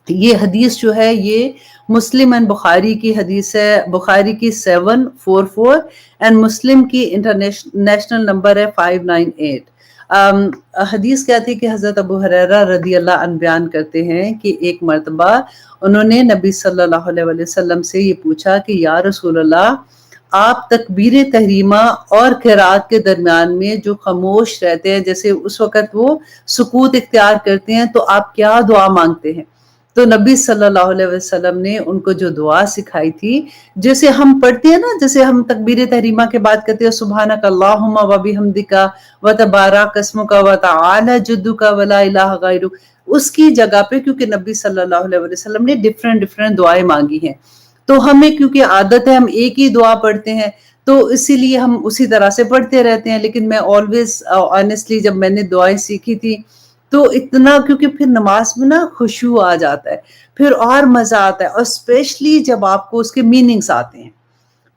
یہ حدیث جو ہے یہ مسلم اینڈ بخاری کی حدیث ہے، بخاری کی 744 اینڈ مسلم کی انٹرنیشنل نمبر ہے 598۔ حدیث کیا تھی کہ حضرت ابو ہریرہ رضی اللہ عنہ بیان کرتے ہیں کہ ایک مرتبہ انہوں نے نبی صلی اللہ علیہ وسلم سے یہ پوچھا کہ یا رسول اللہ، آپ تکبیر تحریمہ اور قرات کے درمیان میں جو خاموش رہتے ہیں، جیسے اس وقت وہ سکوت اختیار کرتے ہیں، تو آپ کیا دعا مانگتے ہیں؟ تو نبی صلی اللہ علیہ وسلم نے ان کو جو دعا سکھائی تھی، جیسے ہم پڑھتے ہیں نا، جیسے ہم تکبیر تحریمہ کے بعد کہتے ہیں سبحانک اللہم و بحمدک و تبارک اسمک و تعالی جدک و لا الہ غیرک، اس کی جگہ پہ کیونکہ نبی صلی اللہ علیہ وسلم نے ڈیفرنٹ دعائیں مانگی ہیں، تو ہمیں کیونکہ عادت ہے ہم ایک ہی دعا پڑھتے ہیں، تو اسی لیے ہم اسی طرح سے پڑھتے رہتے ہیں۔ لیکن میں آلویز آنیسٹلی جب میں نے دعائیں سیکھی تھی تو اتنا، کیونکہ پھر نماز میں نا خشوع آ جاتا ہے، پھر اور مزہ آتا ہے، اور اسپیشلی جب آپ کو اس کے میننگز آتے ہیں،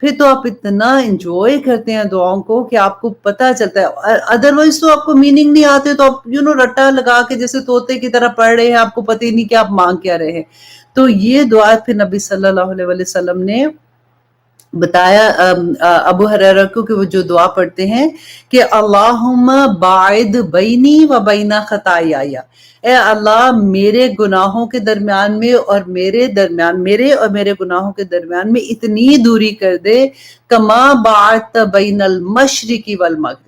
پھر تو آپ اتنا انجوائے کرتے ہیں دعاؤں کو کہ آپ کو پتہ چلتا ہے۔ ادروائز تو آپ کو میننگ نہیں آتے تو آپ رٹا لگا کے جیسے طوطے کی طرح پڑھ رہے ہیں، آپ کو پتہ ہی نہیں کہ آپ مانگ کیا رہے ہیں۔ تو یہ دعا پھر نبی صلی اللہ علیہ وسلم نے بتایا ابو ہریرہ کو کہ وہ جو دعا پڑھتے ہیں کہ اللہم باعد بینی و بین خطایای، اے اللہ میرے گناہوں کے درمیان میں اور میرے اور میرے گناہوں کے درمیان میں اتنی دوری کر دے، کما باعدت بین المشرق والمغرب،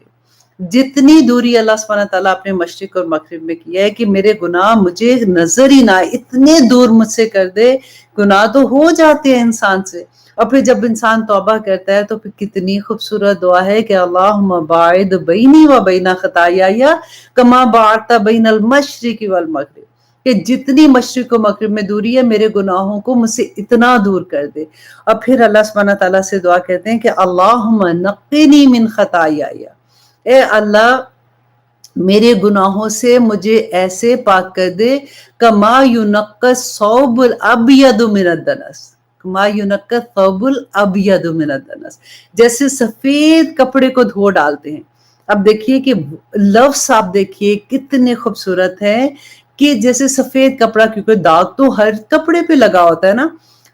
جتنی دوری اللہ سبحانہ تعالیٰ اپنے مشرق اور مغرب میں کیا ہے کہ میرے گناہ مجھے نظر ہی نہ آئے، اتنے دور مجھ سے کر دے۔ گناہ تو ہو جاتے ہیں انسان سے، اور پھر جب انسان توبہ کرتا ہے تو پھر کتنی خوبصورت دعا ہے کہ اللہم باعد بینی و بین خطایای کما باعدت بین المشرق والمغرب، کہ جتنی مشرق و مغرب میں دوری ہے میرے گناہوں کو مجھ سے اتنا دور کر دے۔ اور پھر اللہ سبحانہ تعالیٰ سے دعا کرتے ہیں کہ اللہم نقنی من خطایای، اے اللہ میرے گناہوں سے مجھے ایسے پاک کر دے، کما ینقی الثوب الابیض من الدنس، کما ینقی الثوب الابیض من الدنس، جیسے سفید کپڑے کو دھو ڈالتے ہیں۔ اب دیکھیے کہ لفظ آپ دیکھیے کتنے خوبصورت ہیں کہ جیسے سفید کپڑا، کیونکہ داغ تو ہر کپڑے پہ لگا ہوتا ہے نا،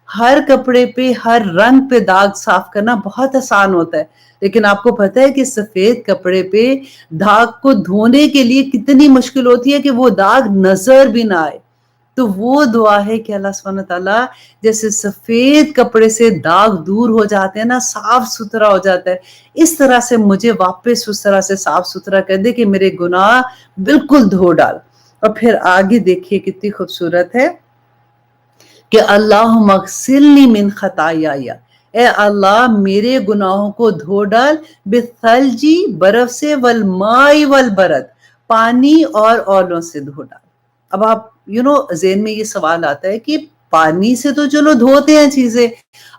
ہر کپڑے پہ ہر رنگ پہ داغ صاف کرنا بہت آسان ہوتا ہے، لیکن آپ کو پتہ ہے کہ سفید کپڑے پہ داغ کو دھونے کے لیے کتنی مشکل ہوتی ہے کہ وہ داغ نظر بھی نہ آئے۔ تو وہ دعا ہے کہ اللہ سبحانہ تعالیٰ جیسے سفید کپڑے سے داغ دور ہو جاتے ہیں نا، صاف ستھرا ہو جاتا ہے، اس طرح سے مجھے واپس اس طرح سے صاف ستھرا کر دے کہ میرے گناہ بالکل دھو ڈال۔ اور پھر آگے دیکھیے کتنی خوبصورت ہے کہ اللہم اغسلنی من خطایای، اے اللہ میرے گناہوں کو دھو ڈال، بالثلجی برف سے، والماء والبرد پانی اور اولوں سے دھو ڈال۔ اب آپ ذہن میں یہ سوال آتا ہے کہ پانی سے تو چلو دھوتے ہیں چیزیں،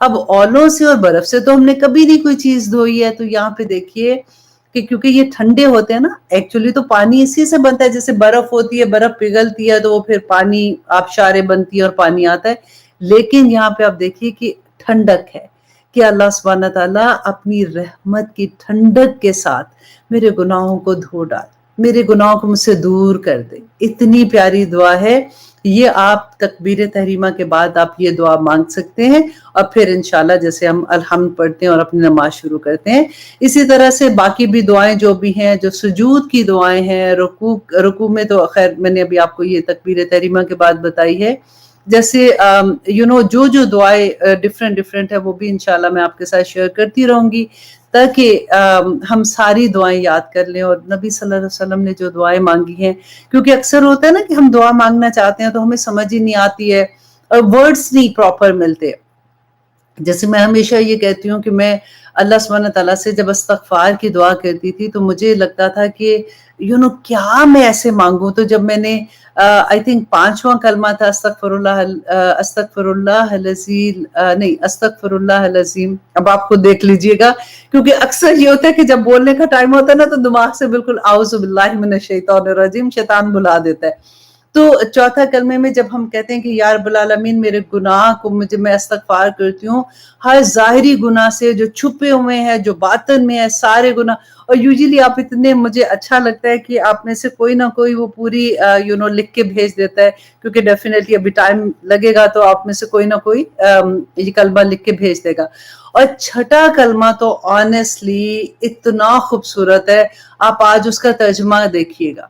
اب اولوں سے اور برف سے تو ہم نے کبھی نہیں کوئی چیز دھوئی ہے۔ تو یہاں پہ دیکھیے کہ کیونکہ یہ ٹھنڈے ہوتے ہیں نا، ایکچولی تو پانی اسی سے بنتا ہے، جیسے برف ہوتی ہے، برف پگھلتی ہے تو وہ پھر پانی آبشاریں بنتی ہے اور پانی آتا ہے، لیکن یہاں پہ آپ دیکھیے کہ ٹھنڈک ہے کہ اللہ سبحانہ تعالیٰ اپنی رحمت کی ٹھنڈک کے ساتھ میرے گناہوں کو دھو ڈال، میرے گناہوں کو مجھ سے دور کر دے۔ اتنی پیاری دعا ہے یہ، آپ تکبیر تحریمہ کے بعد آپ یہ دعا مانگ سکتے ہیں، اور پھر انشاءاللہ جیسے ہم الحمد پڑھتے ہیں اور اپنی نماز شروع کرتے ہیں، اسی طرح سے باقی بھی دعائیں جو بھی ہیں، جو سجود کی دعائیں ہیں، رکوع میں تو خیر میں نے ابھی آپ کو یہ تکبیر تحریمہ کے بعد بتائی ہے، جیسے جو دعائیں ڈفرینٹ ہے وہ بھی انشاءاللہ میں آپ کے ساتھ شیئر کرتی رہوں گی، تاکہ ہم ساری دعائیں یاد کر لیں، اور نبی صلی اللہ علیہ وسلم نے جو دعائیں مانگی ہیں، کیونکہ اکثر ہوتا ہے نا کہ ہم دعا مانگنا چاہتے ہیں تو ہمیں سمجھ ہی نہیں آتی ہے اور ورڈز نہیں پراپر ملتے۔ جیسے میں ہمیشہ یہ کہتی ہوں کہ میں اللہ سبحانہ تعالیٰ سے جب استغفار کی دعا کرتی تھی تو مجھے لگتا تھا کہ کیا میں ایسے مانگوں، تو جب میں نے آئی تھنک 5واں کلمہ تھا استغفر اللہ العظیم، اب آپ خود دیکھ لیجئے گا، کیونکہ اکثر یہ ہوتا ہے کہ جب بولنے کا ٹائم ہوتا ہے نا تو دماغ سے بالکل اعوذ باللہ من الشیطان الرجیم، شیطان بلا دیتا ہے۔ تو چوتھا کلمے میں جب ہم کہتے ہیں کہ یا رب العالمین میرے گناہ کو میں استغفار کرتی ہوں، ہر ظاہری گناہ سے، جو چھپے ہوئے ہیں، جو باطن میں ہے، سارے گناہ. اور یوزلی آپ اتنے، مجھے اچھا لگتا ہے کہ آپ میں سے کوئی نہ کوئی وہ پوری لکھ کے بھیج دیتا ہے، کیونکہ ڈیفینیٹلی ابھی ٹائم لگے گا تو آپ میں سے کوئی نہ کوئی یہ کلمہ لکھ کے بھیج دے گا. اور چھٹا کلمہ تو آنیسٹلی اتنا خوبصورت ہے، آپ آج اس کا ترجمہ دیکھیے گا.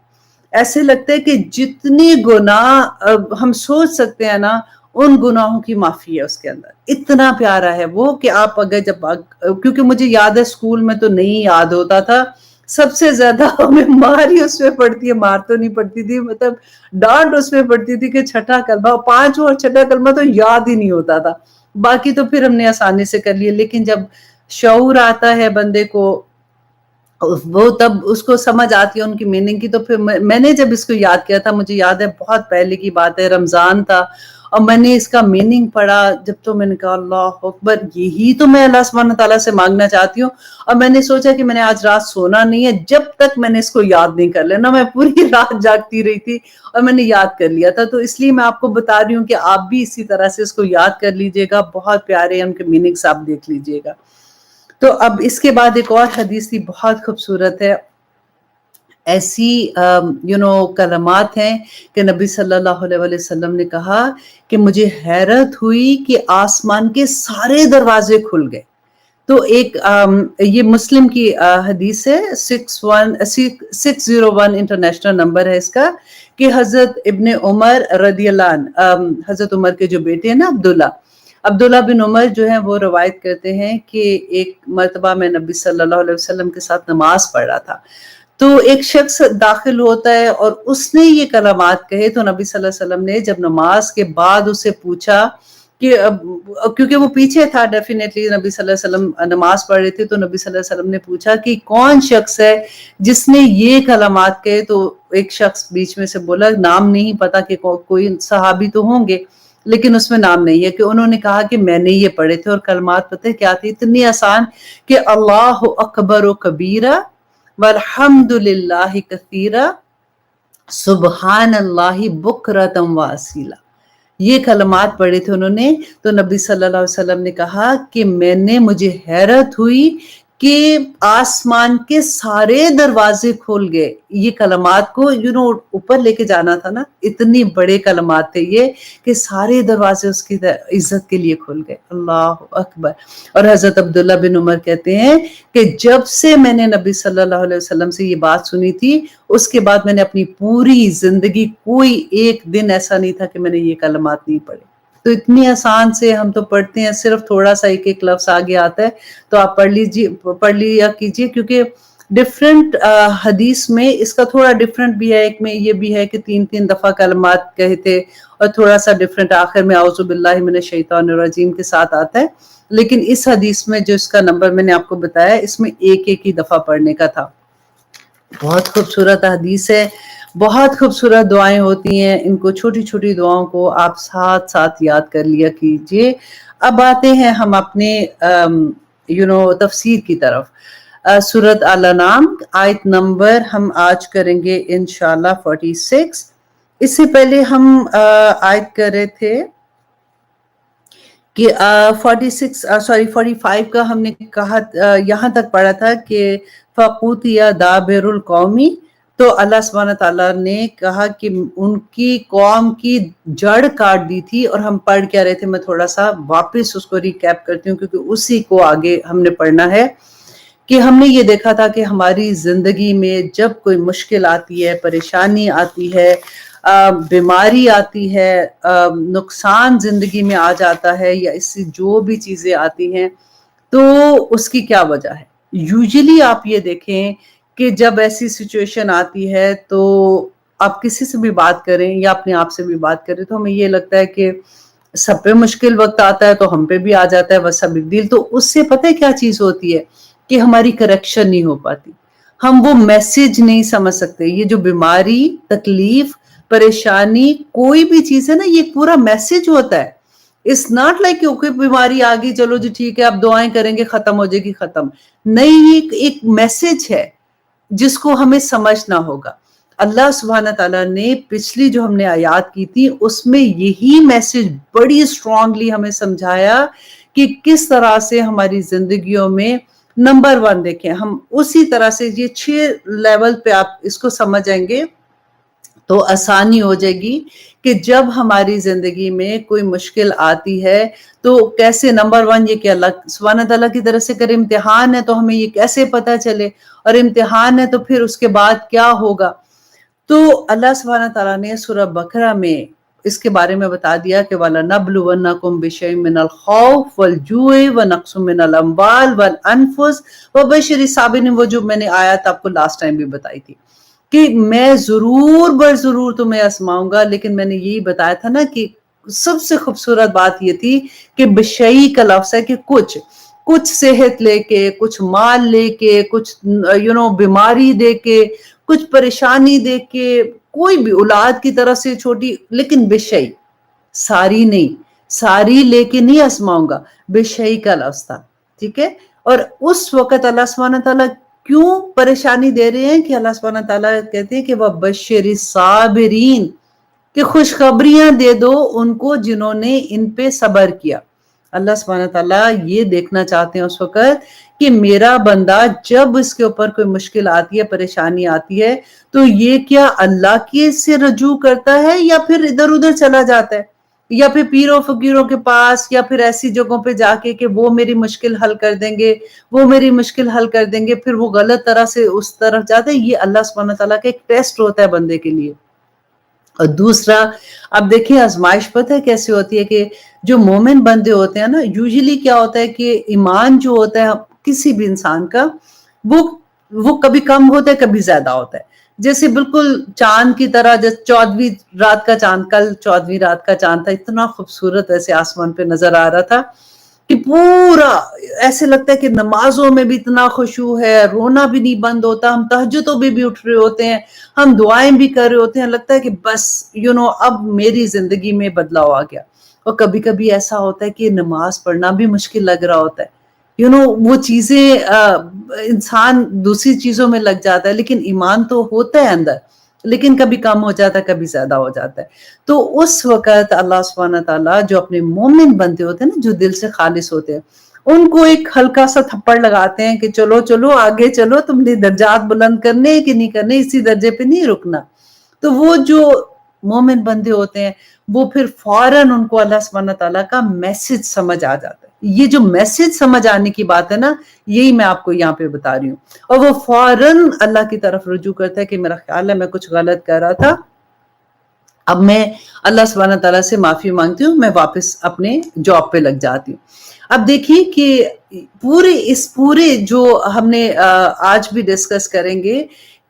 ایسے لگتا ہے کہ جتنی گناہ ہم سوچ سکتے ہیں نا، ان گناہوں کی معافی ہے اس کے اندر. اتنا پیارا ہے وہ کہ آپ اگر کیونکہ مجھے یاد ہے اسکول میں تو نہیں یاد ہوتا تھا، سب سے زیادہ ہمیں مار ہی اس میں پڑتی ہے، مار تو نہیں پڑتی تھی، مطلب ڈانٹ اس میں پڑتی تھی کہ چھٹا کلمہ، 5 اور چھٹا کلمہ تو یاد ہی نہیں ہوتا تھا. باقی تو پھر ہم نے آسانی سے کر لیے. لیکن جب شعور آتا ہے بندے کو، وہ تب اس کو سمجھ آتی ہے ان کی میننگ کی. تو پھر میں نے جب اس کو یاد کیا تھا، مجھے یاد ہے بہت پہلے کی بات ہے، رمضان تھا، اور میں نے اس کا میننگ پڑھا جب، تو میں نے کہا اللہ اکبر، یہی تو میں اللہ سبحانہ تعالیٰ سے مانگنا چاہتی ہوں. اور میں نے سوچا کہ میں نے آج رات سونا نہیں ہے جب تک میں نے اس کو یاد نہیں کر لینا. میں پوری رات جاگتی رہی تھی اور میں نے یاد کر لیا تھا. تو اس لیے میں آپ کو بتا رہی ہوں کہ آپ بھی اسی طرح سے اس کو یاد کر لیجئے گا. بہت پیارے ہیں ان کے میننگز، آپ دیکھ لیجئے گا. تو اب اس کے بعد ایک اور حدیث تھی، بہت خوبصورت ہے. ایسی کلمات ہیں کہ نبی صلی اللہ علیہ وسلم نے کہا کہ مجھے حیرت ہوئی کہ آسمان کے سارے دروازے کھل گئے. تو ایک یہ مسلم کی حدیث ہے، 601 انٹرنیشنل نمبر ہے اس کا، کہ حضرت ابن عمر رضی اللہ عنہ، حضرت عمر کے جو بیٹے ہیں نا عبداللہ بن عمر جو ہیں، وہ روایت کرتے ہیں کہ ایک مرتبہ میں نبی صلی اللہ علیہ وسلم کے ساتھ نماز پڑھ رہا تھا. تو ایک شخص داخل ہوتا ہے اور اس نے یہ کلمات کہے. تو نبی صلی اللہ علیہ وسلم نے جب نماز کے بعد اسے پوچھا کہ کیونکہ وہ پیچھے تھا، ڈیفینیٹلی نبی صلی اللہ علیہ وسلم نماز پڑھ رہے تھے، تو نبی صلی اللہ علیہ وسلم نے پوچھا کہ کون شخص ہے جس نے یہ کلمات کہے. تو ایک شخص بیچ میں سے بولا، نام نہیں پتا کہ کوئی صحابی تو ہوں گے لیکن اس میں نام نہیں ہے، کہ انہوں نے کہا کہ میں نے یہ پڑھے تھے. اور کلمات پتہ کیا تھی؟ اتنی آسان کہ اللہ اکبر و کبیرہ والحمد للہ کثیرہ سبحان اللہ بکرۃ و اصیلا. یہ کلمات پڑھے تھے انہوں نے. تو نبی صلی اللہ علیہ وسلم نے کہا کہ مجھے حیرت ہوئی کہ آسمان کے سارے دروازے کھول گئے. یہ کلمات کو اوپر لے کے جانا تھا نا، اتنی بڑے کلمات تھے یہ کہ سارے دروازے اس کی عزت کے لیے کھل گئے. اللہ اکبر. اور حضرت عبداللہ بن عمر کہتے ہیں کہ جب سے میں نے نبی صلی اللہ علیہ وسلم سے یہ بات سنی تھی، اس کے بعد میں نے اپنی پوری زندگی کوئی ایک دن ایسا نہیں تھا کہ میں نے یہ کلمات نہیں پڑھے. تو اتنی آسان سے ہم تو پڑھتے ہیں، صرف تھوڑا سا ایک لفظ آگے آتا ہے تو آپ پڑھ لیا کیجئے. کیونکہ ڈفرینٹ حدیث میں اس کا تھوڑا ڈفرینٹ بھی ہے. ایک میں یہ بھی ہے کہ 3 دفعہ کلمات کہے تھے، اور تھوڑا سا ڈفرینٹ آخر میں اعوذ باللہ من الشیطان الرجیم کے ساتھ آتا ہے. لیکن اس حدیث میں جو اس کا نمبر میں نے آپ کو بتایا، اس میں ایک ہی دفعہ پڑھنے کا تھا. بہت خوبصورت حدیث ہے، بہت خوبصورت دعائیں ہوتی ہیں. ان کو چھوٹی چھوٹی دعاؤں کو آپ ساتھ ساتھ یاد کر لیا کیجئے. اب آتے ہیں ہم اپنے تفسیر کی طرف. سورۃ الانعام آیت نمبر ہم آج کریں گے انشاءاللہ 46. اس سے پہلے ہم آیت کر رہے تھے کہ 45 کا ہم نے کہا، یہاں تک پڑھا تھا کہ فَقُطِعَ دَابِرُ الْقَوْمِ. تو اللہ سبحانہ تعالیٰ نے کہا کہ ان کی قوم کی جڑ کاٹ دی تھی. اور ہم پڑھ کیا رہے تھے، میں تھوڑا سا واپس اس کو ریکیپ کرتی ہوں کیونکہ اسی کو آگے ہم نے پڑھنا ہے. کہ ہم نے یہ دیکھا تھا کہ ہماری زندگی میں جب کوئی مشکل آتی ہے، پریشانی آتی ہے، بیماری آتی ہے، نقصان زندگی میں آ جاتا ہے، یا اس سے جو بھی چیزیں آتی ہیں، تو اس کی کیا وجہ ہے. یوزلی آپ یہ دیکھیں کہ جب ایسی سچویشن آتی ہے تو آپ کسی سے بھی بات کریں یا اپنے آپ سے بھی بات کریں تو ہمیں یہ لگتا ہے کہ سب پہ مشکل وقت آتا ہے تو ہم پہ بھی آ جاتا ہے ویسا بگ ڈیل. تو اس سے پتہ ہے کیا چیز ہوتی ہے کہ ہماری کریکشن نہیں ہو پاتی، ہم وہ میسج نہیں سمجھ سکتے. یہ جو بیماری، تکلیف، پریشانی، کوئی بھی چیز ہے نا، یہ پورا میسج ہوتا ہے. It's not like کہ کوئی بیماری آ گئی، چلو جی ٹھیک ہے اب دعائیں کریں گے ختم ہو جائے گی، ختم نہیں. یہ ایک میسج ہے جس کو ہمیں سمجھنا ہوگا. اللہ سبحانہ تعالیٰ نے پچھلی جو ہم نے آیات کی تھی اس میں یہی میسج بڑی اسٹرانگلی ہمیں سمجھایا کہ کس طرح سے ہماری زندگیوں میں نمبر 1 دیکھیں ہم اسی طرح سے یہ 6 لیول پہ آپ اس کو سمجھیں گے تو آسانی ہو جائے گی کہ جب ہماری زندگی میں کوئی مشکل آتی ہے تو کیسے نمبر 1 یہ کہ اللہ سبحانہ تعالیٰ کی طرف سے اگر امتحان ہے تو ہمیں یہ کیسے پتہ چلے، اور امتحان ہے تو پھر اس کے بعد کیا ہوگا. تو اللہ سبحانہ تعالیٰ نے سورہ بقرہ میں اس کے بارے میں بتا دیا کہ وَلَنَبْلُوَنَّكُمْ بِشَيْءٍ مِّنَ الْخَوْفِ وَالْجُوعِ وَنَقْصٍ مِّنَ الْأَمْوَالِ وَالْأَنفُسِ وَبَشِّرِ الصَّابِرِينَ، وہ جو میں نے آیت آپ کو لاسٹ ٹائم بھی بتائی تھی کہ میں ضرور بر ضرور تمہیں آزماؤں گا، لیکن میں نے یہی بتایا تھا نا کہ سب سے خوبصورت بات یہ تھی کہ بشئی کا لفظ ہے کہ کچھ صحت لے کے، کچھ مال لے کے، کچھ بیماری دے کے، کچھ پریشانی دے کے، کوئی بھی اولاد کی طرف سے چھوٹی، لیکن بشئی، ساری نہیں، ساری لے کے نہیں آزماؤں گا، بشئی کا لفظ تھا، ٹھیک ہے. اور اس وقت اللہ سبحانہ تعالیٰ کیوں پریشانی دے رہے ہیں کہ اللہ سبحانہ تعالیٰ کہتے ہیں کہ وَبَشِّرِ الصَّابِرِينَ، کہ خوشخبریاں دے دو ان کو جنہوں نے ان پہ صبر کیا. اللہ سبحانہ تعالیٰ یہ دیکھنا چاہتے ہیں اس وقت کہ میرا بندہ جب اس کے اوپر کوئی مشکل آتی ہے، پریشانی آتی ہے، تو یہ کیا اللہ کی سے رجوع کرتا ہے یا پھر ادھر ادھر چلا جاتا ہے، یا پھر پیروں فقیروں کے پاس، یا پھر ایسی جگہوں پہ جا کے کہ وہ میری مشکل حل کر دیں گے، وہ میری مشکل حل کر دیں گے، پھر وہ غلط طرح سے اس طرف جاتے ہیں. یہ اللہ سبحانہ تعالیٰ کا ایک ٹیسٹ ہوتا ہے بندے کے لیے. اور دوسرا اب دیکھیں آزمائش پتہ ہے کیسے ہوتی ہے کہ جو مومن بندے ہوتے ہیں نا، یوزلی کیا ہوتا ہے کہ ایمان جو ہوتا ہے کسی بھی انسان کا وہ کبھی کم ہوتا ہے کبھی زیادہ ہوتا ہے. جیسے بالکل چاند کی طرح، جیسے 14ویں رات کا چاند، کل 14ویں رات کا چاند تھا، اتنا خوبصورت ایسے آسمان پہ نظر آ رہا تھا کہ پورا ایسے لگتا ہے کہ نمازوں میں بھی اتنا خشوع ہے، رونا بھی نہیں بند ہوتا، ہم تہجدوں میں بھی اٹھ رہے ہوتے ہیں، ہم دعائیں بھی کر رہے ہوتے ہیں، لگتا ہے کہ بس اب میری زندگی میں بدلاؤ آ گیا. اور کبھی کبھی ایسا ہوتا ہے کہ نماز پڑھنا بھی مشکل لگ رہا ہوتا ہے، وہ چیزیں انسان دوسری چیزوں میں لگ جاتا ہے، لیکن ایمان تو ہوتا ہے اندر، لیکن کبھی کم ہو جاتا ہے کبھی زیادہ ہو جاتا ہے. تو اس وقت اللہ سبحانہ تعالیٰ جو اپنے مومن بندے ہوتے ہیں نا، جو دل سے خالص ہوتے ہیں، ان کو ایک ہلکا سا تھپڑ لگاتے ہیں کہ چلو آگے چلو، تم نے درجات بلند کرنے ہیں کہ نہیں کرنے، اسی درجے پہ نہیں رکنا. تو وہ جو مومن بندے ہوتے ہیں وہ پھر فوراً ان کو اللہ سبحانہ تعالیٰ کا میسج سمجھ آ جاتا ہے. یہ جو میسج سمجھ آنے کی بات ہے نا، یہی میں آپ کو یہاں پہ بتا رہی ہوں. اور وہ فوراً اللہ کی طرف رجوع کرتا ہے کہ میرا خیال ہے میں کچھ غلط کر رہا تھا، اب میں اللہ سبحانہ تعالیٰ سے معافی مانگتی ہوں، میں واپس اپنے جاب پہ لگ جاتی ہوں. اب دیکھیے کہ پورے جو ہم نے آج بھی ڈسکس کریں گے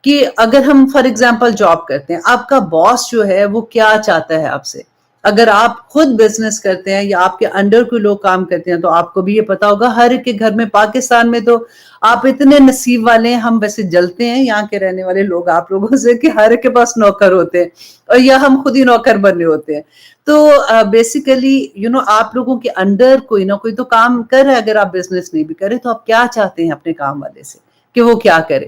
کہ اگر ہم فار ایگزامپل جاب کرتے ہیں، آپ کا باس جو ہے وہ کیا چاہتا ہے آپ سے. اگر آپ خود بزنس کرتے ہیں یا آپ کے انڈر کوئی لوگ کام کرتے ہیں تو آپ کو بھی یہ پتا ہوگا، ہر ایک کے گھر میں پاکستان میں تو آپ اتنے نصیب والے ہیں، ہم ویسے جلتے ہیں یہاں کے رہنے والے لوگ آپ لوگوں سے کہ ہر ایک کے پاس نوکر ہوتے ہیں، اور یا ہم خود ہی نوکر بنے ہوتے ہیں. تو بیسیکلی آپ لوگوں کے انڈر کوئی نہ کوئی تو کام کر رہا ہے. اگر آپ بزنس نہیں بھی کرے تو آپ کیا چاہتے ہیں اپنے کام والے سے کہ وہ کیا کرے.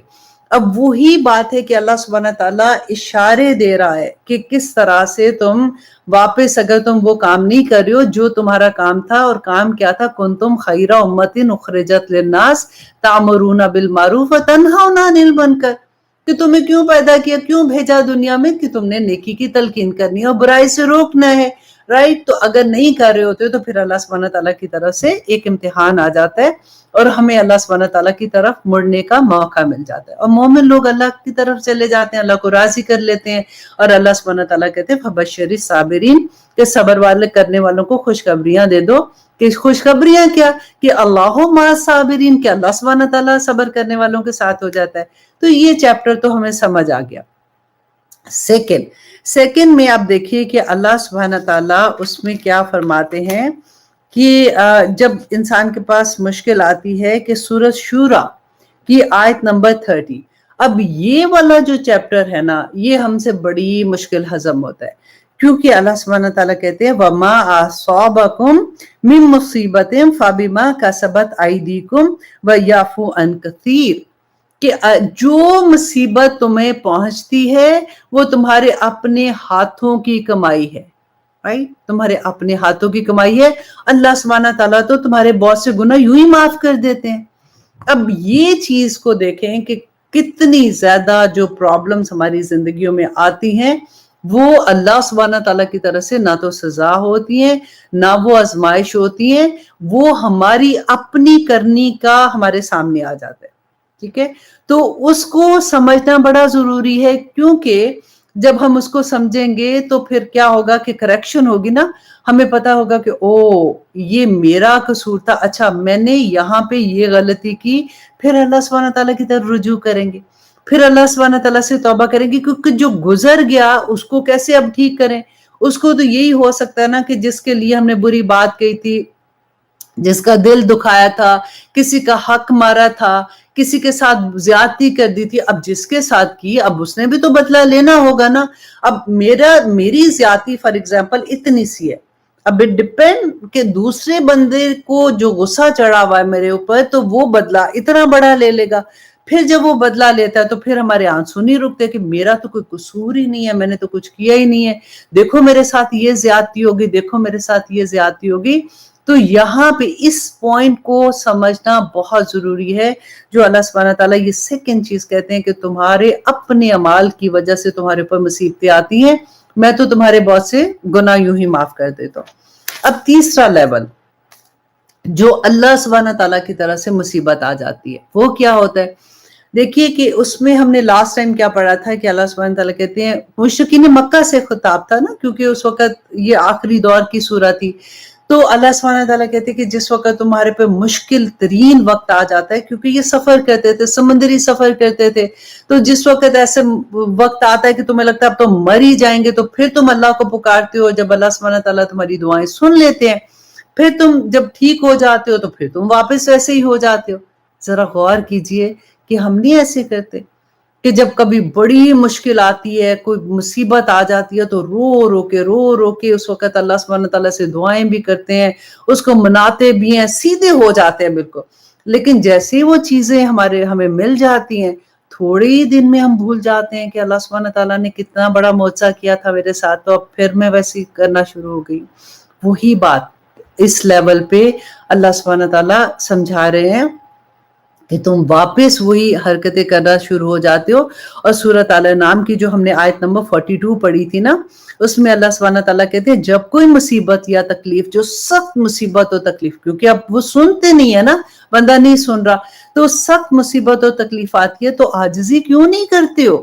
اب وہی بات ہے کہ اللہ سبحانہ تعالیٰ اشارے دے رہا ہے کہ کس طرح سے تم واپس، اگر تم وہ کام نہیں کر رہے ہو جو تمہارا کام تھا، اور کام کیا تھا، کنتم خیر امۃ اخرجت للناس تأمرون بالمعروف وتنہون عن المنکر، کہ تمہیں کیوں پیدا کیا، کیوں بھیجا دنیا میں، کہ تم نے نیکی کی تلقین کرنی ہے اور برائی سے روکنا ہے، رائٹ. تو اگر نہیں کر رہے ہوتے تو پھر اللہ سبحانہ تعالیٰ کی طرف سے ایک امتحان آ جاتا ہے اور ہمیں اللہ سبحانہ تعالیٰ کی طرف مڑنے کا موقع مل جاتا ہے. اور مومن لوگ اللہ کی طرف چلے جاتے ہیں، اللہ کو راضی کر لیتے ہیں، اور اللہ سبحانہ تعالیٰ کہتے ہیں فبشر الصابرین، کہ صبر والے کرنے والوں کو خوشخبریاں دے دو. کہ خوشخبریاں کیا، کہ اللہ مع الصابرین، کہ اللہ سبحانہ تعالیٰ صبر کرنے والوں کے ساتھ ہو جاتا ہے. تو یہ چیپٹر تو ہمیں سمجھ آ گیا. سیکنڈ میں آپ دیکھیے کہ اللہ سبحانہ تعالیٰ اس میں کیا فرماتے ہیں کہ جب انسان کے پاس مشکل آتی ہے، کہ سورۃ شورى کی آیت نمبر 30. اب یہ والا جو چیپٹر ہے نا، یہ ہم سے بڑی مشکل ہضم ہوتا ہے، کیونکہ اللہ سبحانہ تعالیٰ کہتے ہیں وَمَا أَصَابَكُم مِّن مُّصِيبَةٍ فَبِمَا كَسَبَتْ أَيْدِيكُمْ وَيَعْفُو عَن كَثِيرٍ. کہ جو مصیبت تمہیں پہنچتی ہے وہ تمہارے اپنے ہاتھوں کی کمائی ہے، رائٹ؟ تمہارے اپنے ہاتھوں کی کمائی ہے. اللہ سبحانہ تعالیٰ تو تمہارے بہت سے گناہ یوں ہی معاف کر دیتے ہیں. اب یہ چیز کو دیکھیں کہ کتنی زیادہ جو پرابلمز ہماری زندگیوں میں آتی ہیں وہ اللہ سبحانہ تعالیٰ کی طرف سے نہ تو سزا ہوتی ہیں نہ وہ آزمائش ہوتی ہیں، وہ ہماری اپنی کرنی کا ہمارے سامنے آ جاتا ہے. ٹھیک ہے، تو اس کو سمجھنا بڑا ضروری ہے، کیونکہ جب ہم اس کو سمجھیں گے تو پھر کیا ہوگا کہ کریکشن ہوگی نا، ہمیں پتا ہوگا کہ او یہ میرا قصور تھا، اچھا میں نے یہاں پہ یہ غلطی کی. پھر اللہ سبحانہ تعالیٰ کی طرف رجوع کریں گے، پھر اللہ سبحانہ تعالیٰ سے توبہ کریں گے، کیونکہ جو گزر گیا اس کو کیسے اب ٹھیک کریں. اس کو تو یہی ہو سکتا ہے نا کہ جس کے لیے ہم نے بری بات کہی تھی، جس کا دل دکھایا تھا، کسی کا حق مارا تھا، کسی کے ساتھ زیادتی کر دی تھی، اب جس کے ساتھ کی اب اس نے بھی تو بدلہ لینا ہوگا نا. اب میری زیادتی فار ایگزامپل اتنی سی ہے، اب اٹ ڈپینڈ کہ دوسرے بندے کو جو غصہ چڑھا ہوا ہے میرے اوپر تو وہ بدلہ اتنا بڑا لے لے گا. پھر جب وہ بدلہ لیتا ہے تو پھر ہمارے آنسو نہیں رکتے کہ میرا تو کوئی قصور ہی نہیں ہے، میں نے تو کچھ کیا ہی نہیں ہے، دیکھو میرے ساتھ یہ زیادتی ہوگی، دیکھو میرے ساتھ یہ زیادتی ہوگی. تو یہاں پہ اس پوائنٹ کو سمجھنا بہت ضروری ہے، جو اللہ سبحانہ تعالیٰ یہ سیکنڈ چیز کہتے ہیں کہ تمہارے اپنے اعمال کی وجہ سے تمہارے اوپر مصیبتیں آتی ہیں، میں تو تمہارے بہت سے گناہ یوں ہی معاف کر دیتا ہوں. اب تیسرا لیول جو اللہ سبحانہ تعالیٰ کی طرف سے مصیبت آ جاتی ہے وہ کیا ہوتا ہے؟ دیکھیے کہ اس میں ہم نے لاسٹ ٹائم کیا پڑھا تھا کہ اللہ سبحانہ تعالیٰ کہتے ہیں، مشرکین مکہ سے خطاب تھا نا، کیونکہ اس وقت یہ آخری دور کی صورت تھی. تو اللہ سبحانہ تعالیٰ کہتے ہیں کہ جس وقت تمہارے پہ مشکل ترین وقت آ جاتا ہے، کیونکہ یہ سفر کرتے تھے، سمندری سفر کرتے تھے، تو جس وقت ایسے وقت آتا ہے کہ تمہیں لگتا ہے اب تو مر ہی جائیں گے، تو پھر تم اللہ کو پکارتے ہو، جب اللہ سبحانہ تعالیٰ تمہاری دعائیں سن لیتے ہیں، پھر تم جب ٹھیک ہو جاتے ہو تو پھر تم واپس ویسے ہی ہو جاتے ہو. ذرا غور کیجئے کہ ہم نہیں ایسے کرتے کہ جب کبھی بڑی مشکل آتی ہے، کوئی مصیبت آ جاتی ہے تو رو کے اس وقت اللہ سبحانہ تعالیٰ سے دعائیں بھی کرتے ہیں، اس کو مناتے بھی ہیں، سیدھے ہو جاتے ہیں بالکل. لیکن جیسے ہی وہ چیزیں ہمیں مل جاتی ہیں، تھوڑے ہی دن میں ہم بھول جاتے ہیں کہ اللہ سبحانہ تعالیٰ نے کتنا بڑا معجزہ کیا تھا میرے ساتھ، تو اب پھر میں ویسے ہی کرنا شروع ہو گئی. وہی بات اس لیول پہ اللہ سبحانہ تعالیٰ سمجھا رہے ہیں کہ تم واپس وہی حرکتیں کرنا شروع ہو جاتے ہو. اور سورۃ آل انعام کی جو ہم نے آیت نمبر 42 پڑھی تھی نا، اس میں اللہ سبحانہ تعالیٰ کہتے ہیں جب کوئی مصیبت یا تکلیف، جو سخت مصیبت اور تکلیف، کیونکہ اب وہ سنتے نہیں ہے نا، بندہ نہیں سن رہا، تو سخت مصیبت اور تکلیف آتی ہے تو عاجزی کیوں نہیں کرتے ہو؟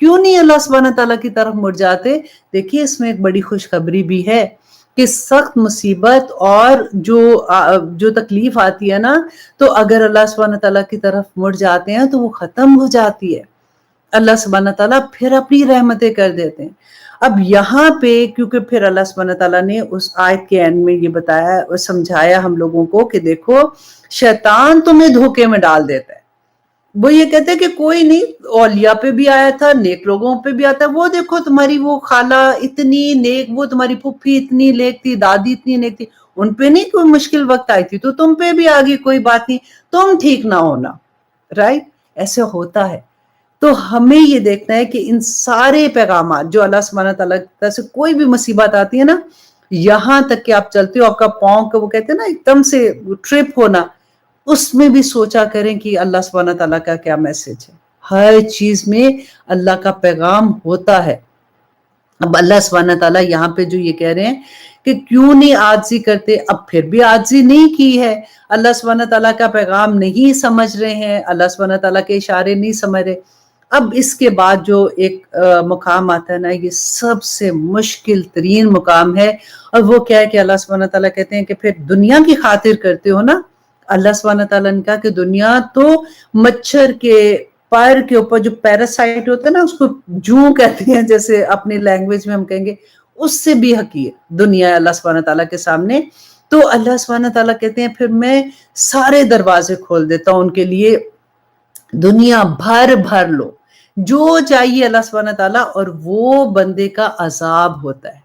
کیوں نہیں اللہ سبحانہ تعالیٰ کی طرف مڑ جاتے؟ دیکھیے اس میں ایک بڑی خوشخبری بھی ہے کہ سخت مصیبت اور جو تکلیف آتی ہے نا، تو اگر اللہ سبحانہ تعالیٰ کی طرف مڑ جاتے ہیں تو وہ ختم ہو جاتی ہے. اللہ سبحانہ تعالیٰ پھر اپنی رحمتیں کر دیتے ہیں. اب یہاں پہ کیونکہ پھر اللہ سبحانہ تعالیٰ نے اس آیت کے اینڈ میں یہ بتایا اور سمجھایا ہم لوگوں کو کہ دیکھو شیطان تمہیں دھوکے میں ڈال دیتا ہے. وہ یہ کہتے ہیں کہ کوئی نہیں، اولیاء پہ بھی آیا تھا، نیک لوگوں پہ بھی آتا ہے، وہ دیکھو تمہاری وہ خالہ اتنی نیک، وہ تمہاری پھپھی اتنی نیک تھی، دادی اتنی نیک تھی، ان پہ نہیں کوئی مشکل وقت آئی تھی تو تم پہ بھی آگی، کوئی بات نہیں، تم ٹھیک نہ ہونا. رائٹ؟ ایسے ہوتا ہے. تو ہمیں یہ دیکھنا ہے کہ ان سارے پیغامات جو اللہ سبحانہ تعالیٰ کی طرف سے کوئی بھی مصیبت آتی ہے نا، یہاں تک کہ آپ چلتے ہو، آپ کا پاؤں کا وہ کہتے ہیں نا ایک دم سے ٹرپ ہونا، اس میں بھی سوچا کریں کہ اللہ سبحانہ تعالیٰ کا کیا میسج ہے. ہر چیز میں اللہ کا پیغام ہوتا ہے. اب اللہ سبحانہ تعالیٰ یہاں پہ جو یہ کہہ رہے ہیں کہ کیوں نہیں عاجزی کرتے، اب پھر بھی عاجزی نہیں کی ہے، اللہ سبحانہ تعالیٰ کا پیغام نہیں سمجھ رہے ہیں، اللہ سبحانہ تعالیٰ کے اشارے نہیں سمجھ رہے. اب اس کے بعد جو ایک مقام آتا ہے نا، یہ سب سے مشکل ترین مقام ہے، اور وہ کیا ہے کہ اللہ سبحانہ تعالیٰ کہتے ہیں کہ پھر دنیا کی خاطر کرتے ہو نا. اللہ سبحانہ تعالیٰ نے کہا کہ دنیا تو مچھر کے پر کے اوپر جو پیراسائٹ ہوتا ہے نا، اس کو جوں کہتے ہیں، جیسے اپنی لینگویج میں ہم کہیں گے، اس سے بھی حقیر دنیا ہے اللہ سبحانہ تعالیٰ کے سامنے. تو اللہ سبحانہ تعالیٰ کہتے ہیں پھر میں سارے دروازے کھول دیتا ہوں ان کے لیے، دنیا بھر لو جو چاہیے اللہ سبحانہ تعالیٰ، اور وہ بندے کا عذاب ہوتا ہے.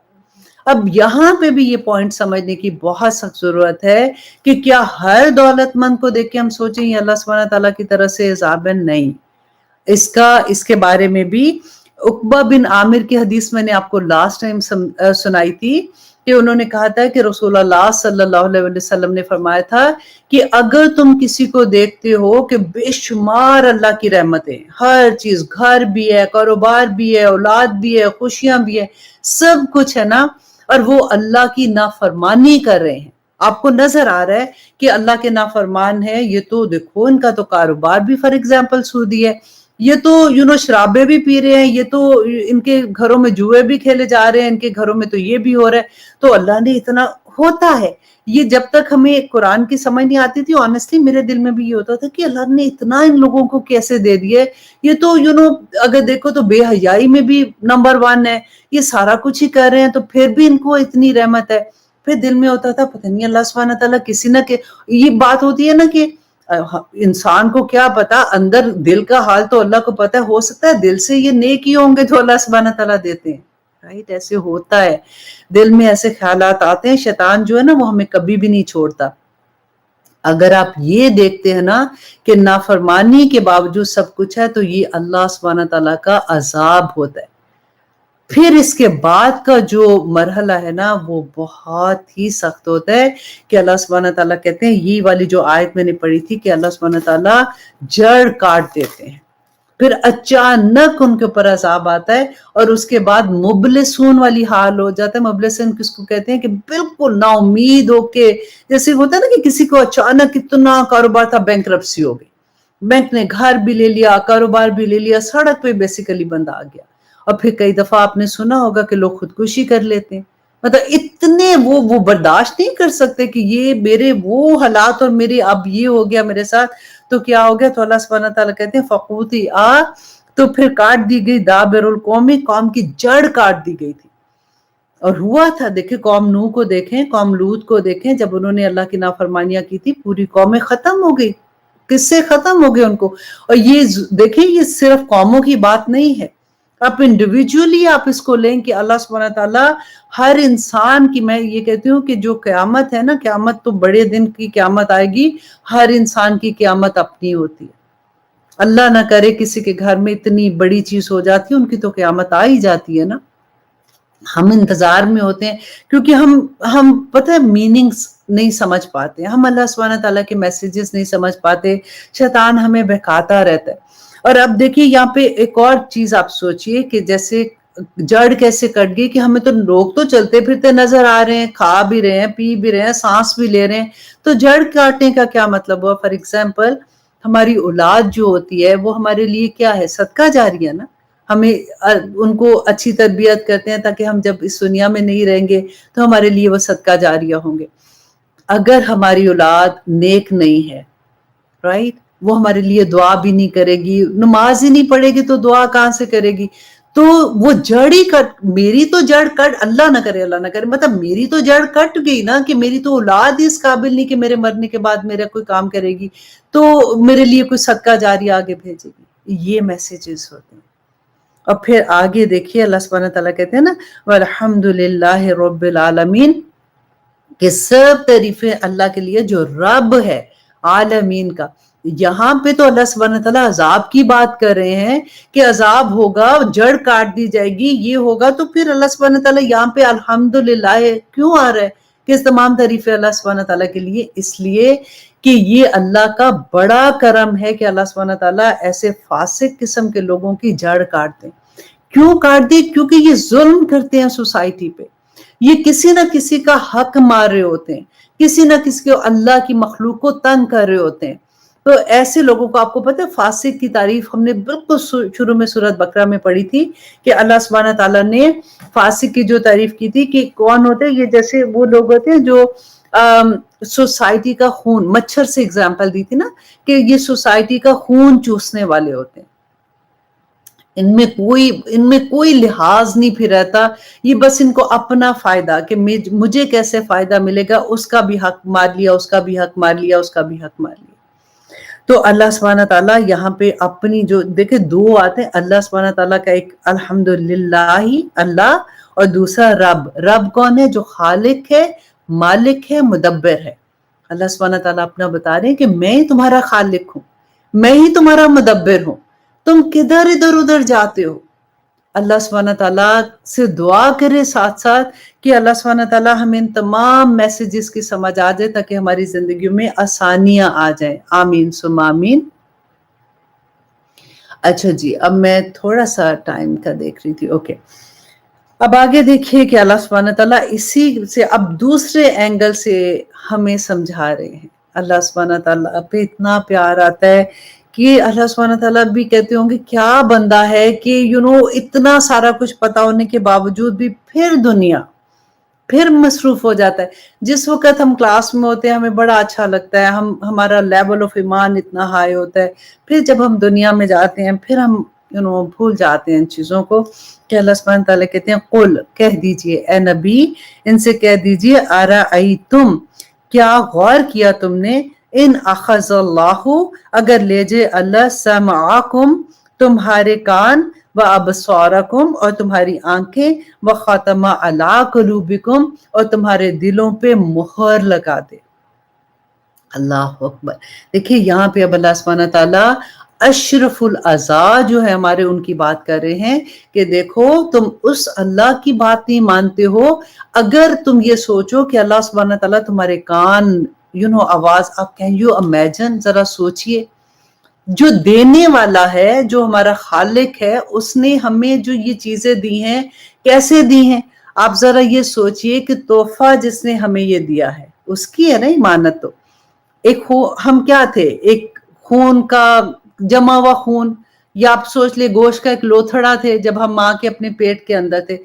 اب یہاں پہ بھی یہ پوائنٹ سمجھنے کی بہت سخت ضرورت ہے کہ کیا ہر دولت مند کو دیکھ کے ہم سوچیں یہ اللہ سبحانہ تعالیٰ کی طرف سے عذاب ہے؟ نہیں. اس کے بارے میں بھی عقبہ بن عامر کی حدیث میں نے آپ کو لاسٹ ٹائم سنائی تھی کہ انہوں نے کہا تھا کہ رسول اللہ صلی اللہ علیہ وسلم نے فرمایا تھا کہ اگر تم کسی کو دیکھتے ہو کہ بے شمار اللہ کی رحمتیں، ہر چیز، گھر بھی ہے، کاروبار بھی ہے، اولاد بھی ہے، خوشیاں بھی ہے، سب کچھ ہے نا، اور وہ اللہ کی نافرمانی کر رہے ہیں، آپ کو نظر آ رہا ہے کہ اللہ کے نافرمان ہے، یہ تو دیکھو ان کا تو کاروبار بھی فار ایگزامپل سودی ہے، یہ تو شرابے بھی پی رہے ہیں، یہ تو ان کے گھروں میں جوئے بھی کھیلے جا رہے ہیں، ان کے گھروں میں تو یہ بھی ہو رہا ہے، تو اللہ نے اتنا ہوتا ہے. یہ جب تک ہمیں قرآن کی سمجھ نہیں آتی تھی آنیسٹلی میرے دل میں بھی یہ ہوتا تھا کہ اللہ نے اتنا ان لوگوں کو کیسے دے دیا ہے، یہ تو اگر دیکھو تو بے حیائی میں بھی نمبر 1 ہے، یہ سارا کچھ ہی کر رہے ہیں تو پھر بھی ان کو اتنی رحمت ہے. پھر دل میں ہوتا تھا پتہ نہیں اللہ سبحانہ تعالیٰ کسی نہ کہ یہ بات ہوتی ہے نا کہ انسان کو کیا پتا، اندر دل کا حال تو اللہ کو پتا ہے، ہو سکتا ہے دل سے یہ نیک ہی ہوں گے تو اللہ سبحانہ تعالیٰ دیتے ہیں، رائٹ؟ ایسے ہوتا ہے، دل میں ایسے خیالات آتے ہیں، شیطان جو ہے نا وہ ہمیں کبھی بھی نہیں چھوڑتا. اگر آپ یہ دیکھتے ہیں نا کہ نافرمانی کے باوجود سب کچھ ہے تو یہ اللہ سبحانہ تعالیٰ کا عذاب ہوتا ہے. پھر اس کے بعد کا جو مرحلہ ہے نا وہ بہت ہی سخت ہوتا ہے کہ اللہ سبحانہ تعالیٰ کہتے ہیں، یہ والی جو آیت میں نے پڑھی تھی کہ اللہ سبحانہ تعالیٰ جڑ کاٹ دیتے ہیں، پھر اچانک ان کے اوپر عذاب آتا ہے اور اس کے بعد مبلسون والی حال ہو جاتا ہے. مبلسون کس کو کہتے ہیں کہ بالکل نا امید ہو کے، جیسے ہوتا ہے نا کہ کسی کو اچانک اتنا کاروبار تھا بینکرپسی ہو گئی، بینک نے گھر بھی لے لیا، کاروبار بھی لے لیا، سڑک پہ بیسیکلی بندہ آ گیا. اور پھر کئی دفعہ آپ نے سنا ہوگا کہ لوگ خودکشی کر لیتے ہیں، مطلب اتنے وہ برداشت نہیں کر سکتے کہ یہ میرے وہ حالات اور میرے اب یہ ہو گیا میرے ساتھ تو کیا ہو گیا. تو اللہ سبحانہ تعالیٰ کہتے ہیں فقوتی تو پھر کاٹ دی گئی دابر القوم، قوم کی جڑ کاٹ دی گئی تھی. اور ہوا تھا، دیکھیں قوم نوح کو دیکھیں، قوم لوط کو دیکھیں، جب انہوں نے اللہ کی نافرمانیاں کی تھی پوری قومیں ختم ہو گئی، کس سے ختم ہو گئے ان کو. اور یہ دیکھیں یہ صرف قوموں کی بات نہیں ہے، آپ انڈیویجولی آپ اس کو لیں کہ اللہ سبحانہ تعالیٰ ہر انسان کی، میں یہ کہتی ہوں کہ جو قیامت ہے نا، قیامت تو بڑے دن کی قیامت آئے گی، ہر انسان کی قیامت اپنی ہوتی ہے. اللہ نہ کرے کسی کے گھر میں اتنی بڑی چیز ہو جاتی ہے، ان کی تو قیامت آ ہی جاتی ہے نا. ہم انتظار میں ہوتے ہیں کیونکہ ہم پتہ ہے میننگز نہیں سمجھ پاتے، ہم اللہ سبحانہ تعالیٰ کے میسیجز نہیں سمجھ پاتے، شیطان ہمیں بہکاتا رہتا ہے. اور اب دیکھیے یہاں پہ ایک اور چیز آپ سوچئے کہ جیسے جڑ کیسے کٹ گئی کہ ہمیں تو لوگ تو چلتے پھرتے نظر آ رہے ہیں، کھا بھی رہے ہیں، پی بھی رہے ہیں، سانس بھی لے رہے ہیں، تو جڑ کاٹنے کا کیا مطلب ہوا؟ فار ایگزامپل ہماری اولاد جو ہوتی ہے وہ ہمارے لیے کیا ہے؟ صدقہ جاریہ نا. ہمیں ان کو اچھی تربیت کرتے ہیں تاکہ ہم جب اس دنیا میں نہیں رہیں گے تو ہمارے لیے وہ صدقہ جاریہ ہوں گے. اگر ہماری اولاد نیک نہیں ہے، رائٹ، وہ ہمارے لیے دعا بھی نہیں کرے گی، نماز ہی نہیں پڑھے گی تو دعا کہاں سے کرے گی؟ تو وہ جڑ ہی کٹ، میری تو جڑ کٹ، اللہ نہ کرے، اللہ نہ کرے، مطلب میری تو جڑ کٹ گئی نا کہ میری تو اولاد ہی اس قابل نہیں کہ میرے مرنے کے بعد میرا کوئی کام کرے گی، تو میرے لیے کوئی صدقہ جاریہ آگے بھیجے گی. یہ میسیجز ہوتے ہیں. اور پھر آگے دیکھیے اللہ سبحانہ تعالیٰ کہتے ہیں نا وَالْحَمْدُ رب العالمین، کہ سب تعریفیں اللہ کے لیے جو رب ہے عالمین کا. یہاں پہ تو اللہ سبحانہ تعالیٰ عذاب کی بات کر رہے ہیں کہ عذاب ہوگا، جڑ کاٹ دی جائے گی، یہ ہوگا، تو پھر اللہ سبحانہ تعالیٰ یہاں پہ الحمدللہ کیوں آ رہا ہے کہ تمام تعریفیں اللہ سبحانہ تعالیٰ کے لیے؟ اس لیے کہ یہ اللہ کا بڑا کرم ہے کہ اللہ سبحانہ تعالیٰ ایسے فاسق قسم کے لوگوں کی جڑ کاٹ دیں. کیوں کاٹ دی؟ کیونکہ یہ ظلم کرتے ہیں سوسائٹی پہ، یہ کسی نہ کسی کا حق مار رہے ہوتے ہیں، کسی نہ کسی کو اللہ کی مخلوق کو تنگ کر رہے ہوتے ہیں. تو ایسے لوگوں کو، آپ کو پتہ ہے فاسق کی تعریف ہم نے بالکل شروع میں سورۃ بقرہ میں پڑھی تھی کہ اللہ سبحانہ تعالیٰ نے فاسق کی جو تعریف کی تھی کہ کون ہوتے ہیں یہ؟ جیسے وہ لوگ ہوتے ہیں جو سوسائٹی کا خون، مچھر سے اگزامپل دی تھی نا کہ یہ سوسائٹی کا خون چوسنے والے ہوتے ہیں، ان میں کوئی لحاظ نہیں پھر رہتا، یہ بس ان کو اپنا فائدہ کہ مجھے کیسے فائدہ ملے گا، اس کا بھی حق مار لیا، اس کا بھی حق مار لیا، اس کا بھی حق مار لیا. تو اللہ سبحانہ تعالیٰ یہاں پہ اپنی جو دیکھیں دو آتے ہیں، اللہ سبحانہ تعالیٰ کا ایک الحمدللہ اللہ، اور دوسرا رب. رب کون ہے؟ جو خالق ہے، مالک ہے، مدبر ہے. اللہ سبحانہ تعالیٰ اپنا بتا رہے ہیں کہ میں ہی تمہارا خالق ہوں، میں ہی تمہارا مدبر ہوں. تم کدھر ادھر ادھر جاتے ہو؟ اللہ سبحانہ تعالیٰ سے دعا کرے ساتھ ساتھ کہ اللہ سبحانہ تعالیٰ ہمیں ان تمام میسیجز کی سمجھ آ جائے تاکہ ہماری زندگیوں میں آسانیاں آ جائیں. آمین ثم آمین. اچھا جی، اب میں تھوڑا سا ٹائم کا دیکھ رہی تھی. اوکے، اب آگے دیکھیے کہ اللہ سبحانہ تعالیٰ اسی سے اب دوسرے اینگل سے ہمیں سمجھا رہے ہیں. اللہ سبحانہ تعالیٰ پہ اتنا پیار آتا ہے کہ اللہ سبحانہ تعالیٰ بھی کہتے ہوں گے کیا بندہ ہے کہ اتنا سارا کچھ پتا ہونے کے باوجود بھی پھر مصروف ہو جاتا ہے. جس وقت ہم کلاس میں ہوتے ہیں ہمیں بڑا اچھا لگتا ہے، ہمارا لیول آف ایمان اتنا ہائی ہوتا ہے. پھر جب ہم دنیا میں جاتے ہیں پھر ہم بھول جاتے ہیں ان چیزوں کو. کہ اللہ سبحانہ تعالیٰ کہتے ہیں قل، کہہ دیجئے اے نبی ان سے کہہ دیجئے ارأیتم، کیا غور کیا تم نے، ان اخذ اللہ، اگر لے جائے اللہ سمعکم، تمہارے کان، وابصارکم، اور تمہاری آنکھیں، وختم علی قلوبکم، اور تمہارے دلوں پہ مہر لگا دے. اللہ اکبر. دیکھیے یہاں پہ اب اللہ سبحانہ تعالیٰ اشرف الاعضاء جو ہے ہمارے، ان کی بات کر رہے ہیں کہ دیکھو تم اس اللہ کی بات نہیں مانتے ہو اگر تم یہ سوچو کہ اللہ سبحانہ تعالیٰ تمہارے کان آواز. آپ کین یو امیجن، ذرا سوچئے، جو دینے والا ہے، جو ہمارا خالق ہے، اس نے ہمیں جو یہ چیزیں دی ہیں کیسے دی ہیں. آپ ذرا یہ سوچئے کہ تحفہ جس نے ہمیں یہ دیا ہے اس کی ہے نا امانت. تو ہم کیا تھے؟ ایک خون کا جمع ہوا خون، یا آپ سوچ لے گوشت کا ایک لوتھڑا تھے جب ہم ماں کے اپنے پیٹ کے اندر تھے.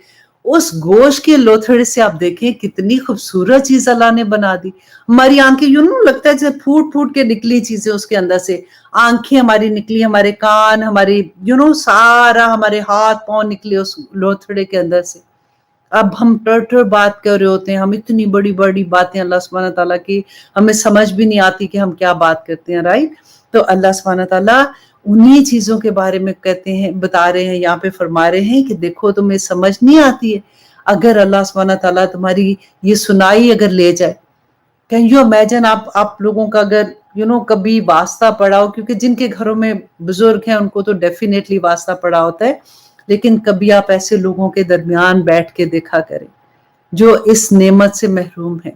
اس گوشت کے لوتھڑے سے آپ دیکھیں کتنی خوبصورت چیز اللہ نے بنا دی. ہماری آنکھیں لگتا ہے جیسے پھوٹ پھوٹ کے نکلی چیزیں اس کے اندر سے. آنکھیں ہماری نکلی، ہمارے کان، ہماری سارا ہمارے ہاتھ پاؤں نکلے اس لوتھڑے کے اندر سے. اب ہم ٹر بات کر رہے ہوتے ہیں، ہم اتنی بڑی بڑی باتیں اللہ سبحانہ تعالیٰ کی ہمیں سمجھ بھی نہیں آتی کہ ہم کیا بات کرتے ہیں، رائٹ. تو اللہ سبحانہ تعالیٰ انہی چیزوں کے بارے میں کہتے ہیں، بتا رہے ہیں، یہاں پہ فرما رہے ہیں کہ دیکھو تمہیں سمجھ نہیں آتی ہے اگر اللہ سبحانہ تعالیٰ تمہاری یہ سنائی اگر لے جائے. کین یو امیجن، آپ لوگوں کا اگر کبھی واسطہ پڑا ہو، کیونکہ جن کے گھروں میں بزرگ ہیں ان کو تو ڈیفینیٹلی واسطہ پڑا ہوتا ہے، لیکن کبھی آپ ایسے لوگوں کے درمیان بیٹھ کے دیکھا کریں جو اس نعمت سے محروم ہیں.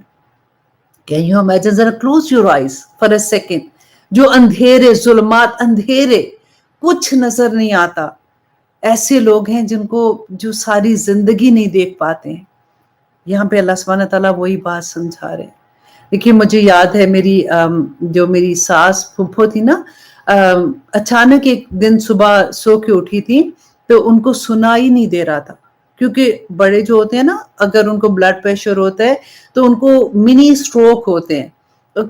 Can you imagine؟ ذرا close your eyes for a second. جو اندھیرے، ظلمات، اندھیرے، کچھ نظر نہیں آتا، ایسے لوگ ہیں جن کو جو ساری زندگی نہیں دیکھ پاتے ہیں. یہاں پہ اللہ سبحانہ تعالیٰ وہی بات سمجھا رہے ہیں. دیکھیے مجھے یاد ہے جو میری ساس پھپھو تھی نا، اچانک ایک دن صبح سو کے اٹھی تھی تو ان کو سنائی نہیں دے رہا تھا، کیونکہ بڑے جو ہوتے ہیں نا اگر ان کو بلڈ پریشر ہوتا ہے تو ان کو منی سٹروک ہوتے ہیں.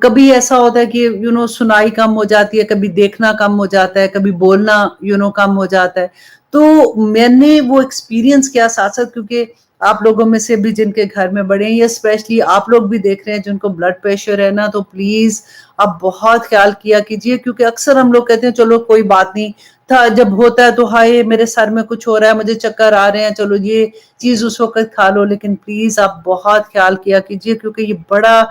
کبھی ایسا ہوتا ہے کہ سنائی کم ہو جاتی ہے، کبھی دیکھنا کم ہو جاتا ہے، کبھی بولنا کم ہو جاتا ہے. تو میں نے وہ ایکسپیرینس کیا ساتھ ساتھ، کیونکہ آپ لوگوں میں سے بھی جن کے گھر میں بڑے ہیں، یا اسپیشلی آپ لوگ بھی دیکھ رہے ہیں جن کو بلڈ پریشر ہے نا، تو پلیز آپ بہت خیال کیا کیجئے. کیونکہ اکثر ہم لوگ کہتے ہیں چلو کوئی بات نہیں تھا، جب ہوتا ہے تو ہائے میرے سر میں کچھ ہو رہا ہے، مجھے چکر آ رہے ہیں، چلو یہ چیز اس وقت کھا لو. لیکن پلیز آپ بہت خیال کیا کیجئے، کیونکہ یہ بڑا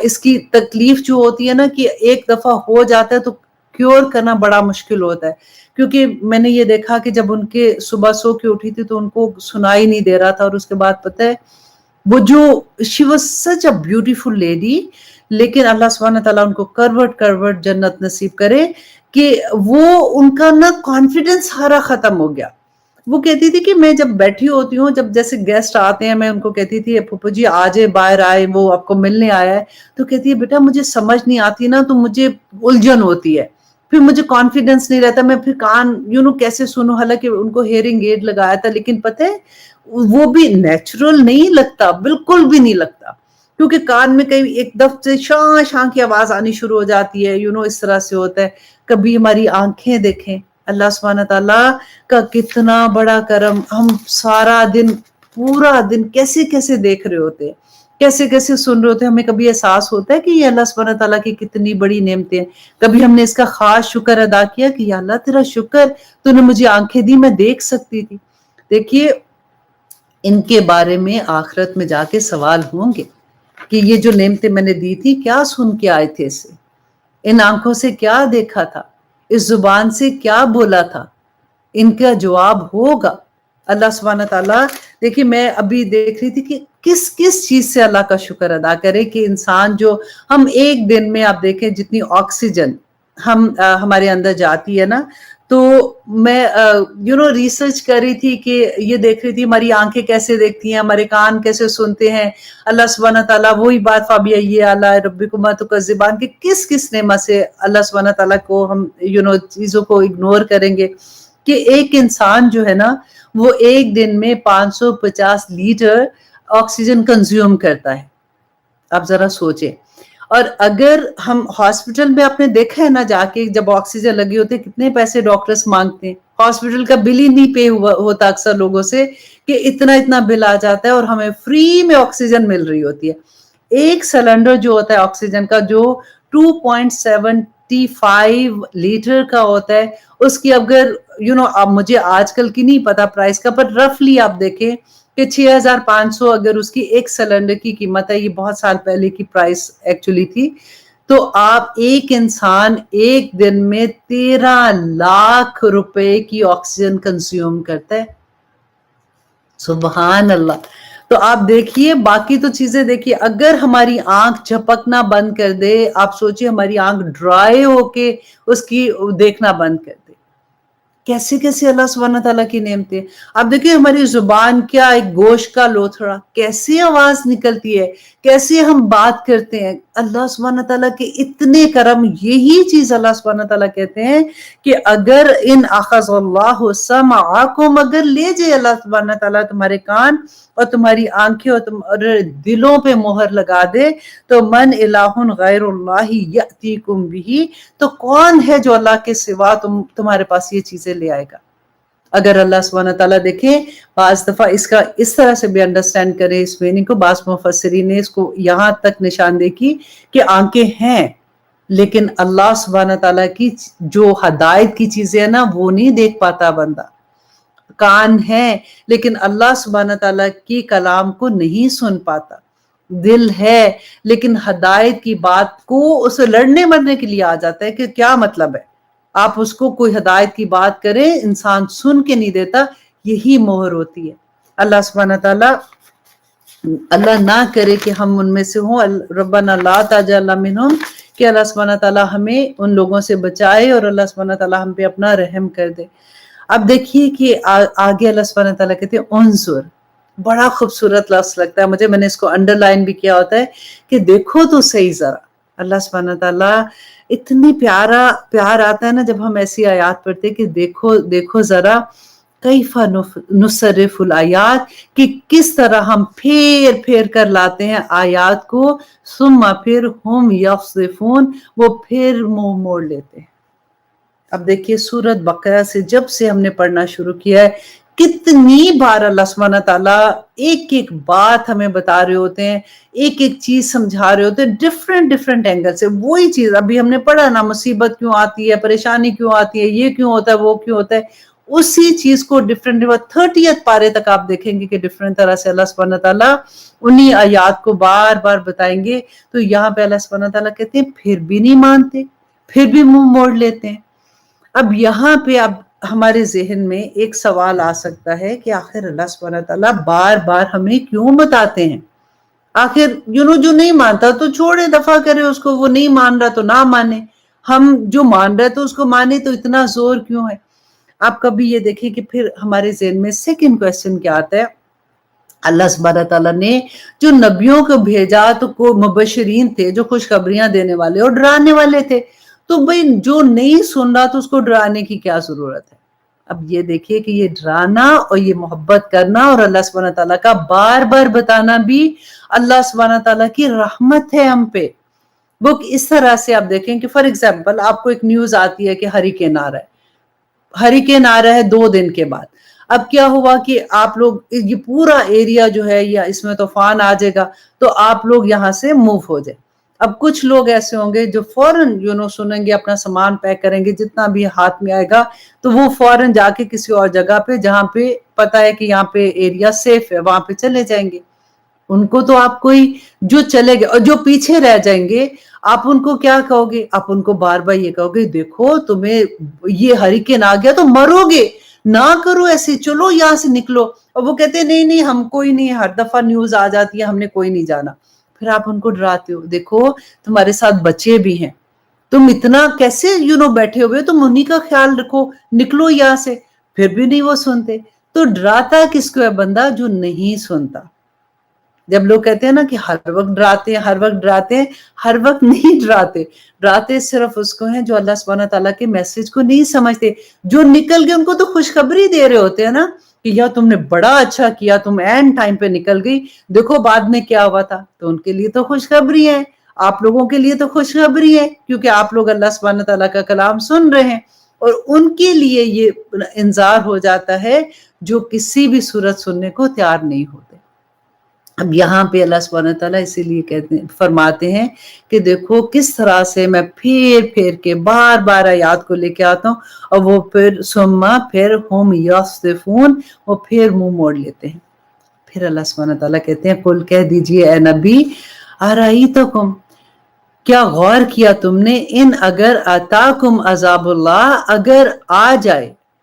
اس کی تکلیف جو ہوتی ہے نا کہ ایک دفعہ ہو جاتا ہے تو کیور کرنا بڑا مشکل ہوتا ہے. کیونکہ میں نے یہ دیکھا کہ جب ان کے صبح سو کے اٹھی تھی تو ان کو سنائی نہیں دے رہا تھا، اور اس کے بعد پتہ ہے وہ جو she was such a beautiful lady، لیکن اللہ سبحانہ تعالیٰ ان کو کروٹ جنت نصیب کرے کہ وہ ان کا نا کانفیڈنس سارا ختم ہو گیا. وہ کہتی تھی کہ میں جب بیٹھی ہوتی ہوں، جب جیسے گیسٹ آتے ہیں، میں ان کو کہتی تھی پھپھو جی آجے باہر آئے، وہ آپ کو ملنے آیا ہے، تو کہتی ہے بیٹا مجھے سمجھ نہیں آتی نا تو مجھے الجھن ہوتی ہے، پھر مجھے کانفیڈنس نہیں رہتا، میں پھر کان کیسے سنوں. حالانکہ ان کو ہیئرنگ ایڈ لگایا تھا، لیکن پتہ ہے وہ بھی نیچرل نہیں لگتا، بالکل بھی نہیں لگتا، کیونکہ کان میں کئی ایک دفعہ سے شاں شاں کی آواز آنی شروع ہو جاتی ہے، اس طرح سے ہوتا ہے. کبھی ہماری آنکھیں دیکھیں، اللہ سبحانہ تعالیٰ کا کتنا بڑا کرم، ہم سارا دن پورا دن کیسے کیسے دیکھ رہے ہوتے ہیں، کیسے کیسے سن رہے ہوتے ہیں. ہمیں کبھی احساس ہوتا ہے کہ یہ اللہ سبحانہ تعالیٰ کی کتنی بڑی نعمتیں ہیں؟ کبھی ہم نے اس کا خاص شکر ادا کیا کہ یا اللہ تیرا شکر تو نے مجھے آنکھیں دی، میں دیکھ سکتی تھی. دیکھیے ان کے بارے میں آخرت میں جا کے سوال ہوں گے کہ یہ جو نعمتیں میں نے دی تھی کیا سن کے آئے تھے اسے، ان آنکھوں سے کیا دیکھا تھا، اس زبان سے کیا بولا تھا، ان کا جواب ہوگا۔ اللہ سبحانہ تعالیٰ، دیکھیے میں ابھی دیکھ رہی تھی کہ کس کس چیز سے اللہ کا شکر ادا کرے کہ انسان جو ہم ایک دن میں آپ دیکھیں جتنی آکسیجن ہمارے اندر جاتی ہے نا، تو میں ریسرچ کر رہی تھی کہ یہ دیکھ رہی تھی ہماری آنکھیں کیسے دیکھتی ہیں، ہمارے کان کیسے سنتے ہیں۔ اللہ سبحانہ تعالیٰ وہی بات فَبِأَيِّ آلَاءِ رَبِّكُمَا تُكَذِّبَانِ کہ کس نعمت سے اللہ سبحانہ تعالیٰ کو ہم چیزوں کو اگنور کریں گے کہ ایک انسان جو ہے نا وہ ایک دن میں 550 لیٹر آکسیجن کنزیوم کرتا ہے۔ آپ ذرا سوچیں، اور اگر ہم ہاسپٹل میں آپ نے دیکھا ہے نا جا کے جب آکسیجن لگی ہوتی ہے کتنے پیسے ڈاکٹرز مانگتے ہیں، ہاسپٹل کا بل ہی نہیں پے ہوتا اکثر لوگوں سے کہ اتنا بل آ جاتا ہے اور ہمیں فری میں آکسیجن مل رہی ہوتی ہے۔ ایک سلنڈر جو ہوتا ہے آکسیجن کا جو 2.75 لیٹر کا ہوتا ہے، اس کی اگر اب مجھے آج کل کی نہیں پتا پرائس کا، پر رفلی آپ دیکھیں کہ 6500 اگر اس کی ایک سلنڈر کی قیمت ہے، یہ بہت سال پہلے کی پرائس ایکچولی تھی، تو آپ ایک انسان ایک دن میں 13 لاکھ روپے کی آکسیجن کنزیوم کرتا ہے۔ سبحان اللہ۔ تو آپ دیکھیے باقی تو چیزیں دیکھیے، اگر ہماری آنکھ جھپکنا بند کر دے، آپ سوچیے ہماری آنکھ ڈرائی ہو کے اس کی دیکھنا بند کر دے، کیسے کیسے اللہ سبحانہ تعالیٰ کی نعمتیں۔ اب دیکھیں ہماری زبان کیا ایک گوشت کا لوتھڑا، کیسے آواز نکلتی ہے، کیسے ہم بات کرتے ہیں، اللہ سبحانہ تعالیٰ کے اتنے کرم۔ یہی چیز اللہ سبحانہ تعالیٰ کہتے ہیں کہ اگر ان اخذ اللہ سمعکم، اگر لے جائے اللہ سبحانہ تعالیٰ تمہارے کان اور تمہاری آنکھیں اور تمہارے دلوں پہ مہر لگا دے، تو من الہ غیر اللہ یأتیکم بہ، تو کون ہے جو اللہ کے سوا تمہارے پاس یہ چیزیں لے آئے گا۔ اگر اللہ سبحانہ تعالیٰ دیکھیں بعض دفعہ اس کا اس طرح سے بھی انڈرسٹینڈ کریں اس میننگ کو، بعض مفسرین نے اس کو یہاں تک نشاندہی کی کہ آنکھیں ہیں لیکن اللہ سبحانہ تعالیٰ کی جو ہدایت کی چیزیں ہیں نا وہ نہیں دیکھ پاتا بندہ، کان ہیں لیکن اللہ سبحانہ تعالیٰ کی کلام کو نہیں سن پاتا، دل ہے لیکن ہدایت کی بات کو اسے لڑنے مرنے کے لیے آ جاتا ہے کہ کیا مطلب ہے، آپ اس کو کوئی ہدایت کی بات کریں انسان سن کے نہیں دیتا، یہی مہر ہوتی ہے۔ اللہ سبحانہ تعالیٰ، اللہ نہ کرے کہ ہم ان میں سے ہوں، ربنا لا تجعلنا منہم، کہ اللہ سبحانہ تعالیٰ ہمیں ان لوگوں سے بچائے اور اللہ سبحانہ تعالیٰ ہم پہ اپنا رحم کر دے۔ اب دیکھیے کہ آگے اللہ سبحانہ تعالیٰ کہتے ہیں انظر، بڑا خوبصورت لفظ لگتا ہے مجھے، میں نے اس کو انڈر لائن بھی کیا ہوتا ہے کہ دیکھو تو صحیح ذرا، اللہ سبحانہ تعالیٰ اتنی پیار آتا ہے نا جب ہم ایسی آیات پڑھتے ہیں کہ دیکھو ذرا کیف نصرف الآیات، کہ کس طرح ہم پھیر کر لاتے ہیں آیات کو، ثم پھر ہم یصفون، وہ پھر منہ موڑ لیتے ہیں۔ اب دیکھیے سورۃ بقرہ سے جب سے ہم نے پڑھنا شروع کیا ہے کتنی بار اللہ سبحانہ تعالیٰ ایک ایک بات ہمیں بتا رہے ہوتے ہیں، ایک ایک چیز سمجھا رہے ہوتے ہیں ڈفرینٹ اینگل سے۔ وہی چیز ابھی ہم نے پڑھا نا، مصیبت کیوں آتی ہے، پریشانی کیوں آتی ہے، یہ کیوں ہوتا ہے، وہ کیوں ہوتا ہے، اسی چیز کو ڈفرینٹ 30 پارے تک آپ دیکھیں گے کہ ڈفرینٹ طرح سے اللہ سبحانہ تعالیٰ انہی آیات کو بار بار بتائیں گے۔ تو یہاں پہ اللہ سبحانہ تعالیٰ کہتے ہیں پھر بھی نہیں مانتے، پھر بھی منہ موڑ لیتے ہیں۔ اب یہاں پہ اب ہمارے ذہن میں ایک سوال آ سکتا ہے کہ آخر اللہ سبحانہ تعالیٰ بار بار ہمیں کیوں بتاتے ہیں؟ آخر جو نہیں مانتا تو چھوڑے، دفع کرے اس کو، وہ نہیں مان رہا تو نہ مانے، ہم جو مان رہے تو اس کو مانے، تو اتنا زور کیوں ہے؟ آپ کبھی یہ دیکھیں کہ پھر ہمارے ذہن میں سیکنڈ کویسچن کیا آتا ہے، اللہ سبحانہ تعالیٰ نے جو نبیوں کو بھیجا تو کو مبشرین تھے جو خوشخبریاں دینے والے اور ڈرانے والے تھے، تو بھئی جو نہیں سن رہا تو اس کو ڈرانے کی کیا ضرورت ہے؟ اب یہ دیکھیے کہ یہ ڈرانا اور یہ محبت کرنا اور اللہ سبحانہ تعالیٰ کا بار بار بتانا بھی اللہ سبحانہ تعالیٰ کی رحمت ہے ہم پہ۔ وہ اس طرح سے آپ دیکھیں کہ فار ایگزامپل آپ کو ایک نیوز آتی ہے کہ ہریکین آ رہا ہے 2 دن کے بعد، اب کیا ہوا کہ آپ لوگ یہ پورا ایریا جو ہے یا اس میں طوفان آ جائے گا تو آپ لوگ یہاں سے موو ہو جائیں۔ اب کچھ لوگ ایسے ہوں گے جو فوراً سنیں گے، اپنا سامان پیک کریں گے، جتنا بھی ہاتھ میں آئے گا تو وہ فوراً جا کے کسی اور جگہ پہ جہاں پہ پتا ہے کہ یہاں پہ ایریا سیف ہے وہاں پہ چلے جائیں گے. ان کو تو آپ کوئی جو چلے گئے اور جو پیچھے رہ جائیں گے آپ ان کو کیا کہو گے؟ آپ ان کو بار بار یہ کہو گے دیکھو تمہیں یہ ہریکین آ گیا تو مرو گے، نہ کرو ایسے، چلو یہاں سے نکلو. اور وہ کہتے ہیں نہیں نہیں ہم کوئی نہیں، ہر دفعہ نیوز آ جاتی ہے ہم نے کوئی نہیں جانا. پھر آپ ان کو ڈراتے ہو، دیکھو تمہارے ساتھ بچے بھی ہیں، تم اتنا کیسے بیٹھے ہوئے، تم انہی کا خیال رکھو، نکلو یہاں سے. پھر بھی نہیں وہ سنتے. تو ڈراتا کس کو ہے بندہ؟ جو نہیں سنتا. جب لوگ کہتے ہیں نا کہ ہر وقت ڈراتے ہیں، ہر وقت ڈراتے ہیں، ہر وقت نہیں ڈراتے. ڈراتے صرف اس کو ہیں جو اللہ سبحانہ تعالیٰ کے میسج کو نہیں سمجھتے. جو نکل گئے ان کو تو خوشخبری دے رہے ہوتے ہیں نا کہ یا تم نے بڑا اچھا کیا، تم اینڈ ٹائم پہ نکل گئی، دیکھو بعد میں کیا ہوا تھا. تو ان کے لیے تو خوشخبری ہے، آپ لوگوں کے لیے تو خوشخبری ہے، کیونکہ آپ لوگ اللہ سبحانہ تعالیٰ کا کلام سن رہے ہیں. اور ان کے لیے یہ انذار ہو جاتا ہے جو کسی بھی صورت سننے کو تیار نہیں ہوتے. اب یہاں پہ اللہ سبحانہ تعالیٰ اسی لیے فرماتے ہیں کہ دیکھو کس طرح سے میں پھیر پھیر کے بار بار آیات کو لے کے آتا ہوں، اور وہ پھر ہم یصدفون، وہ پھر منہ موڑ لیتے ہیں. پھر اللہ سبحانہ تعالیٰ کہتے ہیں قل، کہہ دیجئے اے نبی، ارائیتکم، کیا غور کیا تم نے، ان اگر اتاکم عذاب اللہ،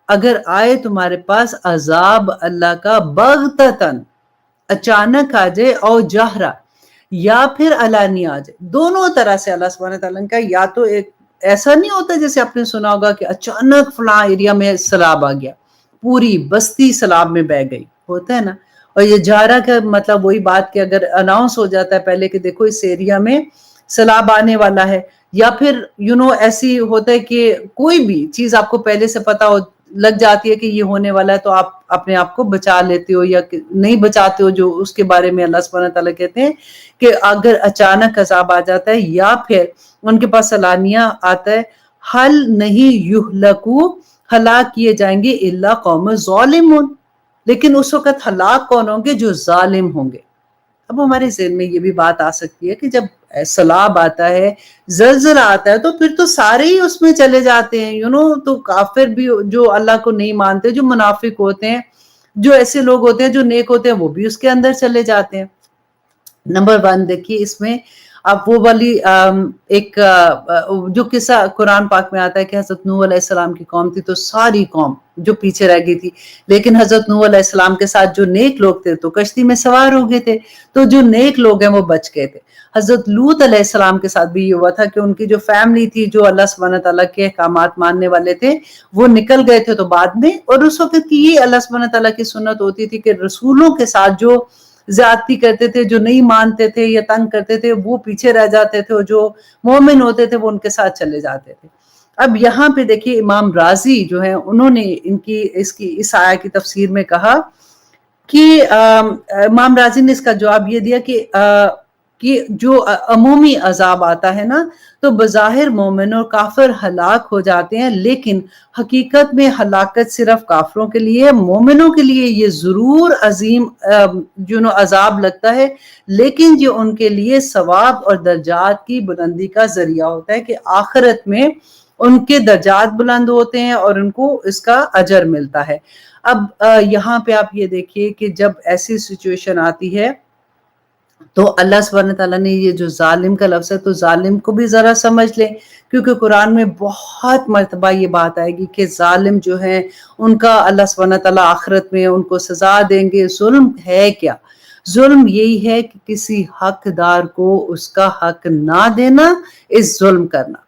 اگر آئے تمہارے پاس عذاب اللہ کا بغتتن، اچانک آ جائے، او جہرا، یا پھر علانیہ آ جائے. دونوں طرح سے اللہ سبحانہ تعالیٰ کا، یا تو ایک ایسا نہیں ہوتا جیسے آپ نے سنا ہوگا کہ اچانک فلاں ایریا میں سیلاب آ گیا، پوری بستی سیلاب میں بہ گئی، ہوتا ہے نا. اور یہ جہرا کا مطلب وہی بات کہ اگر اناؤنس ہو جاتا ہے پہلے کہ دیکھو اس ایریا میں سیلاب آنے والا ہے، یا پھر ایسی ہوتا ہے کہ کوئی بھی چیز آپ کو پہلے سے پتا لگ جاتی ہے کہ یہ ہونے والا ہے، تو آپ اپنے آپ کو بچا لیتے ہو یا نہیں بچاتے ہو، جو اس کے بارے میں اللہ سبحانہ تعالیٰ کہتے ہیں کہ اگر اچانک عذاب آ جاتا ہے یا پھر ان کے پاس علانیہ آتا ہے، حل نہیں یہلکو، ہلاک کیے جائیں گے، الا قوم ظالمون، لیکن اس وقت ہلاک کون ہوں گے؟ جو ظالم ہوں گے. اب ہمارے ذہن میں یہ بھی بات آ سکتی ہے کہ جب سیلاب آتا ہے، زلزلہ آتا ہے، تو پھر تو سارے ہی اس میں چلے جاتے ہیں، تو کافر بھی جو اللہ کو نہیں مانتے، جو منافق ہوتے ہیں، جو ایسے لوگ ہوتے ہیں جو نیک ہوتے ہیں، وہ بھی اس کے اندر چلے جاتے ہیں. نمبر 1 دیکھیے اس میں آپ وہ والی ایک جو قصہ قرآن پاک میں آتا ہے کہ حضرت نوح علیہ السلام کی قوم تھی، تو ساری قوم جو پیچھے رہ گئی تھی، لیکن حضرت نوح علیہ السلام کے ساتھ جو نیک لوگ تھے تو کشتی میں سوار ہو گئے تھے، تو جو نیک لوگ ہیں وہ بچ گئے تھے. حضرت لوط علیہ السلام کے ساتھ بھی یہ ہوا تھا کہ ان کی جو فیملی تھی، جو اللہ سبحانہ تعالیٰ کے احکامات ماننے والے تھے، وہ نکل گئے تھے. تو بعد میں، اور اس وقت کی یہ اللہ سبحانہ تعالیٰ کی سنت ہوتی تھی کہ رسولوں کے ساتھ جو زیادتی کرتے تھے، جو نہیں مانتے تھے یا تنگ کرتے تھے، وہ پیچھے رہ جاتے تھے، اور جو مومن ہوتے تھے وہ ان کے ساتھ چلے جاتے تھے. اب یہاں پہ دیکھیے امام رازی جو ہیں، انہوں نے اس آیہ کی تفسیر میں کہا کہ امام رازی نے اس کا جواب یہ دیا کہ جو عمومی عذاب آتا ہے نا، تو بظاہر مومن اور کافر ہلاک ہو جاتے ہیں، لیکن حقیقت میں ہلاکت صرف کافروں کے لیے، مومنوں کے لیے یہ ضرور عظیم عذاب لگتا ہے، لیکن جو ان کے لیے ثواب اور درجات کی بلندی کا ذریعہ ہوتا ہے کہ آخرت میں ان کے درجات بلند ہوتے ہیں اور ان کو اس کا اجر ملتا ہے. اب یہاں پہ آپ یہ دیکھیے کہ جب ایسی سچویشن آتی ہے تو اللہ سبحانہ تعالیٰ نے یہ جو ظالم کا لفظ ہے، تو ظالم کو بھی ذرا سمجھ لیں، کیونکہ قرآن میں بہت مرتبہ یہ بات آئے گی کہ ظالم جو ہیں ان کا اللہ سبحانہ تعالیٰ آخرت میں ان کو سزا دیں گے. ظلم ہے کیا؟ ظلم یہی ہے کہ کسی حقدار کو اس کا حق نہ دینا، اس ظلم کرنا.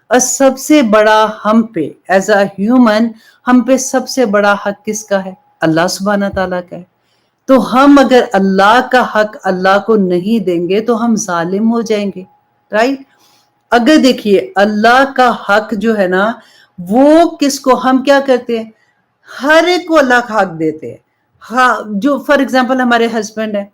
اور سب سے بڑا ہم پہ ایز اے ہیومن، ہم پہ سب سے بڑا حق کس کا ہے؟ اللہ سبحانہ تعالیٰ کا ہے. تو ہم اگر اللہ کا حق اللہ کو نہیں دیں گے تو ہم ظالم ہو جائیں گے، رائٹ؟ اگر دیکھیے اللہ کا حق جو ہے نا، وہ کس کو ہم کیا کرتے ہیں؟ ہر ایک کو اللہ کا حق دیتے ہیں. ہاں، جو فار ایگزامپل ہمارے ہسبینڈ ہیں،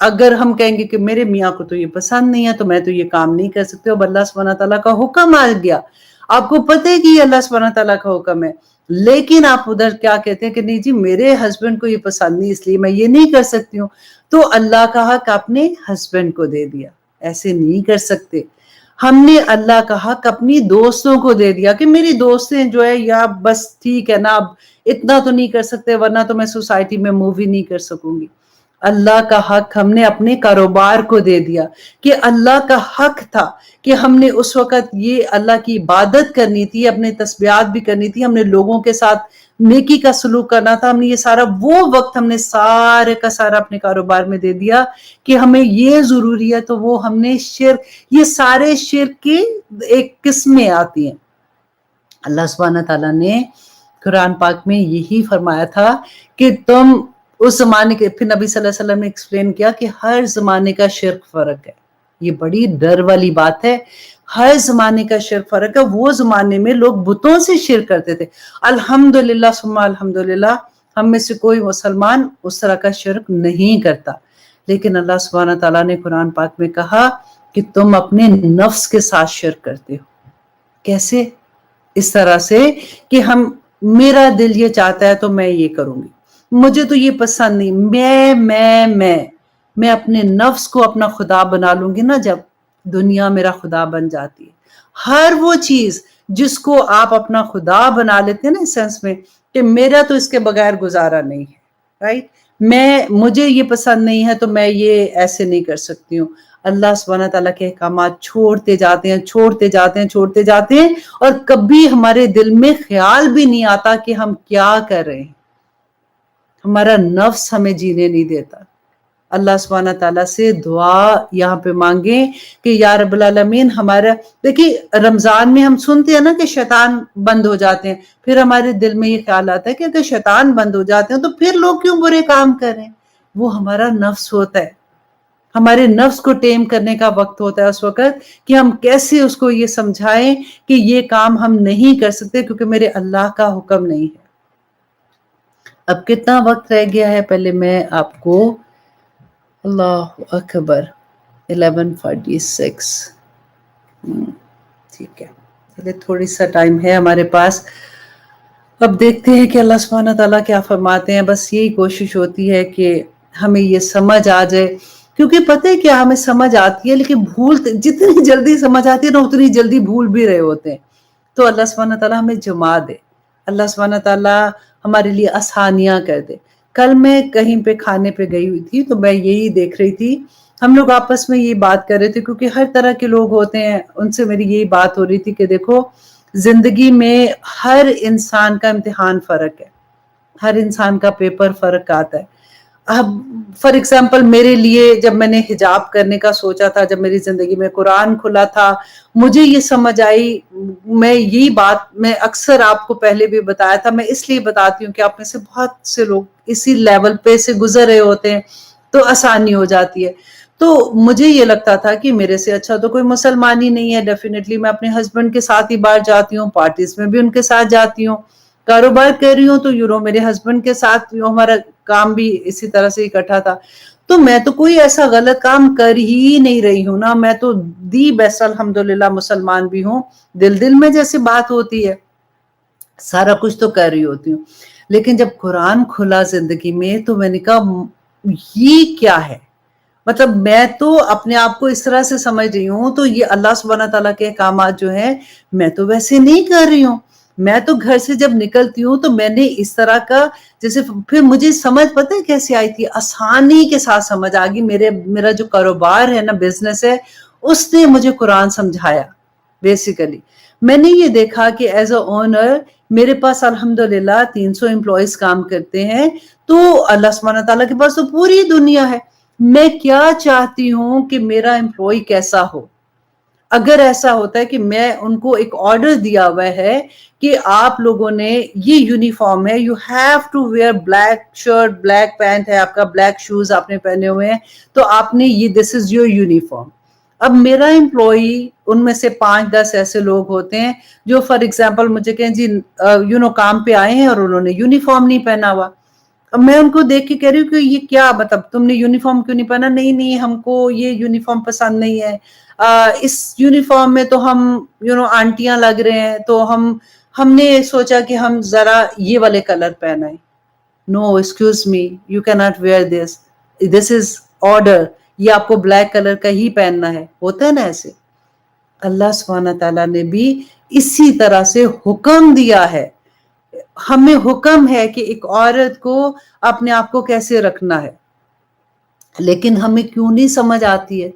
اگر ہم کہیں گے کہ میرے میاں کو تو یہ پسند نہیں ہے تو میں تو یہ کام نہیں کر سکتے، اب اللہ سبحانہ تعالیٰ کا حکم آ گیا، آپ کو پتہ ہے کہ یہ اللہ سبحانہ تعالیٰ کا حکم ہے، لیکن آپ ادھر کیا کہتے ہیں کہ نہیں جی میرے ہسبینڈ کو یہ پسند نہیں، اس لیے میں یہ نہیں کر سکتی ہوں. تو اللہ کا حق آپ نے ہسبینڈ کو دے دیا، ایسے نہیں کر سکتے. ہم نے اللہ کا حق اپنی دوستوں کو دے دیا کہ میری دوستیں جو ہے یا بس ٹھیک ہے نا، اب اتنا تو نہیں کر سکتے ورنہ تو میں سوسائٹی میں موو ہی نہیں کر سکوں گی. اللہ کا حق ہم نے اپنے کاروبار کو دے دیا کہ اللہ کا حق تھا کہ ہم نے اس وقت یہ اللہ کی عبادت کرنی تھی، اپنے تسبیحات بھی کرنی تھی، ہم نے لوگوں کے ساتھ نیکی کا سلوک کرنا تھا. ہم نے یہ سارا وہ وقت ہم نے سارے کا سارا اپنے کاروبار میں دے دیا کہ ہمیں یہ ضروری ہے، تو وہ ہم نے شرک، یہ سارے شرک کی ایک قسمیں آتی ہیں. اللہ سبحانہ تعالیٰ نے قرآن پاک میں یہی فرمایا تھا کہ تم اس زمانے کے، پھر نبی صلی اللہ علیہ وسلم نے ایکسپلین کیا کہ ہر زمانے کا شرک فرق ہے. یہ بڑی ڈر والی بات ہے. ہر زمانے کا شرک فرق ہے. وہ زمانے میں لوگ بتوں سے شرک کرتے تھے. الحمدللہ ثم الحمدللہ ہم میں سے کوئی مسلمان اس طرح کا شرک نہیں کرتا. لیکن اللہ سبحانہ تعالیٰ نے قرآن پاک میں کہا کہ تم اپنے نفس کے ساتھ شرک کرتے ہو. کیسے؟ اس طرح سے کہ میرا دل یہ چاہتا ہے تو میں یہ کروں گی، مجھے تو یہ پسند نہیں، میں اپنے نفس کو اپنا خدا بنا لوں گی نا جب دنیا میرا خدا بن جاتی ہے. ہر وہ چیز جس کو آپ اپنا خدا بنا لیتے ہیں نا، اس سینس میں کہ میرا تو اس کے بغیر گزارا نہیں ہے، رائٹ، مجھے یہ پسند نہیں ہے تو میں یہ ایسے نہیں کر سکتی ہوں. اللہ سبحانہ تعالیٰ کے احکامات چھوڑتے جاتے ہیں اور کبھی ہمارے دل میں خیال بھی نہیں آتا کہ ہم کیا کر رہے ہیں. ہمارا نفس ہمیں جینے نہیں دیتا. اللہ سبحانہ تعالیٰ سے دعا یہاں پہ مانگیں کہ یا رب العالمین ہمارا، دیکھیے رمضان میں ہم سنتے ہیں نا کہ شیطان بند ہو جاتے ہیں، پھر ہمارے دل میں یہ خیال آتا ہے کہ اگر شیطان بند ہو جاتے ہیں تو پھر لوگ کیوں برے کام کریں. وہ ہمارا نفس ہوتا ہے. ہمارے نفس کو ٹیم کرنے کا وقت ہوتا ہے اس وقت کہ ہم کیسے اس کو یہ سمجھائیں کہ یہ کام ہم نہیں کر سکتے کیونکہ میرے اللہ کا حکم نہیں ہے. اب کتنا وقت رہ گیا ہے؟ پہلے میں آپ کو، اللہ اکبر، 11:46. ٹھیک ہے، چلے تھوڑی سا ٹائم ہے ہمارے پاس. اب دیکھتے ہیں کہ اللہ سبحانہ تعالیٰ کیا فرماتے ہیں. بس یہی کوشش ہوتی ہے کہ ہمیں یہ سمجھ آ جائے، کیونکہ پتہ ہے کیا، ہمیں سمجھ آتی ہے لیکن جتنی جلدی سمجھ آتی ہے نا اتنی جلدی بھول بھی رہے ہوتے ہیں. تو اللہ سبحانہ تعالیٰ ہمیں جما دے، اللہ سبحانہ تعالیٰ ہمارے لیے آسانیاں کر دے. کل میں کہیں پہ کھانے پہ گئی ہوئی تھی تو میں یہی دیکھ رہی تھی، ہم لوگ آپس میں یہ بات کر رہے تھے کیونکہ ہر طرح کے لوگ ہوتے ہیں، ان سے میری یہی بات ہو رہی تھی کہ دیکھو زندگی میں ہر انسان کا امتحان فرق ہے، ہر انسان کا پیپر فرق آتا ہے. اب فار ایگزامپل میرے لیے جب میں نے حجاب کرنے کا سوچا تھا، جب میری زندگی میں قرآن کھلا تھا، مجھے یہ سمجھ آئی، میں یہی بات میں اکثر آپ کو پہلے بھی بتایا تھا، میں اس لیے بتاتی ہوں کہ آپ میں سے بہت سے لوگ اسی لیول پہ سے گزر رہے ہوتے ہیں تو آسانی ہو جاتی ہے. تو مجھے یہ لگتا تھا کہ میرے سے اچھا تو کوئی مسلمان ہی نہیں ہے. ڈیفینیٹلی میں اپنے ہسبینڈ کے ساتھ ہی باہر جاتی ہوں، پارٹیز میں بھی ان کے ساتھ جاتی ہوں، کاروبار کر رہی ہوں تو میرے ہسبینڈ کے ساتھ ہمارا کام بھی اسی طرح سے اکٹھا تھا. تو میں تو کوئی ایسا غلط کام کر ہی نہیں رہی ہوں نا، میں تو دی بیسٹ الحمدللہ مسلمان بھی ہوں. دل میں جیسے بات ہوتی ہے سارا کچھ تو کر رہی ہوتی ہوں. لیکن جب قرآن کھلا زندگی میں تو میں نے کہا یہ کیا ہے، مطلب میں تو اپنے آپ کو اس طرح سے سمجھ رہی ہوں تو یہ اللہ سبحانہ تعالیٰ کے احکامات جو ہیں میں تو ویسے نہیں کر رہی ہوں. میں تو گھر سے جب نکلتی ہوں تو میں نے اس طرح کا، جیسے پھر مجھے سمجھ پتہ ہے کیسے آئی تھی، آسانی کے ساتھ سمجھ آ گئی. میرا جو کاروبار ہے نا، بزنس ہے، اس نے مجھے قرآن سمجھایا. بیسیکلی میں نے یہ دیکھا کہ ایز اے اونر میرے پاس الحمدللہ 300 امپلائیز کام کرتے ہیں، تو اللہ سبحانہ تعالیٰ کے پاس تو پوری دنیا ہے. میں کیا چاہتی ہوں کہ میرا امپلائی کیسا ہو. اگر ایسا ہوتا ہے کہ میں ان کو ایک آرڈر دیا ہوا ہے کہ آپ لوگوں نے یہ یونیفارم ہے، you have to wear black shirt, black pant ہے آپ کا، بلیک شوز آپ نے پہنے ہوئے ہیں، تو آپ نے یہ دس از یور یونیفارم. اب میرا امپلائی ان میں سے 5-10 ایسے لوگ ہوتے ہیں جو فار ایگزامپل مجھے کہیں جی کام پہ آئے ہیں اور انہوں نے یونیفارم نہیں پہنا ہوا. اب میں ان کو دیکھ کے کہہ رہی ہوں کہ یہ کیا، مطلب تم نے یونیفارم کیوں نہیں پہنا؟ نہیں ہم کو یہ یونیفارم پسند نہیں ہے، اس یونیفارم میں تو ہم آنٹیاں لگ رہے ہیں، تو ہم نے سوچا کہ ہم ذرا یہ والے کلر پہنائیں. نو ایکسکیوز می، یو کی not wear this is order. یہ آپ کو بلیک کلر کا ہی پہننا ہے، ہوتا ہے نا ایسے. اللہ سبحانہ تعالیٰ نے بھی اسی طرح سے حکم دیا ہے. ہمیں حکم ہے کہ ایک عورت کو اپنے آپ کو کیسے رکھنا ہے، لیکن ہمیں کیوں نہیں سمجھ آتی ہے.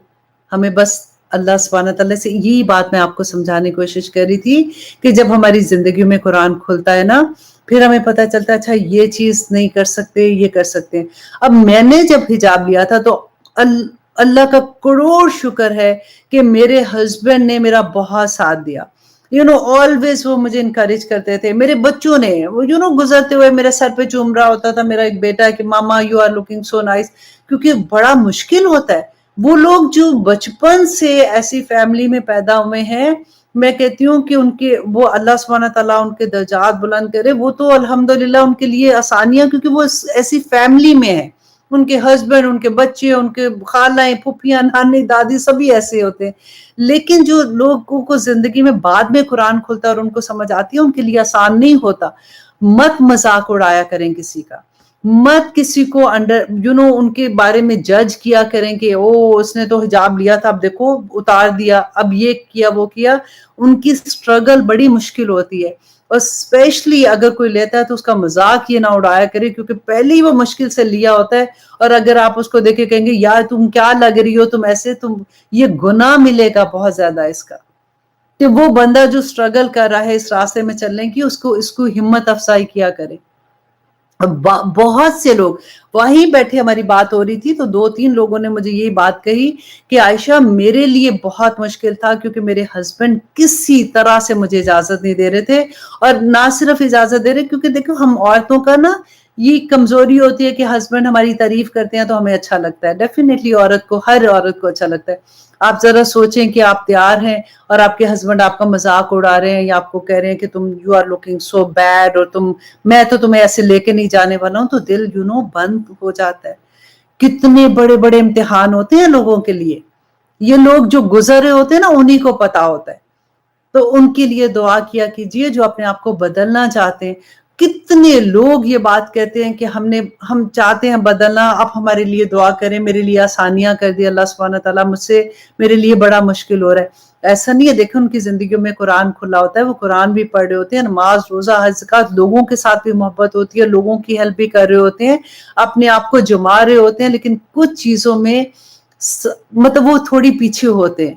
ہمیں بس اللہ سبحانہ تعالیٰ سے یہی بات میں آپ کو سمجھانے کی کوشش کر رہی تھی کہ جب ہماری زندگی میں قرآن کھلتا ہے نا، پھر ہمیں پتہ چلتا ہے اچھا یہ چیز نہیں کر سکتے، یہ کر سکتے ہیں. اب میں نے جب حجاب لیا تھا تو اللہ کا کروڑ شکر ہے کہ میرے ہسبینڈ نے میرا بہت ساتھ دیا. آلویز وہ مجھے انکریج کرتے تھے. میرے بچوں نے گزرتے ہوئے میرے سر پہ چوم رہا ہوتا تھا میرا ایک بیٹا کہ mama you are looking so nice, کیونکہ بڑا مشکل ہوتا ہے. وہ لوگ جو بچپن سے ایسی فیملی میں پیدا ہوئے ہیں، میں کہتی ہوں کہ وہ اللہ سبحانہ تعالیٰ ان کے درجات بلند کرے. وہ تو الحمدللہ ان کے لیے آسانیاں، کیونکہ وہ ایسی فیملی میں ہیں، ان کے ہسبینڈ، ان کے بچے، ان کے خالائیں، پھپھیاں، نانی، دادی سبھی ایسے ہوتے ہیں. لیکن جو لوگوں کو زندگی میں بعد میں قرآن کھلتا ہے اور ان کو سمجھ آتی ہے، ان کے لیے آسان نہیں ہوتا. مت مذاق اڑایا کریں کسی کا، مت کسی کو ان کے بارے میں جج کیا کریں کہ اس نے تو حجاب لیا تھا اب دیکھو اتار دیا، اب یہ کیا وہ کیا. ان کی سٹرگل بڑی مشکل ہوتی ہے، اور اسپیشلی اگر کوئی لیتا ہے تو اس کا مذاق یہ نہ اڑایا کرے، کیونکہ پہلے ہی وہ مشکل سے لیا ہوتا ہے. اور اگر آپ اس کو دیکھے کہیں گے یار تم کیا لگ رہی ہو، تم ایسے، یہ گناہ ملے گا بہت زیادہ اس کا. کہ وہ بندہ جو سٹرگل کر رہا ہے اس راستے میں چلنے کی، اس کو ہمت افزائی کیا کرے. بہت سے لوگ وہیں بیٹھے، ہماری بات ہو رہی تھی تو 2-3 لوگوں نے مجھے یہی بات کہی کہ عائشہ میرے لیے بہت مشکل تھا، کیونکہ میرے ہسبینڈ کسی طرح سے مجھے اجازت نہیں دے رہے تھے. اور نہ صرف اجازت دے رہے، کیونکہ دیکھو ہم عورتوں کا نا یہ کمزوری ہوتی ہے کہ ہسبینڈ ہماری تعریف کرتے ہیں تو ہمیں اچھا لگتا ہے. ڈیفینیٹلی ہر عورت کو اچھا لگتا ہے. آپ ذرا سوچیں کہ آپ تیار ہیں اور آپ کے ہسبینڈ آپ کا مذاق اڑا رہے ہیں، یا آپ کو کہہ رہے ہیں کہ تم you are looking so bad, اور میں تو تمہیں ایسے لے کے نہیں جانے والا ہوں، تو دل بند ہو جاتا ہے. کتنے بڑے بڑے امتحان ہوتے ہیں لوگوں کے لیے. یہ لوگ جو گزر رہے ہوتے ہیں نا، انہی کو پتا ہوتا ہے. تو ان کے لیے دعا کیا کیجئے جو اپنے آپ کو بدلنا چاہتے ہیں. کتنے لوگ یہ بات کہتے ہیں کہ ہم چاہتے ہیں بدلنا، آپ ہمارے لیے دعا کریں، میرے لیے آسانیاں کر دی اللہ سبحانہ تعالیٰ، میرے لیے بڑا مشکل ہو رہا ہے. ایسا نہیں ہے، دیکھیں ان کی زندگیوں میں قرآن کھلا ہوتا ہے، وہ قرآن بھی پڑھ رہے ہوتے ہیں، نماز، روزہ، حج، زکوٰۃ، لوگوں کے ساتھ بھی محبت ہوتی ہے، لوگوں کی ہیلپ بھی کر رہے ہوتے ہیں، اپنے آپ کو جما رہے ہوتے ہیں. لیکن کچھ چیزوں میں مطلب وہ تھوڑی پیچھے ہوتے ہیں،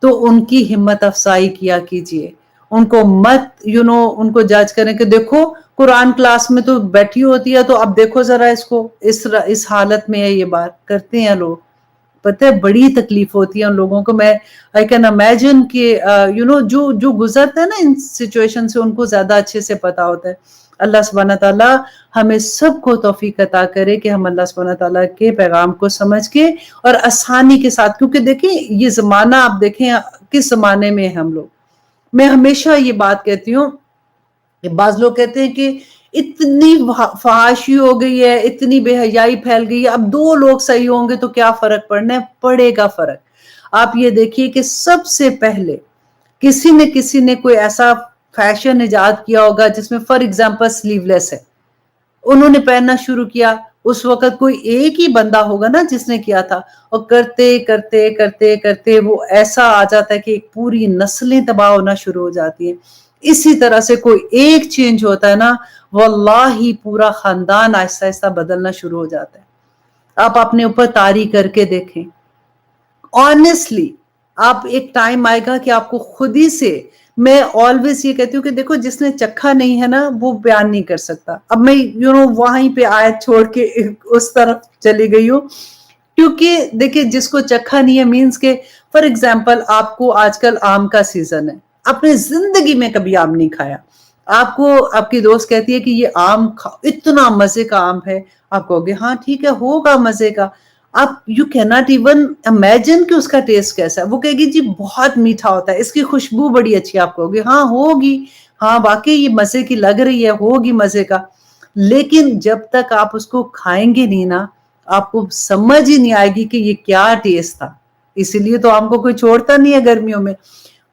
تو ان کی ہمت افزائی کیا کیجئے. ان کو مت ان کو جج کریں کہ دیکھو قرآن کلاس میں تو بیٹھی ہوتی ہے، تو اب دیکھو ذرا اس کو اس حالت میں ہے. یہ بات کرتے ہیں لوگ، پتہ ہے بڑی تکلیف ہوتی ہے ان لوگوں کو. میں I can imagine کہ جو گزرتا ہے نا ان سچویشن سے، ان کو زیادہ اچھے سے پتا ہوتا ہے. اللہ سبحانہ تعالیٰ ہمیں سب کو توفیق عطا کرے کہ ہم اللہ سبحانہ تعالیٰ کے پیغام کو سمجھ کے اور آسانی کے ساتھ، کیونکہ دیکھیں یہ زمانہ، آپ دیکھیں کس زمانے میں ہم لوگ. میں ہمیشہ یہ بات کہتی ہوں کہ بعض لوگ کہتے ہیں کہ اتنی فحاشی ہو گئی ہے، اتنی بے حیائی پھیل گئی ہے، اب 2 لوگ صحیح ہوں گے تو کیا فرق پڑنا ہے؟ پڑے گا فرق. آپ یہ دیکھیے کہ سب سے پہلے کسی نے کوئی ایسا فیشن ایجاد کیا ہوگا جس میں فار ایگزامپل سلیو لیس ہے، انہوں نے پہننا شروع کیا. اس وقت کوئی ایک ہی بندہ ہوگا نا جس نے کیا تھا، اور کرتے کرتے کرتے کرتے وہ ایسا آ جاتا ہے کہ ایک پوری نسلیں تباہ ہونا شروع ہو جاتی ہیں. اسی طرح سے کوئی ایک چینج ہوتا ہے نا، واللہ پورا خاندان آہستہ آہستہ بدلنا شروع ہو جاتا ہے. آپ اپنے اوپر طاری کر کے دیکھیں، آنیسٹلی آپ ایک ٹائم آئے گا کہ آپ کو خود ہی سے، میں آلویز یہ کہتی ہوں کہ دیکھو جس نے چکھا نہیں ہے نا وہ بیان نہیں کر سکتا. اب میں وہیں پہ آیت چھوڑ کے اس طرف چلی گئی ہوں، کیونکہ دیکھیں جس کو چکھا نہیں ہے مینز کہ فار ایگزامپل آپ کو آج کل آم کا سیزن ہے، اپنے زندگی میں کبھی آم نہیں کھایا، آپ کو آپ کی دوست کہتی ہے کہ یہ آم اتنا مزے کا آم ہے، آپ کہو گے ہاں ٹھیک ہے ہوگا مزے کا. آپ یو کی ناٹ ایون امیجن کہ اس کا ٹیسٹ کیسا ہے. وہ کہے گی جی بہت میٹھا ہوتا ہے، اس کی خوشبو بڑی اچھی ہے. آپ کہو گے ہاں ہوگی، ہاں واقعی یہ مزے کی لگ رہی ہے، ہوگی مزے کا. لیکن جب تک آپ اس کو کھائیں گے نہیں نا، آپ کو سمجھ ہی نہیں آئے گی کہ یہ کیا ٹیسٹ تھا. اسی لیے تو آم کو کوئی چھوڑتا نہیں ہے گرمیوں میں.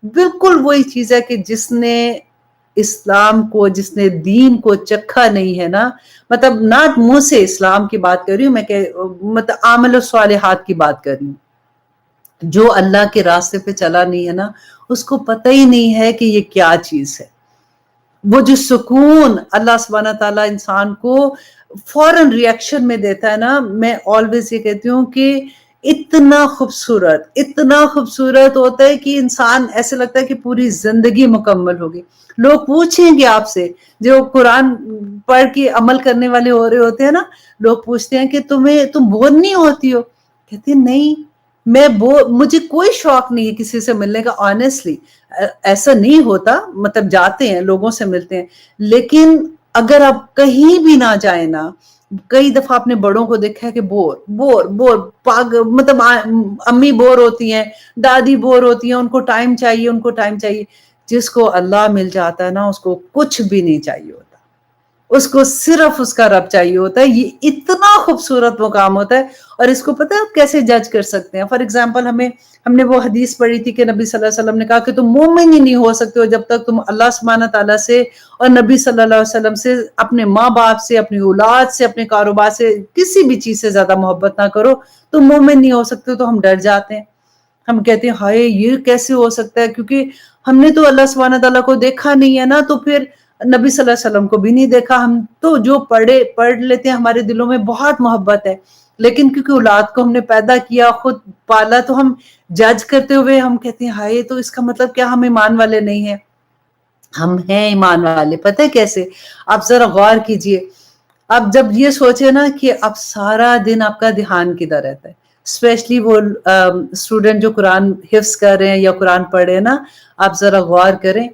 بالکل وہی چیز ہے کہ جس نے اسلام کو، جس نے دین کو چکھا نہیں ہے نا، مطلب نہ منہ سے اسلام کی بات کر رہی ہوں میں، کہ مطلب عمل و صالحات کی بات کر رہی ہوں، جو اللہ کے راستے پہ چلا نہیں ہے نا، اس کو پتہ ہی نہیں ہے کہ یہ کیا چیز ہے۔ وہ جو سکون اللہ سبحانہ تعالیٰ انسان کو فوراً ریئیکشن میں دیتا ہے نا، میں آلویز یہ کہتی ہوں کہ اتنا خوبصورت ہوتا ہے کہ انسان ایسے لگتا ہے کہ پوری زندگی مکمل ہوگی۔ لوگ پوچھیں گے آپ سے، جو قرآن پڑھ کے عمل کرنے والے ہو رہے ہوتے ہیں نا، لوگ پوچھتے ہیں کہ تم بور نہیں ہوتی ہو؟ کہتے ہیں نہیں، مجھے کوئی شوق نہیں ہے کسی سے ملنے کا، آنیسٹلی ایسا نہیں ہوتا، مطلب جاتے ہیں لوگوں سے ملتے ہیں، لیکن اگر آپ کہیں بھی نہ جائیں نا، کئی دفعہ اپنے بڑوں کو دیکھا ہے کہ بور مطلب امی بور ہوتی ہیں، دادی بور ہوتی ہیں، ان کو ٹائم چاہیے۔ جس کو اللہ مل جاتا ہے نا، اس کو کچھ بھی نہیں چاہیے ہوتا، اس کو صرف اس کا رب چاہیے ہوتا ہے۔ یہ اتنا خوبصورت مقام ہوتا ہے، اور اس کو پتہ ہے آپ کیسے جج کر سکتے ہیں؟ فار ایگزامپل ہم نے وہ حدیث پڑھی تھی کہ نبی صلی اللہ علیہ وسلم نے کہا کہ تم مومن ہی نہیں ہو سکتے ہو جب تک تم اللہ سبحانہ تعالیٰ سے اور نبی صلی اللہ علیہ وسلم سے، اپنے ماں باپ سے، اپنی اولاد سے، اپنے کاروبار سے، کسی بھی چیز سے زیادہ محبت نہ کرو، تم مومن نہیں ہو سکتے۔ تو ہم ڈر جاتے ہیں، ہم کہتے ہیں ہائے یہ کیسے ہو سکتا ہے، کیونکہ ہم نے تو اللہ سبحانہ تعالیٰ کو دیکھا نہیں ہے نا، تو پھر نبی صلی اللہ علیہ وسلم کو بھی نہیں دیکھا، ہم تو جو پڑھ لیتے ہیں، ہمارے دلوں میں بہت محبت ہے، لیکن کیونکہ اولاد کو ہم نے پیدا کیا، خود پالا، تو ہم جج کرتے ہوئے ہم کہتے ہیں ہائے تو اس کا مطلب کیا ہم ایمان والے نہیں ہیں؟ ہم ہیں ایمان والے، پتہ ہے کیسے؟ آپ ذرا غور کیجئے، اب جب یہ سوچے نا کہ اب سارا دن آپ کا دھیان کدھر رہتا ہے، اسپیشلی وہ اسٹوڈنٹ جو قرآن حفظ کر رہے ہیں یا قرآن پڑھ رہے ہیں نا، آپ ذرا غور کریں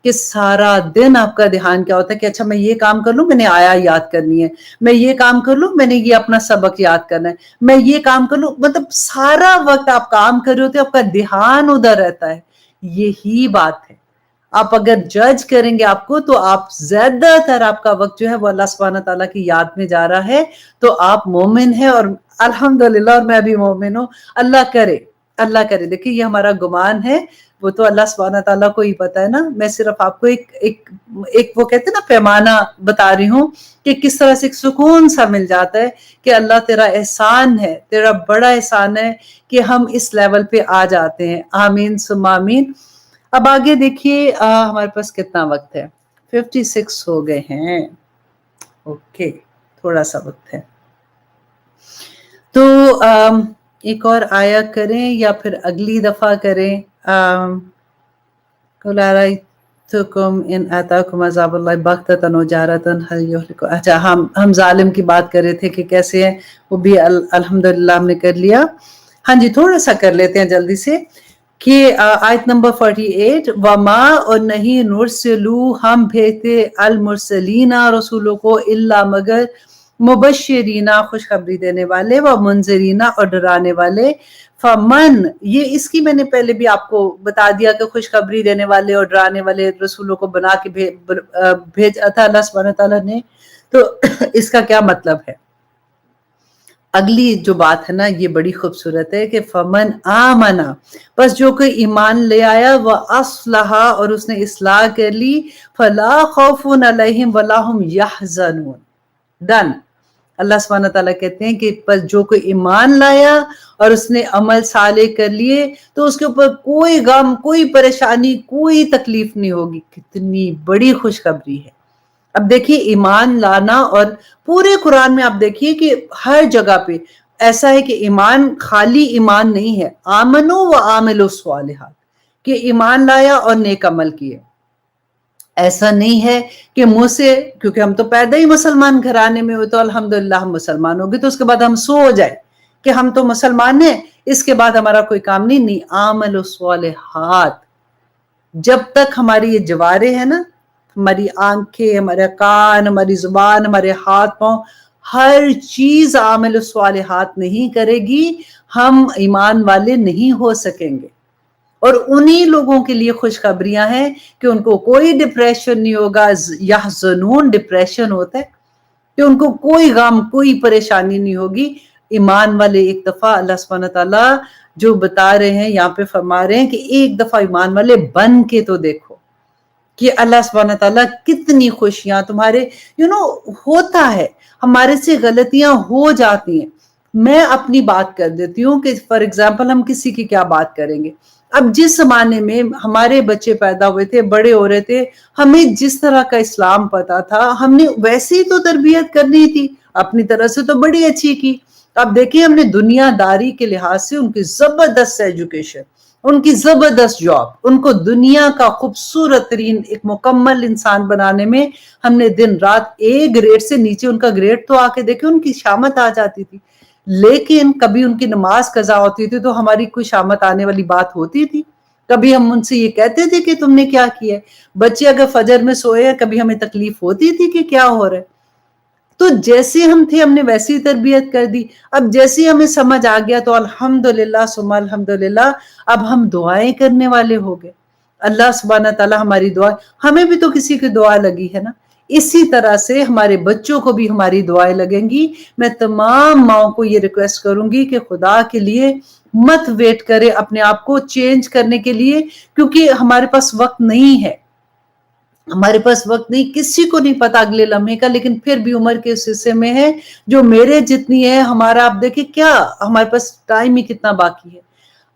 کہ سارا دن آپ کا دھیان کیا ہوتا ہے کہ اچھا میں یہ کام کر لوں، میں نے آیا یاد کرنی ہے، میں یہ کام کر لوں، میں نے یہ اپنا سبق یاد کرنا ہے، میں یہ کام کر لوں، مطلب سارا وقت آپ کام کر رہے ہوتے ہیں، آپ کا دھیان ادھر رہتا ہے۔ یہی بات ہے، آپ اگر جج کریں گے آپ کو، تو آپ زیادہ تر آپ کا وقت جو ہے وہ اللہ سبحانہ تعالیٰ کی یاد میں جا رہا ہے، تو آپ مومن ہیں، اور الحمدللہ، اور میں بھی مومن ہوں، اللہ کرے دیکھیں یہ ہمارا گمان ہے، وہ تو اللہ سبحانہ تعالیٰ کو ہی پتا ہے نا، میں صرف آپ کو ایک وہ کہتے ہیں نا پیمانہ بتا رہی ہوں کہ کس طرح سے ایک سکون سا مل جاتا ہے کہ اللہ تیرا احسان ہے، تیرا بڑا احسان ہے کہ ہم اس لیول پہ آ جاتے ہیں۔ آمین ثم آمین۔ اب آگے دیکھیے ہمارے پاس کتنا وقت ہے، 56 ہو گئے ہیں، اوکے، تھوڑا سا وقت ہے، تو ایک اور آیا کریں یا پھر اگلی دفعہ کریں۔ قُلْ أَرَأَيْتُكُمْ إِنْ آتَاكُمْ عَذَابُ اللَّهِ بَغْتَةً وَجَارَةً هَلْ يُهْلِكُ، اچھا ہم ظالم کی بات کر رہے تھے کہ کیسے ہیں، وہ بھی الحمدللہ ہم نے کر لیا۔ ہاں جی تھوڑا سا کر لیتے ہیں جلدی سے، کہ آیت نمبر 48، وَمَا، اور نہیں، نُرْسِلُو، ہم بھیجتے المرسلین، رسولوں کو، الا مگر، مبشرین، خوشخبری دینے والے، ومنذرین، اور ڈرانے والے، فمن، یہ اس کی میں نے پہلے بھی آپ کو بتا دیا کہ خوشخبری دینے والے اور ڈرانے والے رسولوں کو بنا کے بھیجا تھا اللہ سبحانہ تعالیٰ نے، تو اس کا کیا مطلب ہے؟ اگلی جو بات ہے نا یہ بڑی خوبصورت ہے کہ فمن آمنا، بس جو کوئی ایمان لے آیا، وَأَصْلَحَ، اور اس نے اصلاح کر لی، فَلَا خَوْفٌ عَلَيْهِمْ وَلَا هُمْ يَحْزَنُونَ، ڈن۔ اللہ سبحانہ تعالیٰ کہتے ہیں کہ بس جو کوئی ایمان لایا اور اس نے عمل صالح کر لیے، تو اس کے اوپر کوئی غم، کوئی پریشانی، کوئی تکلیف نہیں ہوگی۔ کتنی بڑی خوشخبری ہے۔ اب دیکھیے ایمان لانا، اور پورے قرآن میں آپ دیکھیے کہ ہر جگہ پہ ایسا ہے کہ ایمان خالی ایمان نہیں ہے، آمنو و عاملوا الصالحات، کہ ایمان لایا اور نیک عمل کیے۔ ایسا نہیں ہے کہ منہ سے، کیونکہ ہم تو پیدا ہی مسلمان گھرانے میں ہوئے، تو الحمدللہ ہم مسلمان ہو گئے، تو اس کے بعد ہم سو جائے کہ ہم تو مسلمان ہیں، اس کے بعد ہمارا کوئی کام نہیں عامل الصالحات۔ جب تک ہماری یہ جوارے ہیں نا، ہماری آنکھیں، ہمارے کان، ہماری زبان، ہمارے ہاتھ پاؤں، ہر چیز عامل الصالحات نہیں کرے گی، ہم ایمان والے نہیں ہو سکیں گے۔ اور انہی لوگوں کے لیے خوشخبریاں ہیں کہ ان کو کوئی ڈپریشن نہیں ہوگا، یحزنون ڈپریشن ہوتا ہے، کہ ان کو کوئی غم، کوئی پریشانی نہیں ہوگی۔ ایمان والے ایک دفعہ اللہ سبحانہ تعالیٰ جو بتا رہے ہیں یہاں پہ فرما رہے ہیں کہ ایک دفعہ ایمان والے بن کے تو دیکھو، کہ اللہ سبحانہ تعالیٰ کتنی خوشیاں تمہارے ہوتا ہے، ہمارے سے غلطیاں ہو جاتی ہیں. میں اپنی بات کر دیتی ہوں کہ فار ایگزامپل ہم کسی کی کیا بات کریں گے. اب جس زمانے میں ہمارے بچے پیدا ہوئے تھے، بڑے ہو رہے تھے، ہمیں جس طرح کا اسلام پتا تھا ہم نے ویسے ہی تو تربیت کرنی تھی، اپنی طرح سے تو بڑی اچھی کی. اب دیکھیں ہم نے دنیا داری کے لحاظ سے ان کی زبردست ایجوکیشن، ان کی زبردست جاب، ان کو دنیا کا خوبصورت ترین ایک مکمل انسان بنانے میں ہم نے دن رات ایک گریڈ سے نیچے ان کا گریڈ تو آ کے دیکھیں ان کی شامت آ جاتی تھی. لیکن کبھی ان کی نماز قضا ہوتی تھی تو ہماری کوئی شامت آنے والی بات ہوتی تھی؟ کبھی ہم ان سے یہ کہتے تھے کہ تم نے کیا کیا ہے؟ بچے اگر فجر میں سوئے کبھی ہمیں تکلیف ہوتی تھی کہ کیا ہو رہا ہے؟ تو جیسے ہم تھے ہم نے ویسی تربیت کر دی. اب جیسے ہمیں سمجھ آ گیا تو الحمدللہ ثم الحمدللہ اب ہم دعائیں کرنے والے ہو گئے. اللہ سبحانہ تعالیٰ ہماری دعا، ہمیں بھی تو کسی کی دعا لگی ہے نا. اسی طرح سے ہمارے بچوں کو بھی ہماری دعائیں لگیں گی. میں تمام ماؤں کو یہ ریکویسٹ کروں گی کہ خدا کے لیے مت ویٹ کرے اپنے آپ کو چینج کرنے کے لیے، کیونکہ ہمارے پاس وقت نہیں ہے. ہمارے پاس وقت نہیں، کسی کو نہیں پتا اگلے لمحے کا، لیکن پھر بھی عمر کے اس حصے میں ہے جو میرے جتنی ہے. ہمارا آپ دیکھیں کیا ہمارے پاس ٹائم ہی کتنا باقی ہے.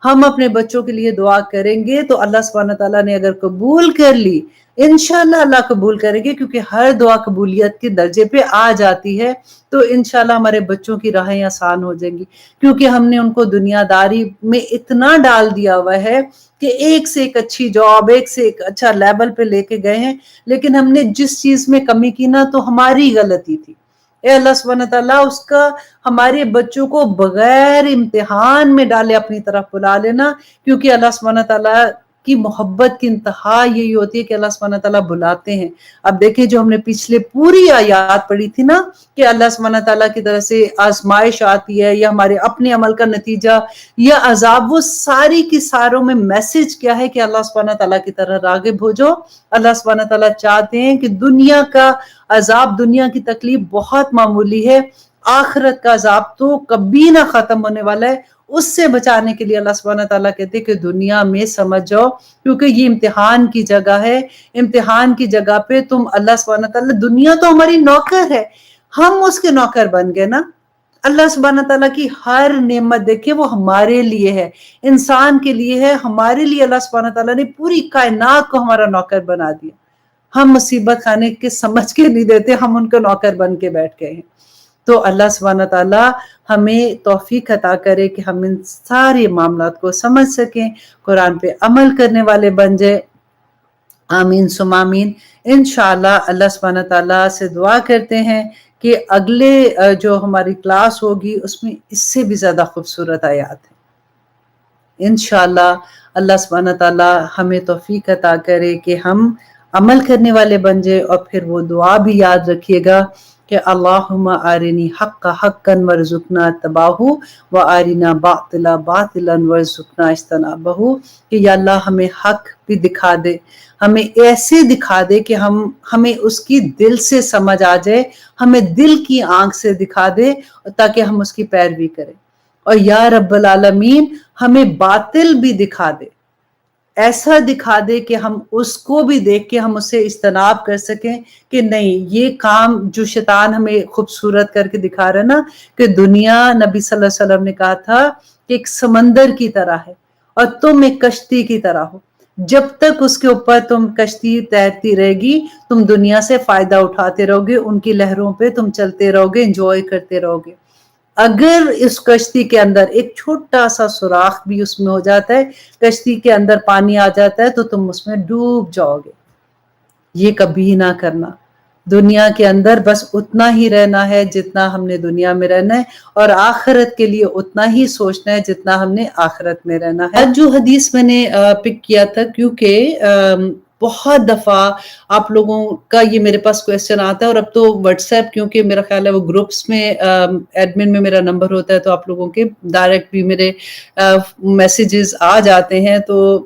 ہم اپنے بچوں کے لیے دعا کریں گے تو اللہ سبحانہ تعالیٰ نے اگر قبول کر لی، انشاءاللہ اللہ قبول کریں گے، کیونکہ ہر دعا قبولیت کے درجے پہ آ جاتی ہے. تو انشاءاللہ ہمارے بچوں کی راہیں آسان ہو جائیں گی، کیونکہ ہم نے ان کو دنیا داری میں اتنا ڈال دیا ہوا ہے کہ ایک سے ایک اچھی جاب، ایک سے ایک اچھا لیول پہ لے کے گئے ہیں. لیکن ہم نے جس چیز میں کمی کی نا تو ہماری غلطی تھی. اے اللہ سبحانہ تعالیٰ اس کا ہمارے بچوں کو بغیر امتحان میں ڈالے اپنی طرف بلا لینا، کیونکہ اللہ سبحانہ تعالیٰ کی محبت کی انتہا یہی ہوتی ہے کہ اللہ سبحانہ تعالیٰ بلاتے ہیں. اب دیکھیں جو ہم نے پچھلے پوری آیات پڑھی تھی نا کہ اللہ سبحانہ تعالیٰ کی طرف سے آزمائش آتی ہے یا ہمارے اپنے عمل کا نتیجہ یا عذاب، وہ ساری کی ساروں میں میسج کیا ہے کہ اللہ سبحانہ تعالیٰ کی طرح راغب ہو جاؤ. اللہ سبحانہ تعالیٰ چاہتے ہیں کہ دنیا کا عذاب، دنیا کی تکلیف بہت معمولی ہے، آخرت کا عذاب تو کبھی نہ ختم ہونے والا ہے. اس سے بچانے کے لیے اللہ سبحانہ تعالیٰ کہتے ہیں کہ دنیا میں سمجھ جاؤ، کیونکہ یہ امتحان کی جگہ ہے. امتحان کی جگہ پہ تم اللہ سبحانہ تعالیٰ، دنیا تو ہماری نوکر ہے، ہم اس کے نوکر بن گئے نا. اللہ سبحانہ تعالیٰ کی ہر نعمت دیکھیں وہ ہمارے لیے ہے، انسان کے لیے ہے، ہمارے لیے اللہ سبحانہ تعالیٰ نے پوری کائنات کو ہمارا نوکر بنا دیا. ہم مصیبت کھانے کے سمجھ کے نہیں دیتے، ہم ان کا نوکر بن کے بیٹھ گئے ہیں. تو اللہ سبحانہ تعالیٰ ہمیں توفیق عطا کرے کہ ہم ان سارے معاملات کو سمجھ سکیں، قرآن پہ عمل کرنے والے بن جائیں. آمین ثم آمین. انشاءاللہ اللہ سبحانہ تعالیٰ سے دعا کرتے ہیں کہ اگلے جو ہماری کلاس ہوگی اس میں اس سے بھی زیادہ خوبصورت آیات ہیں. انشاءاللہ اللہ سبحانہ تعالیٰ ہمیں توفیق عطا کرے کہ ہم عمل کرنے والے بن جائے. اور پھر وہ دعا بھی یاد رکھیے گا کہ اللہم ارنی حق حقا وارزقنا اتباعہ وارنا باطلا باطلا وارزقنا اجتنابہ. کہ یا اللہ ہمیں حق بھی دکھا دے، ہمیں ایسے دکھا دے کہ ہمیں اس کی دل سے سمجھ آ جائے، ہمیں دل کی آنکھ سے دکھا دے تاکہ ہم اس کی پیروی کریں. اور یا رب العالمین ہمیں باطل بھی دکھا دے، ایسا دکھا دے کہ ہم اس کو بھی دیکھ کے ہم اسے اجتناب کر سکیں کہ نہیں یہ کام جو شیطان ہمیں خوبصورت کر کے دکھا رہا ہے نا، کہ دنیا نبی صلی اللہ علیہ وسلم نے کہا تھا کہ ایک سمندر کی طرح ہے اور تم ایک کشتی کی طرح ہو. جب تک اس کے اوپر تم کشتی تیرتی رہے گی تم دنیا سے فائدہ اٹھاتے رہو گے، ان کی لہروں پہ تم چلتے رہو گے، انجوائے کرتے رہو گے. اگر اس کشتی کے اندر ایک چھوٹا سا سوراخ بھی اس میں ہو جاتا ہے، کشتی کے اندر پانی آ جاتا ہے تو تم اس میں ڈوب جاؤ گے. یہ کبھی نہ کرنا. دنیا کے اندر بس اتنا ہی رہنا ہے جتنا ہم نے دنیا میں رہنا ہے، اور آخرت کے لیے اتنا ہی سوچنا ہے جتنا ہم نے آخرت میں رہنا ہے. جو حدیث میں نے پک کیا تھا، کیونکہ بہت دفعہ آپ لوگوں کا یہ میرے پاس کویسچن آتا ہے، اور اب تو واٹس ایپ کیونکہ میرا خیال ہے وہ گروپس میں ایڈمن میں میرا نمبر ہوتا ہے تو آپ لوگوں کے ڈائریکٹ بھی میرے میسیجز آ جاتے ہیں. تو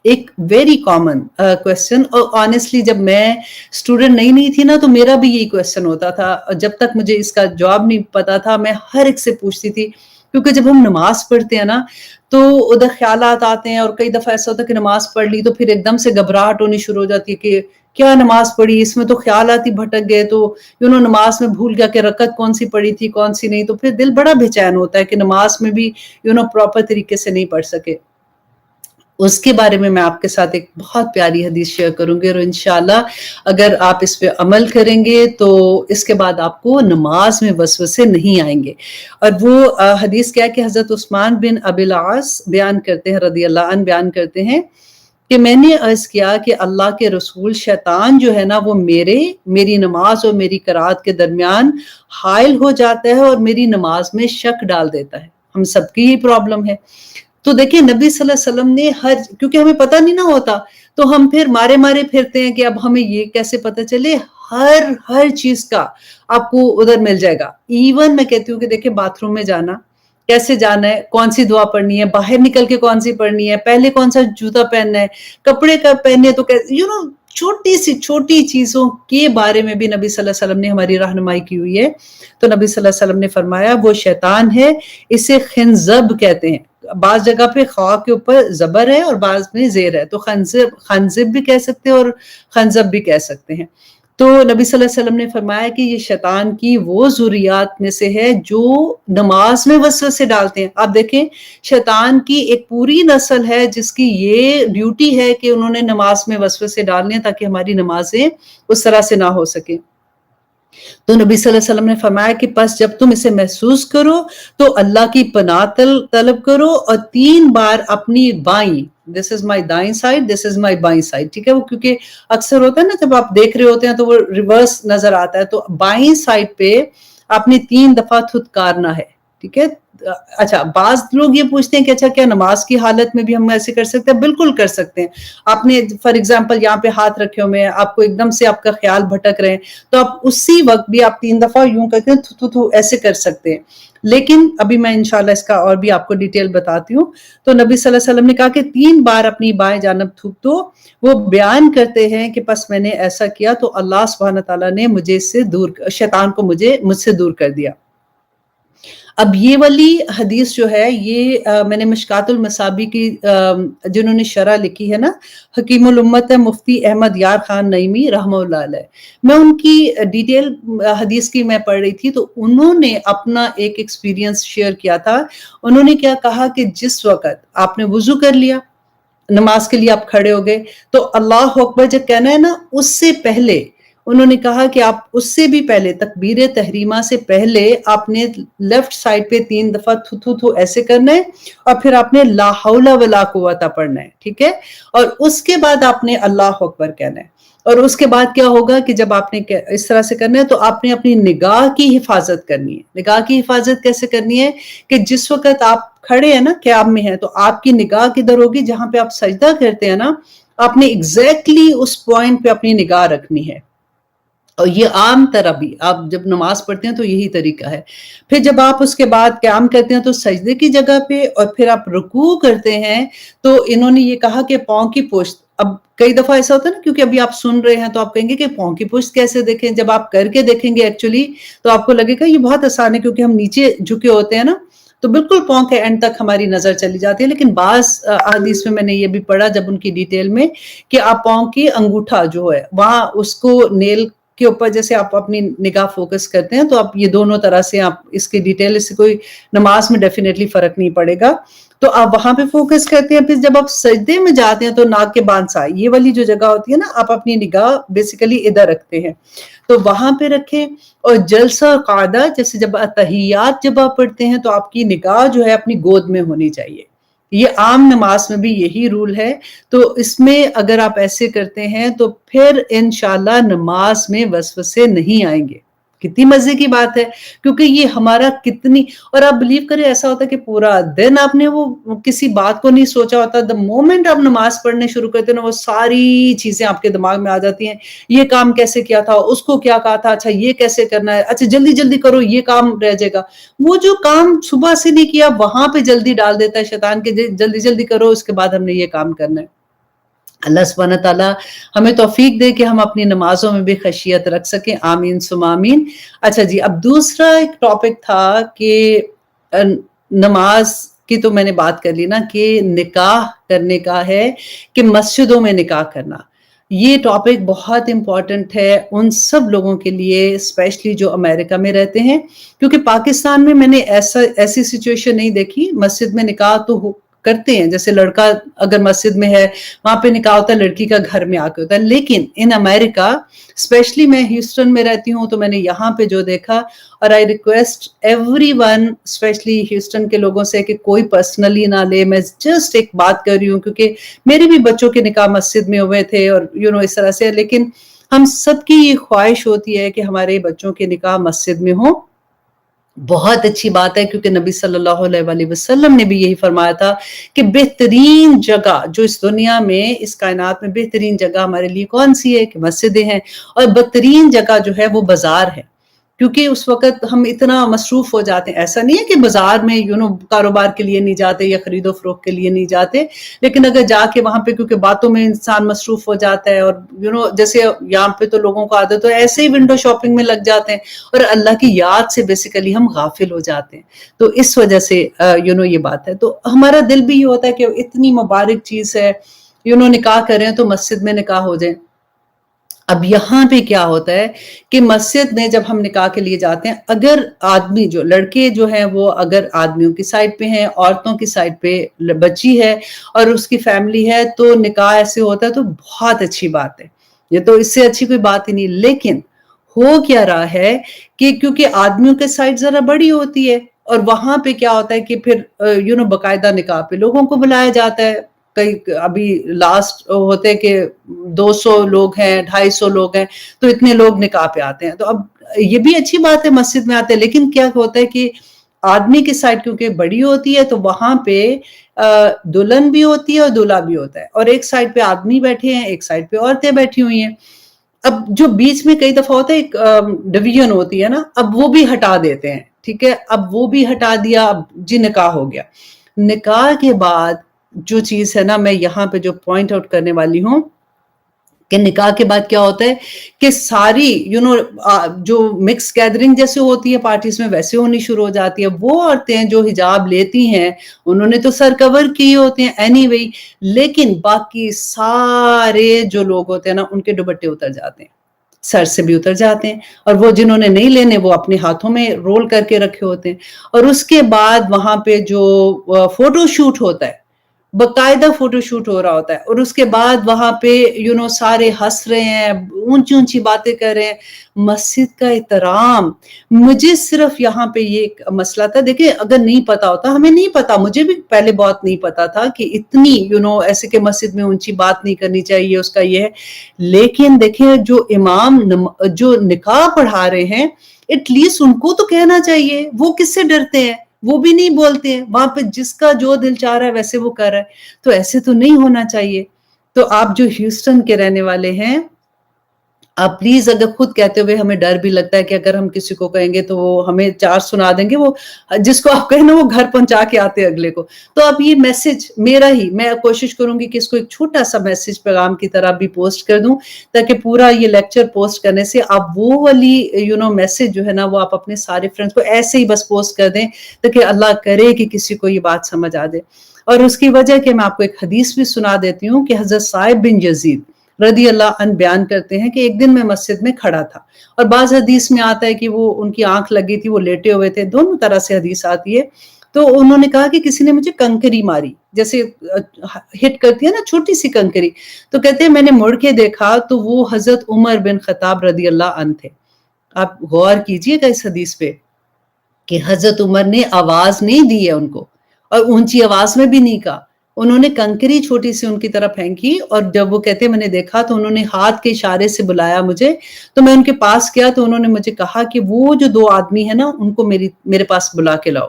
ایک ویری کامن کویسچن، اور آنیسٹلی جب میں اسٹوڈنٹ نہیں تھی نا تو میرا بھی یہی کویسچن ہوتا تھا. جب تک مجھے اس کا جواب نہیں پتا تھا میں ہر ایک سے پوچھتی تھی کیونکہ جب ہم نماز پڑھتے ہیں نا تو ادھر خیالات آتے ہیں، اور کئی دفعہ ایسا ہوتا ہے کہ نماز پڑھ لی تو پھر ایک دم سے گھبراہٹ ہونی شروع ہو جاتی ہے کہ کیا نماز پڑھی، اس میں تو خیالات ہی بھٹک گئے، تو نماز میں بھول گیا کہ رکعت کون سی پڑھی تھی کون سی نہیں، تو پھر دل بڑا بے چین ہوتا ہے کہ نماز میں بھی پراپر طریقے سے نہیں پڑھ سکے۔ اس کے بارے میں آپ کے ساتھ ایک بہت پیاری حدیث شیئر کروں گی، اور انشاءاللہ اگر آپ اس پہ عمل کریں گے تو اس کے بعد آپ کو نماز میں وسوسے نہیں آئیں گے۔ اور وہ حدیث کیا ہے کہ حضرت عثمان بن ابی العاص بیان کرتے ہیں رضی اللہ عنہ، بیان کرتے ہیں کہ میں نے عرض کیا کہ اللہ کے رسول، شیطان جو ہے نا وہ میری نماز اور میری قرات کے درمیان حائل ہو جاتا ہے اور میری نماز میں شک ڈال دیتا ہے۔ ہم سب کی ہی پرابلم ہے۔ تو دیکھیں نبی صلی اللہ علیہ وسلم نے کیونکہ ہمیں پتہ نہیں نہ ہوتا تو ہم پھر مارے پھرتے ہیں کہ اب ہمیں یہ کیسے پتہ چلے، ہر چیز کا آپ کو ادھر مل جائے گا۔ ایون میں کہتی ہوں کہ دیکھیں باتھ روم میں جانا کیسے جانا ہے، کون سی دعا پڑھنی ہے، باہر نکل کے کون سی پڑھنی ہے، پہلے کون سا جوتا پہننا ہے، کپڑے کب پہننے تو چھوٹی سی چھوٹی چیزوں کے بارے میں بھی نبی صلی اللہ علیہ وسلم نے ہماری رہنمائی کی ہوئی ہے۔ تو نبی صلی اللہ علیہ وسلم نے فرمایا وہ شیطان ہے، اسے خنزب کہتے ہیں۔ بعض جگہ پہ خواہ کے اوپر زبر ہے اور بعض میں زیر ہے، تو خنزب بھی کہہ سکتے ہیں اور خنزب بھی کہہ سکتے ہیں۔ تو نبی صلی اللہ علیہ وسلم نے فرمایا کہ یہ شیطان کی وہ ذریات میں سے ہے جو نماز میں وسوسے ڈالتے ہیں۔ آپ دیکھیں شیطان کی ایک پوری نسل ہے جس کی یہ ڈیوٹی ہے کہ انہوں نے نماز میں وسوسے ڈالنے ہیں تاکہ ہماری نمازیں اس طرح سے نہ ہو سکیں۔ تو نبی صلی اللہ علیہ وسلم نے فرمایا کہ پس جب تم اسے محسوس کرو تو اللہ کی پناہ طلب کرو اور 3 بار اپنی بائیں، this is my دائیں سائڈ، this is my بائیں سائڈ، ٹھیک ہے، وہ کیونکہ اکثر ہوتا ہے نا جب آپ دیکھ رہے ہوتے ہیں تو وہ ریورس نظر آتا ہے، تو بائیں سائڈ پہ آپ نے 3 دفعہ تھتکارنا ہے، ٹھیک ہے۔ اچھا بعض لوگ یہ پوچھتے ہیں کہ اچھا کیا نماز کی حالت میں بھی ہم ایسے کر سکتے ہیں؟ بالکل کر سکتے ہیں۔ آپ نے فار ایگزامپل یہاں پہ ہاتھ رکھے ہوئے ہیں، آپ کو ایک دم سے آپ کا خیال بھٹک رہے ہیں تو آپ اسی وقت بھی آپ 3 دفعہ یوں کرتے ہیں تھو ایسے کر سکتے ہیں۔ لیکن ابھی میں انشاءاللہ اس کا اور بھی آپ کو ڈیٹیل بتاتی ہوں۔ تو نبی صلی اللہ علیہ وسلم نے کہا کہ 3 بار اپنی بائیں جانب تھوک دو۔ وہ بیان کرتے ہیں کہ پس میں نے ایسا کیا تو اللہ سبحانہ تعالیٰ نے شیطان کو مجھ سے دور کر دیا۔ اب یہ والی حدیث جو ہے یہ میں نے مشکات المصابیح کی جنہوں نے شرح لکھی ہے نا، حکیم الامت ہے مفتی احمد یار خان نعیمی رحمہ اللہ علیہ، میں ان کی ڈیٹیل حدیث کی میں پڑھ رہی تھی تو انہوں نے اپنا ایک ایکسپیرینس شیئر کیا تھا۔ انہوں نے کیا کہا کہ جس وقت آپ نے وضو کر لیا، نماز کے لیے آپ کھڑے ہو گئے تو اللہ اکبر جب کہنا ہے نا اس سے پہلے انہوں نے کہا کہ آپ اس سے بھی پہلے تکبیر تحریمہ سے پہلے آپ نے لیفٹ سائڈ پہ 3 دفعہ تھو ایسے کرنا ہے اور پھر آپ نے لا حول ولا قوت پڑھنا ہے، ٹھیک ہے، اور اس کے بعد آپ نے اللہ اکبر کہنا ہے۔ اور اس کے بعد کیا ہوگا کہ جب آپ نے اس طرح سے کرنا ہے تو آپ نے اپنی نگاہ کی حفاظت کرنی ہے۔ نگاہ کی حفاظت کیسے کرنی ہے کہ جس وقت آپ کھڑے ہیں نا قیام میں ہیں تو آپ کی نگاہ کدھر ہوگی، جہاں پہ آپ سجدہ کرتے ہیں نا آپ نے ایگزیکٹلی اس پوائنٹ پہ اپنی نگاہ رکھنی ہے۔ اور یہ عام طرح بھی آپ جب نماز پڑھتے ہیں تو یہی طریقہ ہے۔ پھر جب آپ اس کے بعد قیام کرتے ہیں تو سجدے کی جگہ پہ، اور پھر آپ رکوع کرتے ہیں تو انہوں نے یہ کہا کہ پاؤں کی پشت، اب کئی دفعہ ایسا ہوتا ہے نا کیونکہ ابھی آپ سن رہے ہیں تو آپ کہیں گے کہ پاؤں کی پشت کیسے دیکھیں، جب آپ کر کے دیکھیں گے ایکچولی تو آپ کو لگے گا یہ بہت آسان ہے کیونکہ ہم نیچے جھکے ہوتے ہیں نا تو بالکل پاؤں کے اینڈ تک ہماری نظر چلی جاتی ہے۔ لیکن بعض احادیث میں نے یہ بھی پڑھا جب ان کی ڈیٹیل میں کہ آپ پاؤں کی انگوٹھا جو ہے وہاں اس کو نیل کے اوپر جیسے آپ اپنی نگاہ فوکس کرتے ہیں تو آپ یہ دونوں طرح سے آپ اس کی ڈیٹیل، اس سے کوئی نماز میں ڈیفینیٹلی فرق نہیں پڑے گا، تو آپ وہاں پہ فوکس کرتے ہیں۔ پھر جب آپ سجدے میں جاتے ہیں تو ناک کے بانسا یہ والی جو جگہ ہوتی ہے نا آپ اپنی نگاہ بیسیکلی ادھر رکھتے ہیں تو وہاں پہ رکھیں۔ اور جلسہ قعدہ جیسے جب تحیات جب آپ پڑھتے ہیں تو آپ کی نگاہ جو ہے اپنی گود میں ہونی چاہیے۔ یہ عام نماز میں بھی یہی رول ہے، تو اس میں اگر آپ ایسے کرتے ہیں تو پھر انشاءاللہ نماز میں وسوسے نہیں آئیں گے۔ کتنی مزے کی بات ہے، کیونکہ یہ ہمارا اور آپ بلیو کریں ایسا ہوتا ہے کہ پورا دن آپ نے وہ کسی بات کو نہیں سوچا ہوتا، the moment آپ نماز پڑھنے شروع کرتے ہیں نا وہ ساری چیزیں آپ کے دماغ میں آ جاتی ہیں، یہ کام کیسے کیا تھا، اس کو کیا کہا تھا، اچھا یہ کیسے کرنا ہے، اچھا جلدی جلدی کرو یہ کام رہ جائے گا۔ وہ جو کام صبح سے نہیں کیا وہاں پہ جلدی ڈال دیتا ہے شیطان کے جلدی جلدی کرو اس کے بعد ہم نے یہ کام کرنا ہے۔ اللہ سبحانہ تعالیٰ ہمیں توفیق دے کہ ہم اپنی نمازوں میں بھی خشیت رکھ سکیں، آمین ثم آمین۔ اچھا جی، اب دوسرا ایک ٹاپک تھا کہ نماز کی تو میں نے بات کر لی نا کہ نکاح کرنے کا ہے کہ مسجدوں میں نکاح کرنا. یہ ٹاپک بہت امپورٹنٹ ہے ان سب لوگوں کے لیے اسپیشلی جو امریکہ میں رہتے ہیں, کیونکہ پاکستان میں نے ایسی سچویشن نہیں دیکھی. مسجد میں نکاح تو کرتے ہیں, جیسے لڑکا اگر مسجد میں ہے وہاں پہ نکاح ہوتا ہے, لڑکی کا گھر میں آ کے ہوتا ہے. لیکن ان امریکہ اسپیشلی میں ہیوسٹن میں رہتی ہوں تو میں نے یہاں پہ جو دیکھا, اور I request everyone specially Houston کے لوگوں سے کہ کوئی پرسنلی نہ لے, میں جسٹ ایک بات کر رہی ہوں کیونکہ میرے بھی بچوں کے نکاح مسجد میں ہوئے تھے اور اس طرح سے. لیکن ہم سب کی یہ خواہش ہوتی ہے کہ ہمارے بچوں کے نکاح مسجد میں ہوں. بہت اچھی بات ہے کیونکہ نبی صلی اللہ علیہ وآلہ وسلم نے بھی یہی فرمایا تھا کہ بہترین جگہ جو اس دنیا میں, اس کائنات میں بہترین جگہ ہمارے لیے کون سی ہے, کہ مسجدیں ہیں. اور بدترین جگہ جو ہے وہ بازار ہے, کیونکہ اس وقت ہم اتنا مصروف ہو جاتے ہیں. ایسا نہیں ہے کہ بازار میں کاروبار کے لیے نہیں جاتے یا خرید و فروخت کے لیے نہیں جاتے, لیکن اگر جا کے وہاں پہ کیونکہ باتوں میں انسان مصروف ہو جاتا ہے, اور جیسے یہاں پہ تو لوگوں کو عادت ہے ایسے ہی ونڈو شاپنگ میں لگ جاتے ہیں اور اللہ کی یاد سے بیسیکلی ہم غافل ہو جاتے ہیں. تو اس وجہ سے یہ بات ہے. تو ہمارا دل بھی یہ ہوتا ہے کہ اتنی مبارک چیز ہے, نکاح کریں تو مسجد میں نکاح ہو جائیں. اب یہاں پہ کیا ہوتا ہے کہ مسجد میں جب ہم نکاح کے لیے جاتے ہیں, اگر آدمی جو لڑکے جو ہیں وہ اگر آدمیوں کی سائڈ پہ ہیں, عورتوں کی سائڈ پہ بچی ہے اور اس کی فیملی ہے, تو نکاح ایسے ہوتا ہے تو بہت اچھی بات ہے. یہ تو اس سے اچھی کوئی بات ہی نہیں. لیکن ہو کیا رہا ہے کہ کیونکہ آدمیوں کے سائڈ ذرا بڑی ہوتی ہے, اور وہاں پہ کیا ہوتا ہے کہ پھر باقاعدہ نکاح پہ لوگوں کو بلایا جاتا ہے. ابھی لاسٹ ہوتے کہ 200 لوگ ہیں, 250 لوگ ہیں, تو اتنے لوگ نکاح پہ آتے ہیں. تو اب یہ بھی اچھی بات ہے مسجد میں آتے ہیں, لیکن کیا ہوتا ہے کہ آدمی کی سائڈ کیونکہ بڑی ہوتی ہے تو وہاں پہ دلہن بھی ہوتی ہے اور دلہا بھی ہوتا ہے, اور ایک سائڈ پہ آدمی بیٹھے ہیں, ایک سائڈ پہ عورتیں بیٹھی ہوئی ہیں. اب جو بیچ میں کئی دفعہ ہوتا ہے ایک ڈویژن ہوتی ہے نا, اب وہ بھی ہٹا دیتے ہیں. ٹھیک ہے, اب وہ بھی ہٹا دیا, اب جی نکاح ہو گیا. نکاح کے بعد جو چیز ہے نا, میں یہاں پہ جو پوائنٹ آؤٹ کرنے والی ہوں کہ نکاح کے بعد کیا ہوتا ہے کہ ساری جو مکس گیدرنگ جیسے ہوتی ہے پارٹیز میں ویسے ہونی شروع ہو جاتی ہے. وہ عورتیں جو حجاب لیتی ہیں انہوں نے تو سر کور کیے ہوتے ہیں اینی وے, لیکن باقی سارے جو لوگ ہوتے ہیں نا ان کے دوپٹے اتر جاتے ہیں, سر سے بھی اتر جاتے ہیں, اور وہ جنہوں نے نہیں لینے وہ اپنے ہاتھوں میں رول کر کے رکھے ہوتے ہیں. اور اس کے بعد وہاں پہ جو فوٹو شوٹ ہوتا ہے, باقاعدہ فوٹو شوٹ ہو رہا ہوتا ہے, اور اس کے بعد وہاں پہ سارے ہنس رہے ہیں, اونچی اونچی باتیں کر رہے ہیں. مسجد کا احترام, مجھے صرف یہاں پہ یہ ایک مسئلہ تھا. دیکھیں اگر نہیں پتا ہوتا, ہمیں نہیں پتا, مجھے بھی پہلے بہت نہیں پتا تھا کہ اتنی ایسے کہ مسجد میں اونچی بات نہیں کرنی چاہیے, اس کا یہ ہے. لیکن دیکھیں جو امام جو نکاح پڑھا رہے ہیں, ایٹ لیسٹ ان کو تو کہنا چاہیے. وہ کس سے ڈرتے ہیں, وہ بھی نہیں بولتے ہیں. وہاں پہ جس کا جو دل چاہ رہا ہے ویسے وہ کر رہا ہے, تو ایسے تو نہیں ہونا چاہیے. تو آپ جو ہیوسٹن کے رہنے والے ہیں, آپ پلیز اگر خود کہتے ہوئے ہمیں ڈر بھی لگتا ہے کہ اگر ہم کسی کو کہیں گے تو وہ ہمیں 4 سنا دیں گے, وہ جس کو آپ کہیں نا وہ گھر پہنچا کے آتے ہیں اگلے کو. تو آپ یہ میسج میرا ہی, میں کوشش کروں گی کہ اس کو ایک چھوٹا سا میسج پیغام کی طرح بھی پوسٹ کر دوں, تاکہ پورا یہ لیکچر پوسٹ کرنے سے آپ وہ والی میسج جو ہے نا وہ آپ اپنے سارے فرینڈز کو ایسے ہی بس پوسٹ کر دیں, تاکہ اللہ کرے کہ کسی کو یہ بات سمجھ آ جائے. اور اس کی وجہ کہ میں آپ کو ایک حدیث بھی سنا دیتی ہوں کہ حضرت صائب بن یزید رضی اللہ عنہ بیان کرتے ہیں کہ ایک دن میں مسجد میں کھڑا تھا, اور بعض حدیث میں آتا ہے کہ وہ ان کی آنکھ لگی تھی, وہ لیٹے ہوئے تھے, دونوں طرح سے حدیث آتی ہے. تو انہوں نے کہا کہ کسی نے مجھے کنکری ماری, جیسے ہٹ کرتی ہے نا چھوٹی سی کنکری. تو کہتے ہیں میں نے مڑ کے دیکھا تو وہ حضرت عمر بن خطاب رضی اللہ عنہ تھے. آپ غور کیجئے گا اس حدیث پہ کہ حضرت عمر نے آواز نہیں دی ہے ان کو, اور اونچی آواز میں بھی نہیں کہا. انہوں نے کنکری چھوٹی سی ان کی طرف پھینکی, اور جب وہ کہتے میں نے دیکھا تو انہوں نے ہاتھ کے اشارے سے بلایا مجھے. تو میں ان کے پاس گیا تو انہوں نے مجھے کہا کہ وہ جو 2 آدمی ہیں نا ان کو میرے پاس بلا کے لاؤ.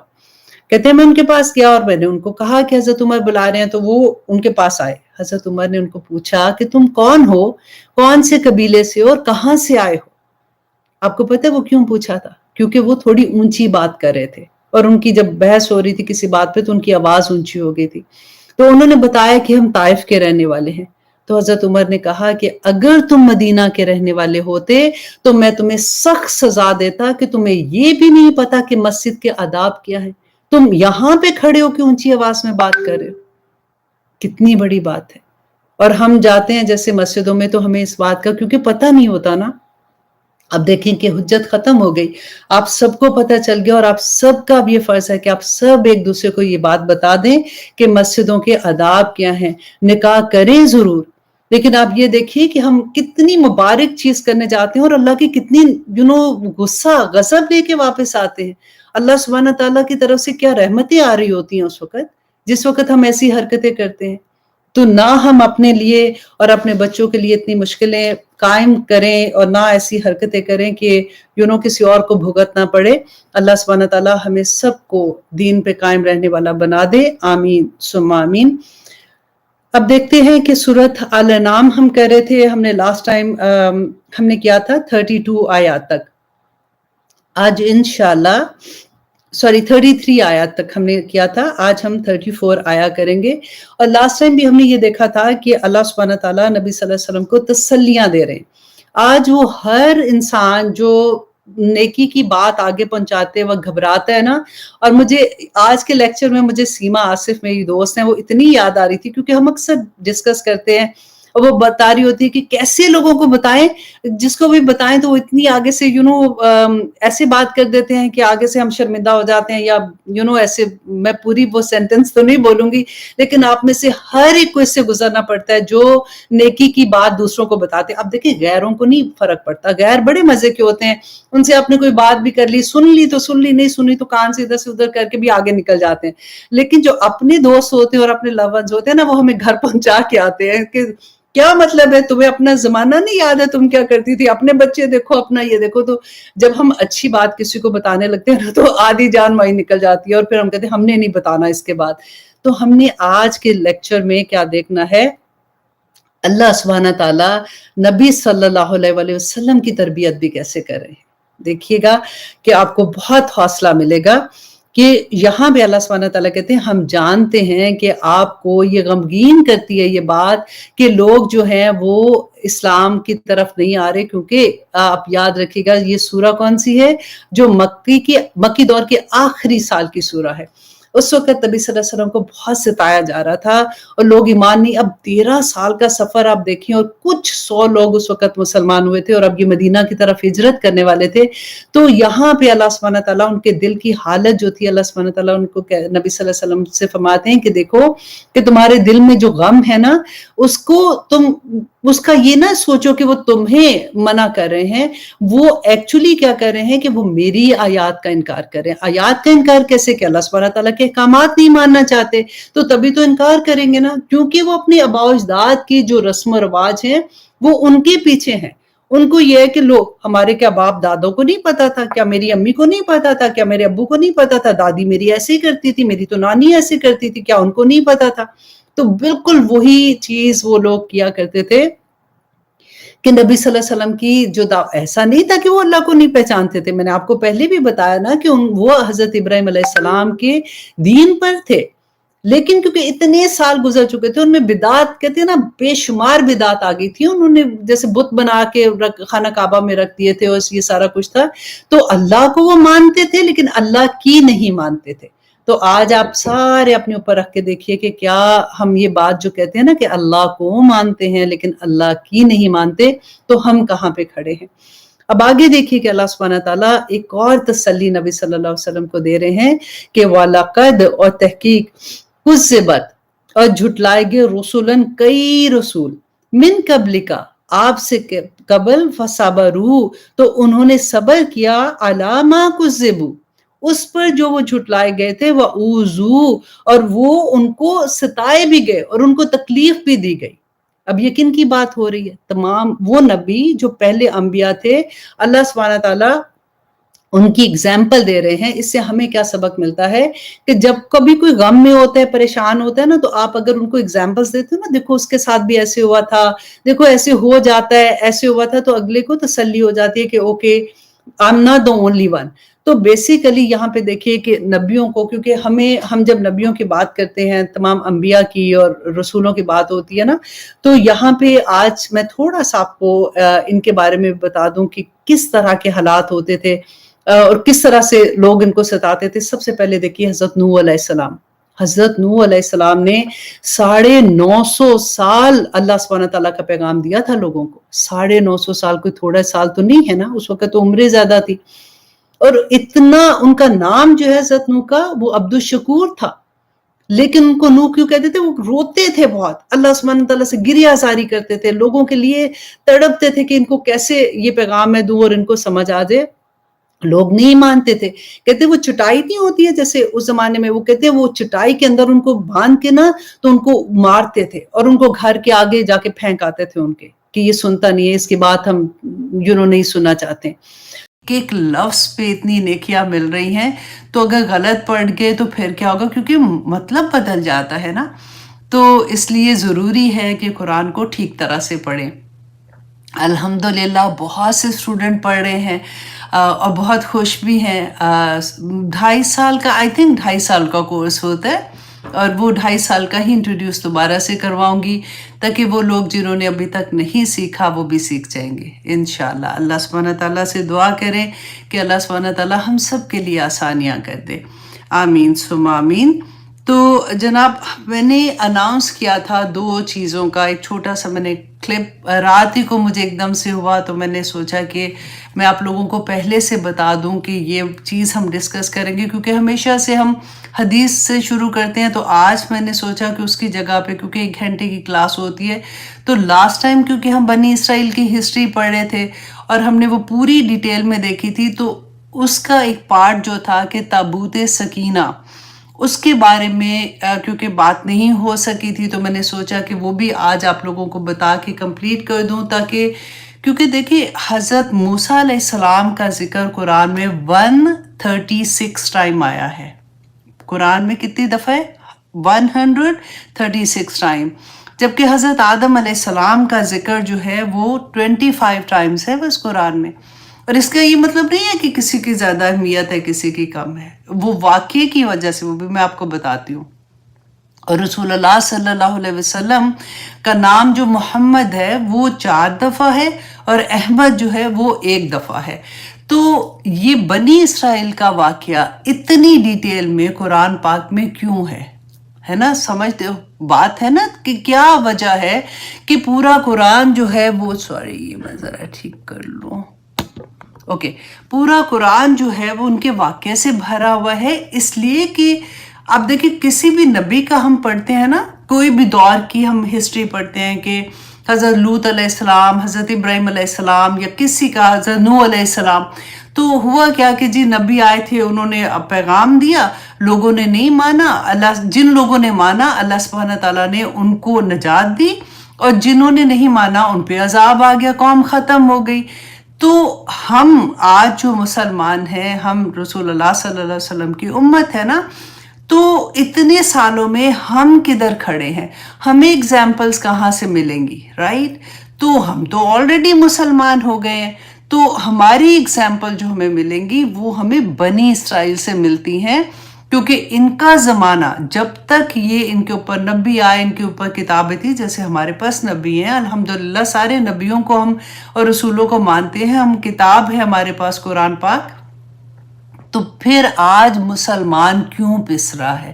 کہتے ہیں میں ان کے پاس گیا اور میں نے ان کو کہا کہ حضرت عمر بلا رہے ہیں, تو وہ ان کے پاس آئے. حضرت عمر نے ان کو پوچھا کہ تم کون ہو, کون سے قبیلے سے ہو, اور کہاں سے آئے ہو. آپ کو پتہ ہے وہ کیوں پوچھا تھا؟ کیونکہ وہ تھوڑی اونچی بات کر رہے تھے, اور ان کی جب بحث ہو رہی تھی کسی بات پہ تو ان کی آواز اونچی ہو گئی تھی. تو انہوں نے بتایا کہ ہم طائف کے رہنے والے ہیں. تو حضرت عمر نے کہا کہ اگر تم مدینہ کے رہنے والے ہوتے تو میں تمہیں سخت سزا دیتا کہ تمہیں یہ بھی نہیں پتا کہ مسجد کے آداب کیا ہے. تم یہاں پہ کھڑے ہو کے اونچی آواز میں بات کر رہے ہو، کتنی بڑی بات ہے۔ اور ہم جاتے ہیں جیسے مسجدوں میں تو ہمیں اس بات کا کیونکہ پتہ نہیں ہوتا نا، اب دیکھیں کہ حجت ختم ہو گئی، آپ سب کو پتہ چل گیا، اور آپ سب کا اب یہ فرض ہے کہ آپ سب ایک دوسرے کو یہ بات بتا دیں کہ مسجدوں کے آداب کیا ہیں، نکاح کریں ضرور۔ لیکن آپ یہ دیکھیے کہ ہم کتنی مبارک چیز کرنے جاتے ہیں اور اللہ کی کتنی غصہ غضب لے کے واپس آتے ہیں۔ اللہ سبحانہ تعالیٰ کی طرف سے کیا رحمتیں آ رہی ہوتی ہیں اس وقت، جس وقت ہم ایسی حرکتیں کرتے ہیں۔ تو نہ ہم اپنے لیے اور اپنے بچوں کے لیے اتنی مشکلیں قائم کریں اور نہ ایسی حرکتیں کریں کہ کسی اور کو بھگتنا پڑے۔ اللہ سبحانہ تعالیٰ ہمیں سب کو دین پہ قائم رہنے والا بنا دے، آمین ثم آمین۔ اب دیکھتے ہیں کہ سورۃ آل انعام ہم کر رہے تھے، ہم نے لاسٹ ٹائم ہم نے کیا تھا 32 آیات تک، آج انشاءاللہ 33 آیات تک ہم نے کیا تھا، آج ہم 34 آیا کریں گے۔ اور لاسٹ ٹائم بھی ہم نے یہ دیکھا تھا کہ اللہ سبحانہ تعالیٰ نبی صلی اللہ علیہ وسلم کو تسلیاں دے رہے ہیں۔ آج وہ ہر انسان جو نیکی کی بات آگے پہنچاتے وقت گھبراتا ہے نا، اور مجھے آج کے لیکچر میں مجھے سیما آصف میری دوست ہیں، وہ اتنی یاد آ رہی تھی کیونکہ ہم اکثر ڈسکس کرتے ہیں، اور وہ بتا رہی ہوتی ہے کہ کیسے لوگوں کو بتائیں، جس کو بھی بتائیں تو وہ اتنی آگے سے ایسے بات کر دیتے ہیں کہ آگے سے ہم شرمندہ ہو جاتے ہیں، یا ایسے میں پوری وہ سینٹنس تو نہیں بولوں گی، لیکن آپ میں سے ہر ایک کو اس سے گزرنا پڑتا ہے جو نیکی کی بات دوسروں کو بتاتے ہیں۔ اب دیکھیں غیروں کو نہیں فرق پڑتا، غیر بڑے مزے کے ہوتے ہیں، ان سے آپ نے کوئی بات بھی کر لی، سن لی تو سن لی، نہیں سنی تو کان سے ادھر کر کے بھی آگے نکل جاتے ہیں۔ لیکن جو اپنے دوست ہوتے ہیں اور اپنے لو ونز ہوتے ہیں نا، وہ ہمیں گھر پہنچا کے آتے ہیں کہ کیا مطلب ہے، تمہیں اپنا زمانہ نہیں یاد ہے، تم کیا کرتی تھی، اپنے بچے دیکھو، اپنا یہ دیکھو۔ تو جب ہم اچھی بات کسی کو بتانے لگتے ہیں تو آدھی جان وہیں نکل جاتی ہے، اور پھر ہم کہتے ہیں ہم نے نہیں بتانا اس کے بعد۔ تو ہم نے آج کے لیکچر میں کیا دیکھنا ہے، اللہ سبحانہ تعالیٰ نبی صلی اللہ علیہ وسلم کی تربیت بھی کیسے کر رہے ہیں۔ دیکھیے گا کہ آپ کو بہت حوصلہ ملے گا کہ یہاں بھی اللہ سبحانہ تعالیٰ کہتے ہیں ہم جانتے ہیں کہ آپ کو یہ غمگین کرتی ہے یہ بات کہ لوگ جو ہیں وہ اسلام کی طرف نہیں آ رہے، کیونکہ آپ یاد رکھیے گا یہ سورہ کون سی ہے، جو مکی دور کے آخری سال کی سورہ ہے۔ اس وقت نبی صلی اللہ علیہ وسلم کو بہت ستایا جا رہا تھا اور لوگ ایمان نہیں، اب 13 سال کا سفر آپ دیکھیں، اور کچھ 100 لوگ اس وقت مسلمان ہوئے تھے اور اب یہ مدینہ کی طرف ہجرت کرنے والے تھے۔ تو یہاں پہ اللہ سبحانہ تعالیٰ ان کے دل کی حالت جو تھی، اللہ سبحانہ تعالیٰ ان کو نبی صلی اللہ علیہ وسلم سے فرماتے ہیں کہ دیکھو کہ تمہارے دل میں جو غم ہے نا، اس کو تم اس کا یہ نہ سوچو کہ وہ تمہیں منع کر رہے ہیں، وہ ایکچولی کیا کر رہے ہیں کہ وہ میری آیات کا انکار کر رہے ہیں۔ آیات کا انکار کیسے، کہ اللہ سبحانہ تعالیٰ کے احکامات نہیں ماننا چاہتے، تو تبھی تو انکار کریں گے نا، کیونکہ وہ اپنے آباء و اجداد کی جو رسم و رواج ہیں وہ ان کے پیچھے ہیں۔ ان کو یہ ہے کہ لوگ ہمارے کیا باپ دادوں کو نہیں پتا تھا، کیا میری امی کو نہیں پتا تھا، کیا میرے ابو کو نہیں پتا تھا، دادی میری ایسے ہی کرتی تھی، میری تو نانی ایسے کرتی تھی، کیا ان کو نہیں پتا تھا؟ تو بالکل وہی چیز وہ لوگ کیا کرتے تھے کہ نبی صلی اللہ علیہ وسلم کی جو ایسا نہیں تھا کہ وہ اللہ کو نہیں پہچانتے تھے، میں نے آپ کو پہلے بھی بتایا نا کہ وہ حضرت ابراہیم علیہ السلام کے دین پر تھے، لیکن کیونکہ اتنے سال گزر چکے تھے، ان میں بدعات کہتے ہیں نا، بے شمار بدعات آ گئی تھی، انہوں نے جیسے بت بنا کے خانہ کعبہ میں رکھ دیے تھے اور یہ سارا کچھ تھا، تو اللہ کو وہ مانتے تھے لیکن اللہ کی نہیں مانتے تھے۔ تو آج آپ سارے اپنے اوپر رکھ کے دیکھیے کہ کیا ہم یہ بات جو کہتے ہیں نا کہ اللہ کو مانتے ہیں لیکن اللہ کی نہیں مانتے، تو ہم کہاں پہ کھڑے ہیں۔ اب آگے دیکھیے کہ اللہ سبحانہ تعالیٰ ایک اور تسلی نبی صلی اللہ علیہ وسلم کو دے رہے ہیں کہ وَلَقَدْ اور تحقیق کُذِّبَت اور جھٹلائے گئے رسولن کئی رسول من قبلک آپ سے قبل فصبروا تو انہوں نے صبر کیا علی ما کذبوا اس پر جو وہ جھٹلائے گئے تھے، وَأُوذُوا اور وہ ان کو ستائے بھی گئے اور ان کو تکلیف بھی دی گئی۔ اب یہ کن کی بات ہو رہی ہے؟ تمام وہ نبی جو پہلے انبیاء تھے، اللہ سبحانہ تعالیٰ ان کی اگزامپل دے رہے ہیں۔ اس سے ہمیں کیا سبق ملتا ہے کہ جب کبھی کوئی غم میں ہوتا ہے، پریشان ہوتا ہے نا، تو آپ اگر ان کو اگزامپلز دیتے ہو نا، دیکھو اس کے ساتھ بھی ایسے ہوا تھا، دیکھو ایسے ہو جاتا ہے، ایسے ہوا تھا، تو اگلے کو تسلی ہو جاتی ہے کہ okay I'm not the only one۔ تو بیسیکلی یہاں پہ دیکھیے کہ نبیوں کو، کیونکہ ہم جب نبیوں کی بات کرتے ہیں، تمام انبیاء کی اور رسولوں کی بات ہوتی ہے نا، تو یہاں پہ آج میں تھوڑا سا آپ کو ان کے بارے میں بتا دوں کہ کس طرح کے حالات ہوتے تھے۔ اور کس طرح سے لوگ ان کو ستاتے تھے. سب سے پہلے دیکھیے حضرت نوح علیہ السلام. حضرت نوح علیہ السلام نے 950 سال اللہ سبحانہ تعالیٰ کا پیغام دیا تھا لوگوں کو. 950 سال کوئی تھوڑا سال تو نہیں ہے نا, اس وقت تو عمریں زیادہ تھی. اور اتنا ان کا نام جو ہے حضرت نوح کا وہ عبد الشکور تھا, لیکن ان کو نوح کیوں کہتے تھے؟ وہ روتے تھے بہت, اللہ سبحانہ تعالیٰ سے گریہ زاری کرتے تھے, لوگوں کے لیے تڑپتے تھے کہ ان کو کیسے یہ پیغام میں دوں اور ان کو سمجھ آ جائے. لوگ نہیں مانتے تھے. کہتے وہ چٹائی نہیں ہوتی ہے جیسے اس زمانے میں, وہ کہتے وہ چٹائی کے اندر ان کو باندھ کے نا تو ان کو مارتے تھے اور ان کو گھر کے آگے جا کے پھینک آتے تھے ان کے, کہ یہ سنتا نہیں ہے, اس کی بات ہم نہیں سننا چاہتے. کہ ایک لفظ پہ اتنی نیکیاں مل رہی ہیں, تو اگر غلط پڑھ گئے تو پھر کیا ہوگا, کیونکہ مطلب بدل جاتا ہے نا. تو اس لیے ضروری ہے کہ قرآن کو ٹھیک طرح سے پڑھیں. الحمدللہ بہت سے اسٹوڈنٹ پڑھ رہے ہیں اور بہت خوش بھی ہیں. 2.5 سال کا, آئی تھنک 2.5 سال کا کورس ہوتا ہے, اور وہ 2.5 سال کا ہی انٹروڈیوس دوبارہ سے کرواؤں گی, تاکہ وہ لوگ جنہوں نے ابھی تک نہیں سیکھا وہ بھی سیکھ جائیں گے انشاءاللہ. اللہ سبحانہ تعالیٰ سے دعا کریں کہ اللہ سبحانہ تعالیٰ ہم سب کے لیے آسانیاں کر دے. آمین ثم آمین. تو جناب میں نے اناؤنس کیا تھا 2 چیزوں کا, ایک چھوٹا سا میں نے کلپ رات ہی کو مجھے ایک دم سے ہوا, تو میں نے سوچا کہ میں آپ لوگوں کو پہلے سے بتا دوں کہ یہ چیز ہم ڈسکس کریں گے, کیونکہ ہمیشہ سے ہم حدیث سے شروع کرتے ہیں. تو آج میں نے سوچا کہ اس کی جگہ پہ, کیونکہ 1 گھنٹے کی کلاس ہوتی ہے, تو لاسٹ ٹائم کیونکہ ہم بنی اسرائیل کی ہسٹری پڑھ رہے تھے اور ہم نے وہ پوری ڈیٹیل میں دیکھی تھی, تو اس کا ایک پارٹ جو تھا کہ تابوت سکینہ, اس کے بارے میں کیونکہ بات نہیں ہو سکی تھی, تو میں نے سوچا کہ وہ بھی آج آپ لوگوں کو بتا کے کمپلیٹ کر دوں. تاکہ کیونکہ دیکھیے حضرت موسیٰ علیہ السلام کا ذکر قرآن میں 136 ٹائم آیا ہے. قرآن میں کتنی دفعہ ہے؟ 136 ٹائم. جبکہ حضرت آدم علیہ السلام کا ذکر جو ہے وہ 25 ٹائمز ہے بس قرآن میں. اور اس کا یہ مطلب نہیں ہے کہ کسی کی زیادہ اہمیت ہے کسی کی کم ہے, وہ واقعے کی وجہ سے, وہ بھی میں آپ کو بتاتی ہوں. اور رسول اللہ صلی اللہ علیہ وسلم کا نام جو محمد ہے وہ 4 دفعہ ہے, اور احمد جو ہے وہ 1 دفعہ ہے. تو یہ بنی اسرائیل کا واقعہ اتنی ڈیٹیل میں قرآن پاک میں کیوں ہے نا, سمجھتے ہو بات ہے نا, کہ کیا وجہ ہے کہ پورا قرآن جو ہے وہ, سوری یہ میں ذرا ٹھیک کر لوں, اوکے, پورا قرآن جو ہے وہ ان کے واقعے سے بھرا ہوا ہے. اس لیے کہ اب دیکھیں کسی بھی نبی کا ہم پڑھتے ہیں نا, کوئی بھی دور کی ہم ہسٹری پڑھتے ہیں کہ حضرت لوط علیہ السلام, حضرت ابراہیم علیہ السلام, یا کسی کا حضرت نوح علیہ السلام, تو ہوا کیا کہ جی نبی آئے تھے, انہوں نے پیغام دیا, لوگوں نے نہیں مانا. اللہ, جن لوگوں نے مانا اللہ سبحانہ تعالیٰ نے ان کو نجات دی, اور جنہوں نے نہیں مانا ان پہ عذاب آ گیا, قوم ختم ہو گئی. تو ہم آج جو مسلمان ہیں, ہم رسول اللہ صلی اللہ علیہ وسلم کی امت ہے نا, تو اتنے سالوں میں ہم کدھر کھڑے ہیں, ہمیں اگزامپلز کہاں سے ملیں گی, رائٹ؟ تو ہم تو آلریڈی مسلمان ہو گئے ہیں, تو ہماری اگزامپل جو ہمیں ملیں گی وہ ہمیں بنی اسرائیل سے ملتی ہیں. کیونکہ ان کا زمانہ جب تک یہ ان کے اوپر نبی آئے, ان کے اوپر کتابیں تھی, جیسے ہمارے پاس نبی ہیں الحمدللہ, سارے نبیوں کو ہم اور رسولوں کو مانتے ہیں, ہم کتاب ہے ہمارے پاس قرآن پاک. تو پھر آج مسلمان کیوں پس رہا ہے؟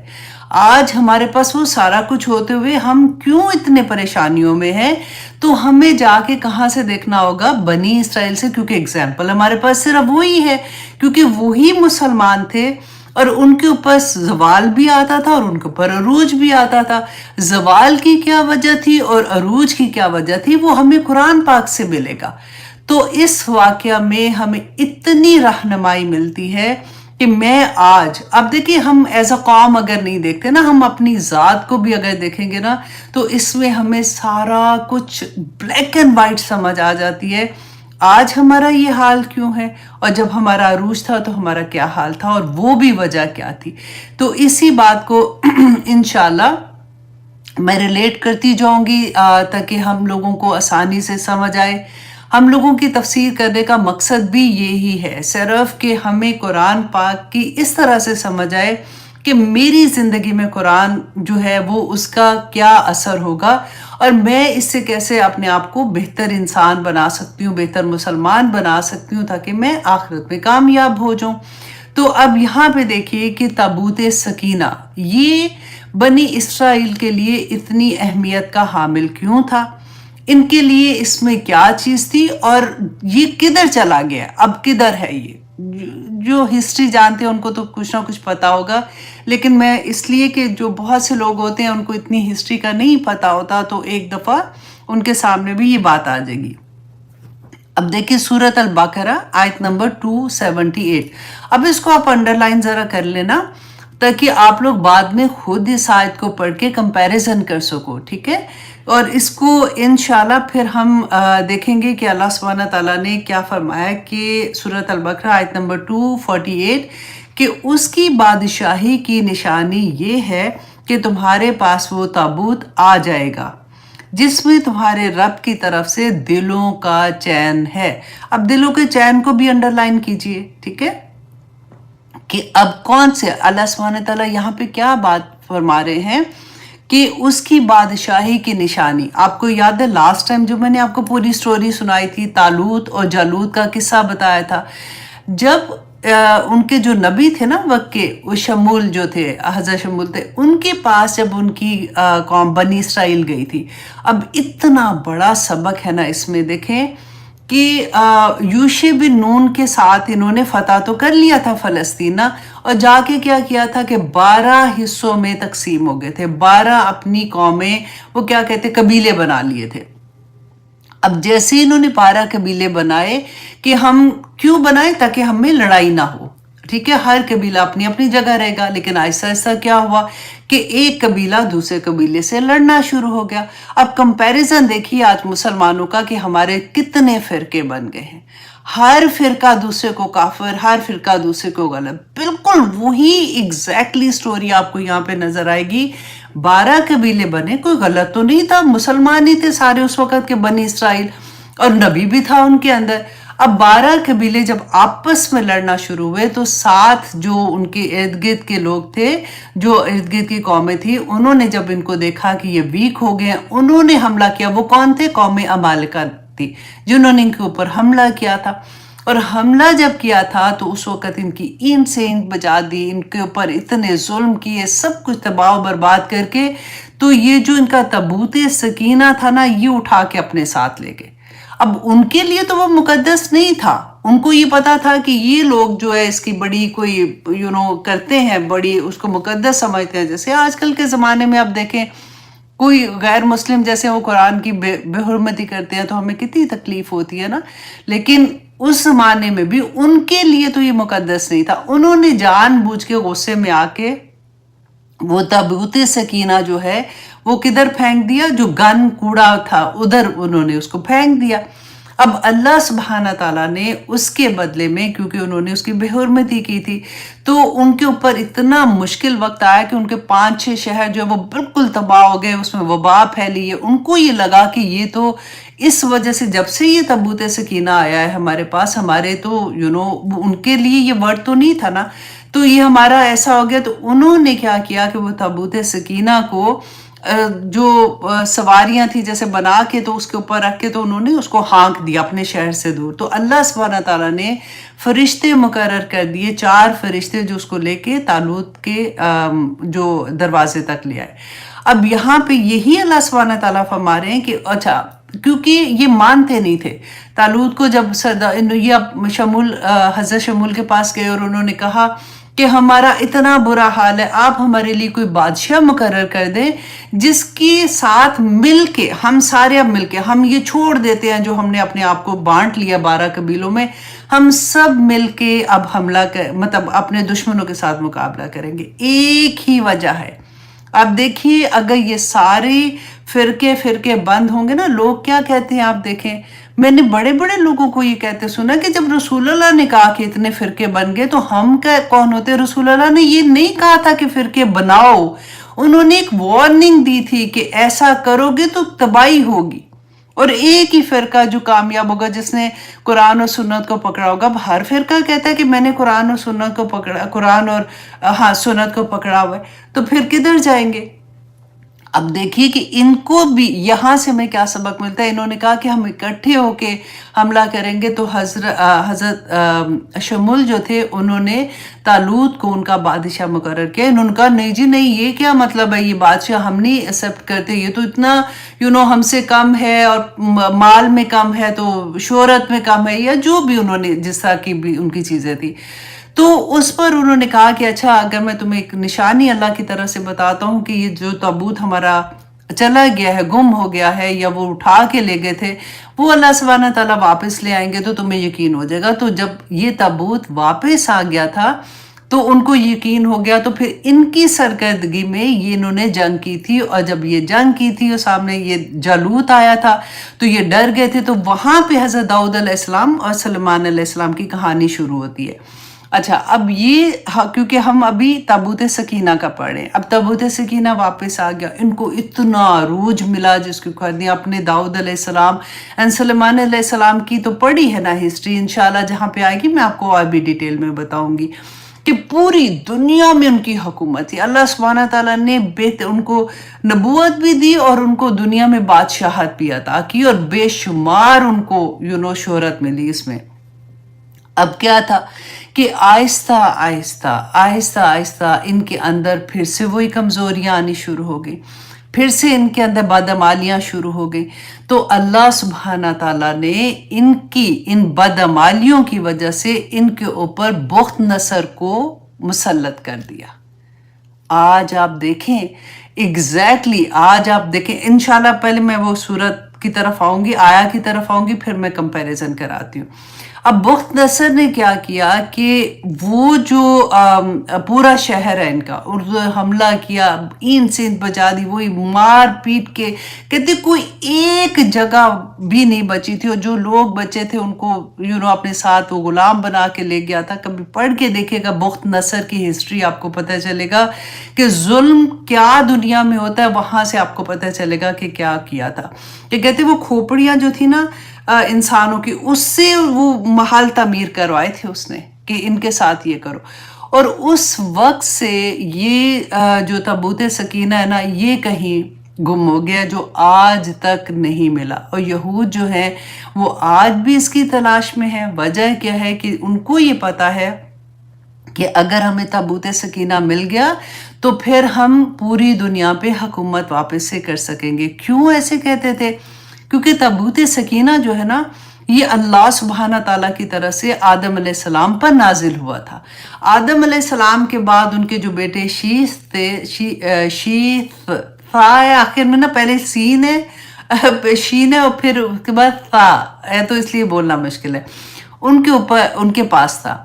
آج ہمارے پاس وہ سارا کچھ ہوتے ہوئے ہم کیوں اتنے پریشانیوں میں ہیں؟ تو ہمیں جا کے کہاں سے دیکھنا ہوگا؟ بنی اسرائیل سے, کیونکہ اگزامپل ہمارے پاس صرف وہی ہے, کیونکہ وہی مسلمان تھے اور ان کے اوپر زوال بھی آتا تھا اور ان کے اوپر عروج بھی آتا تھا. زوال کی کیا وجہ تھی اور عروج کی کیا وجہ تھی وہ ہمیں قرآن پاک سے ملے گا. تو اس واقعہ میں ہمیں اتنی رہنمائی ملتی ہے کہ میں آج, اب دیکھیں ہم ایز اے قوم اگر نہیں دیکھتے نا, ہم اپنی ذات کو بھی اگر دیکھیں گے نا, تو اس میں ہمیں سارا کچھ بلیک اینڈ وائٹ سمجھ آ جاتی ہے. آج ہمارا یہ حال کیوں ہے, اور جب ہمارا عروج تھا تو ہمارا کیا حال تھا, اور وہ بھی وجہ کیا تھی. تو اسی بات کو انشاءاللہ میں ریلیٹ کرتی جاؤں گی تاکہ ہم لوگوں کو آسانی سے سمجھ آئے. ہم لوگوں کی تفسیر کرنے کا مقصد بھی یہی ہے, صرف کہ ہمیں قرآن پاک کی اس طرح سے سمجھ آئے کہ میری زندگی میں قرآن جو ہے وہ اس کا کیا اثر ہوگا, اور میں اس سے کیسے اپنے آپ کو بہتر انسان بنا سکتی ہوں، بہتر مسلمان بنا سکتی ہوں تاکہ میں آخرت میں کامیاب ہو جاؤں۔ تو اب یہاں پہ دیکھیے کہ تابوت سکینہ یہ بنی اسرائیل کے لیے اتنی اہمیت کا حامل کیوں تھا، ان کے لیے اس میں کیا چیز تھی، اور یہ کدھر چلا گیا، اب کدھر ہے یہ؟ جو ہسٹری جانتے ہیں ان کو تو کچھ نہ کچھ پتا ہوگا، لیکن میں اس لیے کہ جو بہت سے لوگ ہوتے ہیں ان کو اتنی ہسٹری کا نہیں پتا ہوتا، تو ایک دفعہ ان کے سامنے بھی یہ بات آ جائے گی۔ اب دیکھیں سورۃ البقرہ آیت نمبر 278۔ اب اس کو آپ انڈر لائن ذرا کر لینا تاکہ آپ لوگ بعد میں خود اس آیت کو پڑھ کے کمپیریزن کر سکو، ٹھیک ہے؟ اور اس کو انشاءاللہ پھر ہم دیکھیں گے کہ اللہ سبحانہ تعالیٰ نے کیا فرمایا کہ سورۃ البقرہ آیت نمبر 248 کہ اس کی بادشاہی کی نشانی یہ ہے کہ تمہارے پاس وہ تابوت آ جائے گا جس میں تمہارے رب کی طرف سے دلوں کا چین ہے۔ اب دلوں کے چین کو بھی انڈر لائن کیجئے، ٹھیک ہے؟ کہ اب کون سے اللہ سبحانہ تعالیٰ یہاں پہ کیا بات فرما رہے ہیں کہ اس کی بادشاہی کی نشانی۔ آپ کو یاد ہے لاسٹ ٹائم جو میں نے آپ کو پوری سٹوری سنائی تھی، طالوت اور جالوت کا قصہ بتایا تھا، جب ان کے جو نبی تھے نا وقت کے، وہ شمول جو تھے، حضرت شمول تھے، ان کے پاس جب ان کی قوم بنی اسرائیل گئی تھی۔ اب اتنا بڑا سبق ہے نا اس میں، دیکھیں کہ یوشع بن نون کے ساتھ انہوں نے فتح تو کر لیا تھا فلسطین، اور جا کے کیا کیا تھا کہ 12 حصوں میں تقسیم ہو گئے تھے، 12 اپنی قومیں، وہ کیا کہتے قبیلے بنا لیے تھے۔ اب جیسے انہوں نے 12 قبیلے بنائے کہ ہم کیوں بنائے؟ تاکہ ہم میں لڑائی نہ ہو، ٹھیک ہے؟ ہر قبیلہ اپنی اپنی جگہ رہے گا، لیکن آہستہ آہستہ کیا ہوا کہ ایک قبیلہ دوسرے قبیلے سے لڑنا شروع ہو گیا۔ اب کمپیریزن دیکھیے آج مسلمانوں کا کہ ہمارے کتنے فرقے بن گئے ہیں، ہر فرقہ دوسرے کو کافر، ہر فرقہ دوسرے کو غلط، بالکل وہی ایگزیکٹلی سٹوری آپ کو یہاں پہ نظر آئے گی۔ 12 قبیلے بنے، کوئی غلط تو نہیں تھا، مسلمان ہی تھے سارے اس وقت کے بنی اسرائیل، اور نبی بھی تھا ان کے اندر۔ اب 12 قبیلے جب آپس میں لڑنا شروع ہوئے تو 7 جو ان کے ارد گرد کے لوگ تھے، جو ارد گرد کی قومیں تھی، انہوں نے جب ان کو دیکھا کہ یہ ویک ہو گئے، انہوں نے حملہ کیا۔ وہ کون تھے؟ قوم عمالقہ تھی جنہوں نے ان کے اوپر حملہ کیا تھا، اور حملہ جب کیا تھا تو اس وقت ان کی اینٹ سے اینٹ بجا دی، ان کے اوپر اتنے ظلم کیے، سب کچھ تباہ و برباد کر کے، تو یہ جو ان کا تابوت سکینہ تھا نا، یہ اٹھا کے اپنے ساتھ لے گئے۔ اب ان کے لیے تو وہ مقدس نہیں تھا، ان کو یہ پتا تھا کہ یہ لوگ جو ہے اس کی بڑی کوئی کرتے ہیں، بڑی اس کو مقدس سمجھتے ہیں۔ جیسے آج کل کے زمانے میں آپ دیکھیں کوئی غیر مسلم جیسے وہ قرآن کی بے حرمتی کرتے ہیں تو ہمیں کتنی تکلیف ہوتی ہے نا، لیکن اس زمانے میں بھی ان کے لیے تو یہ مقدس نہیں تھا۔ انہوں نے جان بوجھ کے غصے میں آ کے وہ تابوت سکینہ جو ہے وہ کدھر پھینک دیا؟ جو گن کوڑا تھا ادھر انہوں نے اس کو پھینک دیا۔ اب اللہ سبحانہ تعالیٰ نے اس کے بدلے میں، کیونکہ انہوں نے اس کی بے حرمتی کی تھی، تو ان کے اوپر اتنا مشکل وقت آیا کہ ان کے 5-6 شہر جو ہے وہ بالکل تباہ ہو گئے، اس میں وبا پھیلی ہے۔ ان کو یہ لگا کہ یہ تو اس وجہ سے جب سے یہ تابوت سکینہ آیا ہے ہمارے پاس، ہمارے تو ان کے لیے یہ ورڈ تو نہیں تھا نا، تو یہ ہمارا ایسا ہو گیا۔ تو انہوں نے کیا کیا کہ وہ تابوت سکینہ کو جو سواریاں تھی جیسے بنا کے تو اس کے اوپر رکھ کے تو انہوں نے اس کو ہانک دیا اپنے شہر سے دور۔ تو اللہ سبحانہ تعالیٰ نے فرشتے مقرر کر دیے، 4 فرشتے جو اس کو لے کے طالوت کے جو دروازے تک لے آئے۔ اب یہاں پہ یہی اللہ سبحانہ تعالیٰ فرما رہے ہیں کہ اچھا، کیونکہ یہ مانتے نہیں تھے طالوت کو، جب یہ حضرت شمول کے پاس گئے اور انہوں نے کہا کہ ہمارا اتنا برا حال ہے، آپ ہمارے لیے کوئی بادشاہ مقرر کر دیں جس کے ساتھ مل کے ہم سارے اب مل کے ہم یہ چھوڑ دیتے ہیں جو ہم نے اپنے آپ کو بانٹ لیا 12 قبیلوں میں، ہم سب مل کے اب حملہ مطلب اپنے دشمنوں کے ساتھ مقابلہ کریں گے۔ ایک ہی وجہ ہے، اب دیکھیے اگر یہ سارے فرقے بند ہوں گے نا، لوگ کیا کہتے ہیں آپ دیکھیں، میں نے بڑے بڑے لوگوں کو یہ کہتے سنا کہ جب رسول اللہ نے کہا کہ اتنے فرقے بن گئے تو ہم کون ہوتے؟ رسول اللہ نے یہ نہیں کہا تھا کہ فرقے بناؤ، انہوں نے ایک وارننگ دی تھی کہ ایسا کرو گے تو تباہی ہوگی، اور ایک ہی فرقہ جو کامیاب ہوگا جس نے قرآن اور سنت کو پکڑا ہوگا۔ اب ہر فرقہ کہتا ہے کہ میں نے قرآن اور سنت کو پکڑا، قرآن اور سنت کو پکڑا ہوا ہے، تو پھر کدھر جائیں گے؟ اب دیکھیے کہ ان کو بھی یہاں سے ہمیں کیا سبق ملتا ہے. انہوں نے کہا کہ ہم اکٹھے ہو کے حملہ کریں گے، تو حضرت شمول جو تھے انہوں نے طالوت کو ان کا بادشاہ مقرر کیا. انہوں نے کہا نہیں جی نہیں، یہ کیا مطلب ہے، یہ بادشاہ ہم نہیں ایکسیپٹ کرتے، یہ تو اتنا ہم سے کم ہے، اور مال میں کم ہے، تو شہرت میں کم ہے، یا جو بھی انہوں نے جس طرح کی بھی ان کی چیزیں تھی. تو اس پر انہوں نے کہا کہ اچھا اگر میں تمہیں ایک نشانی اللہ کی طرف سے بتاتا ہوں کہ یہ جو تابوت ہمارا چلا گیا ہے، گم ہو گیا ہے، یا وہ اٹھا کے لے گئے تھے، وہ اللہ سبحانہ تعالیٰ واپس لے آئیں گے تو تمہیں یقین ہو جائے گا. تو جب یہ تابوت واپس آ گیا تھا تو ان کو یقین ہو گیا. تو پھر ان کی سرکردگی میں یہ انہوں نے جنگ کی تھی، اور جب یہ جنگ کی تھی اور سامنے یہ جالوت آیا تھا تو یہ ڈر گئے تھے. تو وہاں پہ حضرت داؤد علیہ السلام اور سلیمان علیہ السلام کی کہانی شروع ہوتی ہے. اچھا اب یہ کیونکہ ہم ابھی تابوت سکینہ کا پڑھ رہے ہیں، اب تابوت سکینہ واپس آ گیا، ان کو اتنا عروج ملا جس کو کہتے ہیں. اپنے داؤد علیہ السلام اور سلیمان علیہ السلام کی تو پڑھی ہے نا ہسٹری، انشاءاللہ جہاں پہ آئے گی میں آپ کو اور بھی ڈیٹیل میں بتاؤں گی کہ پوری دنیا میں ان کی حکومت تھی. اللہ سبحانہ تعالیٰ نے ان کو نبوت بھی دی اور ان کو دنیا میں بادشاہت بھی عطا کی، اور بے شمار ان کو شہرت ملی اس میں. اب کیا تھا کہ آہستہ آہستہ آہستہ آہستہ ان کے اندر پھر سے وہی کمزوریاں آنی شروع ہو گئی، پھر سے ان کے اندر بدعمالیاں شروع ہو گئی. تو اللہ سبحانہ تعالیٰ نے ان بدعمالیوں کی وجہ سے ان کے اوپر بخت نصر کو مسلط کر دیا. آج آپ دیکھیں ایگزیکٹلی آج آپ دیکھیں، انشاءاللہ پہلے میں وہ سورت کی طرف آؤں گی، آیا کی طرف آؤں گی، پھر میں کمپیریزن کراتی ہوں. اب بخت نصر نے کیا کیا کہ وہ جو پورا شہر ہے ان کا حملہ کیا، اینٹ سینٹ بجا دی، وہی مار پیٹ کے کہتے کوئی ایک جگہ بھی نہیں بچی تھی، اور جو لوگ بچے تھے ان کو اپنے ساتھ وہ غلام بنا کے لے گیا تھا. کبھی پڑھ کے دیکھے گا بخت نصر کی ہسٹری، آپ کو پتہ چلے گا کہ ظلم کیا دنیا میں ہوتا ہے، وہاں سے آپ کو پتہ چلے گا کہ کیا کیا تھا. کہ کہتے وہ کھوپڑیاں جو تھی نا انسانوں کی، اس سے وہ محل تعمیر کروائے تھے اس نے کہ ان کے ساتھ یہ کرو. اور اس وقت سے یہ جو تابوت سکینہ ہے نا، یہ کہیں گم ہو گیا، جو آج تک نہیں ملا. اور یہود جو ہیں وہ آج بھی اس کی تلاش میں ہیں. وجہ کیا ہے کہ ان کو یہ پتا ہے کہ اگر ہمیں تابوت سکینہ مل گیا تو پھر ہم پوری دنیا پہ حکومت واپس سے کر سکیں گے. کیوں ایسے کہتے تھے؟ کیونکہ تابوت سکینہ جو ہے نا، یہ اللہ سبحانہ تعالیٰ کی طرف سے آدم علیہ السلام پر نازل ہوا تھا. آدم علیہ السلام کے بعد ان کے جو بیٹے شیث تھے، شیث تھا آخر میں نا، پہلے سین ہے شین ہے اور پھر اس کے بعد تھا ہے، تو اس لیے بولنا مشکل ہے. ان کے اوپر ان کے پاس تھا،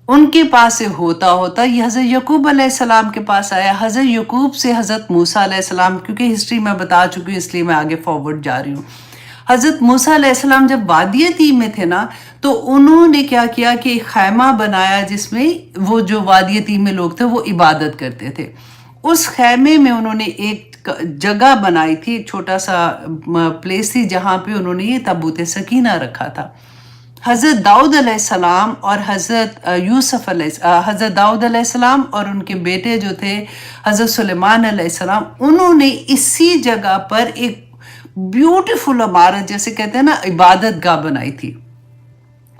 ان کے پاس سے ہوتا ہوتا یہ حضرت یعقوب علیہ السلام کے پاس آیا. حضرت یعقوب سے حضرت موسیٰ علیہ السلام، کیونکہ ہسٹری میں بتا چکی ہوں اس لیے میں آگے فارورڈ جا رہی ہوں. حضرت موسیٰ علیہ السلام جب وادی تیہ میں تھے نا، تو انہوں نے کیا کیا کہ ایک خیمہ بنایا جس میں وہ جو وادی تیہ میں لوگ تھے وہ عبادت کرتے تھے. اس خیمے میں انہوں نے ایک جگہ بنائی تھی، ایک چھوٹا سا پلیس تھی جہاں پہ انہوں نے یہ تابوت سکینہ رکھا تھا. حضرت داؤد علیہ السلام اور حضرت داؤد علیہ السلام اور ان کے بیٹے جو تھے حضرت سلیمان علیہ السلام، انہوں نے اسی جگہ پر ایک بیوٹیفل عمارت، جیسے کہتے ہیں نا عبادت گاہ، بنائی تھی.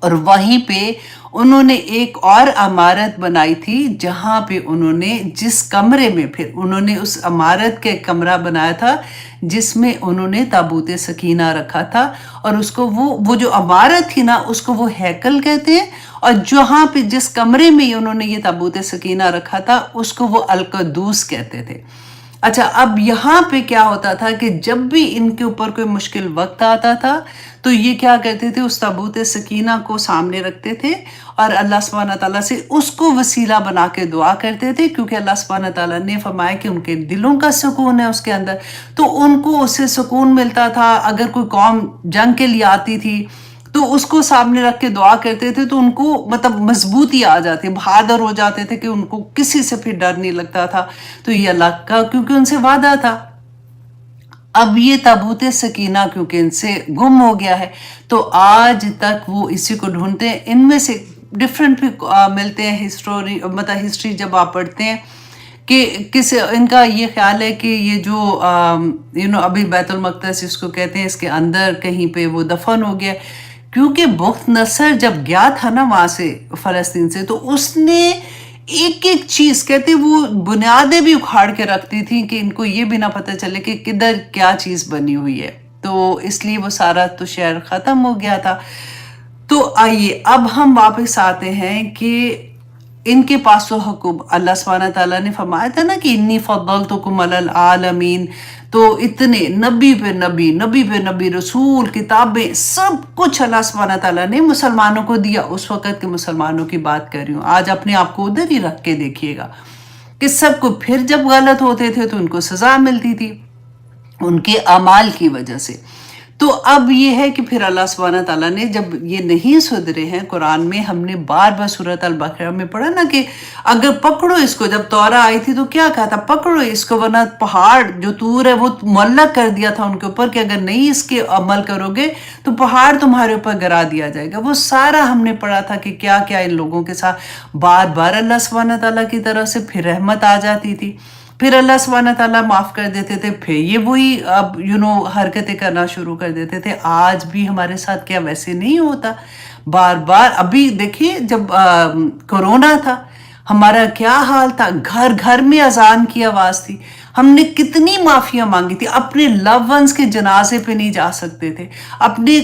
اور وہیں پہ انہوں نے ایک اور عمارت بنائی تھی جہاں پہ انہوں نے جس کمرے میں پھر انہوں نے اس عمارت کے کمرہ بنایا تھا جس میں انہوں نے تابوت سکینہ رکھا تھا. اور اس کو وہ جو عمارت تھی نا، اس کو وہ ہیکل کہتے ہیں، اور جہاں پہ جس کمرے میں انہوں نے یہ تابوت سکینہ رکھا تھا اس کو وہ القدوس کہتے تھے. اچھا اب یہاں پہ کیا ہوتا تھا کہ جب بھی ان کے اوپر کوئی مشکل وقت آتا تھا تو یہ کیا کرتے تھے، اس تابوت سکینہ کو سامنے رکھتے تھے اور اللہ سبحانہ تعالیٰ سے اس کو وسیلہ بنا کے دعا کرتے تھے، کیونکہ اللہ سبحانہ تعالیٰ نے فرمایا کہ ان کے دلوں کا سکون ہے اس کے اندر، تو ان کو اس سے سکون ملتا تھا. اگر کوئی قوم جنگ کے لیے آتی تھی تو اس کو سامنے رکھ کے دعا کرتے تھے تو ان کو مطلب مضبوطی آ جاتی، بہادر ہو جاتے تھے کہ ان کو کسی سے پھر ڈر نہیں لگتا تھا. تو یہ اللہ کا کیونکہ ان سے وعدہ تھا. اب یہ تابوت سکینہ کیونکہ ان سے گم ہو گیا ہے تو آج تک وہ اسی کو ڈھونڈتے ہیں. ان میں سے ڈفرینٹ بھی ملتے ہیں ہسٹری جب آپ پڑھتے ہیں کہ ان کا یہ خیال ہے کہ یہ جو ابھی بیت المقدس اس کو کہتے ہیں، اس کے اندر کہیں پہ وہ دفن ہو گیا، کیونکہ بخت نصر جب گیا تھا نا وہاں سے فلسطین سے، تو اس نے ایک ایک چیز کہتے وہ بنیادیں بھی اکھاڑ کے رکھتی تھی کہ ان کو یہ بھی نہ پتہ چلے کہ کدھر کیا چیز بنی ہوئی ہے، تو اس لیے وہ سارا تو شہر ختم ہو گیا تھا۔ تو آئیے اب ہم واپس آتے ہیں کہ ان کے پاس تو حکم، اللہ سبحانہ تعالیٰ نے فرمایا تھا نا کہ انی فضلتکم علی العالمین، تو اتنے نبی پہ نبی، نبی پہ نبی، رسول، کتابیں، سب کچھ اللہ سبحانہ تعالیٰ نے مسلمانوں کو دیا۔ اس وقت کے مسلمانوں کی بات کر رہی ہوں، آج اپنے آپ کو ادھر ہی رکھ کے دیکھیے گا کہ سب کو پھر جب غلط ہوتے تھے تو ان کو سزا ملتی تھی ان کے اعمال کی وجہ سے۔ تو اب یہ ہے کہ پھر اللہ سبحانہ تعالیٰ نے جب یہ نہیں سدھرے ہیں، قرآن میں ہم نے بار بار سورۃ البقرہ میں پڑھا نا کہ اگر پکڑو اس کو، جب تورا آئی تھی تو کیا کہا تھا، پکڑو اس کو ورنہ پہاڑ جو طور ہے وہ معلق کر دیا تھا ان کے اوپر کہ اگر نہیں اس کے عمل کرو گے تو پہاڑ تمہارے اوپر گرا دیا جائے گا۔ وہ سارا ہم نے پڑھا تھا کہ کیا کیا ان لوگوں کے ساتھ بار بار اللہ سبحانہ تعالیٰ کی طرف سے پھر رحمت آ جاتی تھی، پھر اللہ سبحانہ تعالیٰ معاف کر دیتے تھے، پھر یہ وہی اب حرکتیں کرنا شروع کر دیتے تھے۔ آج بھی ہمارے ساتھ کیا ویسے نہیں ہوتا؟ بار بار ابھی دیکھیے جب کورونا تھا ہمارا کیا حال تھا، گھر گھر میں اذان کی آواز تھی، ہم نے کتنی معافیاں مانگی تھی، اپنے لو ونس کے جنازے پہ نہیں جا سکتے تھے، اپنے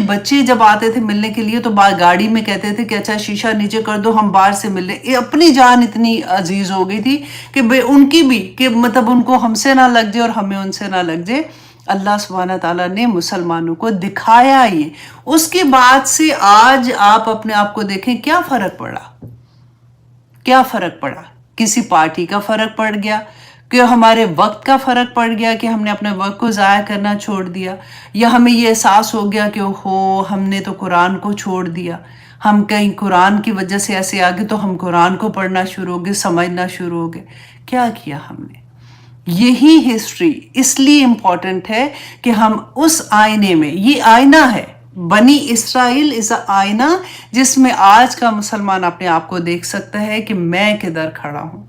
بچے جب آتے تھے ملنے کے لیے تو گاڑی میں کہتے تھے کہ اچھا شیشہ نیچے کر دو ہم باہر سے ملنے، اپنی جان اتنی عزیز ہو گئی تھی کہ ان کی بھی کہ مطلب ان کو ہم سے نہ لگ جائے اور ہمیں ان سے نہ لگ جائے۔ اللہ سبحانہ تعالیٰ نے مسلمانوں کو دکھایا یہ، اس کے بعد سے آج آپ اپنے آپ کو دیکھیں کیا فرق پڑا، کیا فرق پڑا؟ کسی پارٹی کا فرق پڑ گیا کہ ہمارے وقت کا فرق پڑ گیا کہ ہم نے اپنے وقت کو ضائع کرنا چھوڑ دیا، یا ہمیں یہ احساس ہو گیا کہ ہم نے تو قرآن کو چھوڑ دیا، ہم کہیں قرآن کی وجہ سے ایسے آگے تو ہم قرآن کو پڑھنا شروع ہو گئے، سمجھنا شروع ہو گئے۔ کیا کیا ہم نے؟ یہی ہسٹری اس لیے امپورٹنٹ ہے کہ ہم اس آئینے میں، یہ آئینہ ہے، بنی اسرائیل از اے آئینہ جس میں آج کا مسلمان اپنے آپ کو دیکھ سکتا ہے کہ میں کدھر کھڑا ہوں۔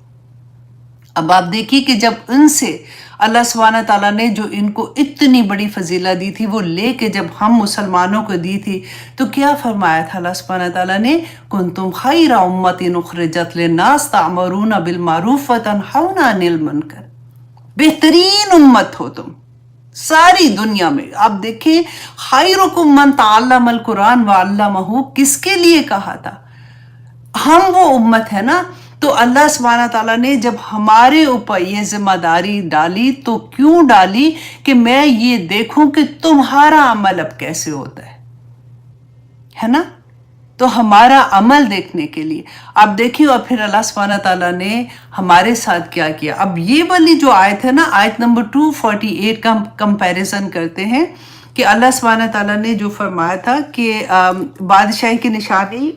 اب آپ دیکھیے کہ جب ان سے اللہ سبحانہ تعالیٰ نے جو ان کو اتنی بڑی فضیلت دی تھی وہ لے کے جب ہم مسلمانوں کو دی تھی تو کیا فرمایا تھا اللہ سبحانہ تعالیٰ نے، کنتم خیر امۃ اخرجت للناس تأمرون بالمعروف وتنہون عن المنکر، بہترین امت ہو تم ساری دنیا میں۔ آپ دیکھیں خیرکم من تعلم القرآن وعلمہ، کس کے لیے کہا تھا؟ ہم وہ امت ہے نا، تو اللہ سبحانہ تعالیٰ نے جب ہمارے اوپر یہ ذمہ داری ڈالی تو کیوں ڈالی کہ میں یہ دیکھوں کہ تمہارا عمل اب کیسے ہوتا ہے نا، تو ہمارا عمل دیکھنے کے لیے اب دیکھیے۔ اور پھر اللہ سبحانہ تعالیٰ نے ہمارے ساتھ کیا کیا۔ اب یہ والی جو آیت ہے نا، آیت نمبر 248 کا کمپیریزن کرتے ہیں کہ اللہ سبحانہ تعالیٰ نے جو فرمایا تھا کہ بادشاہی کی نشانی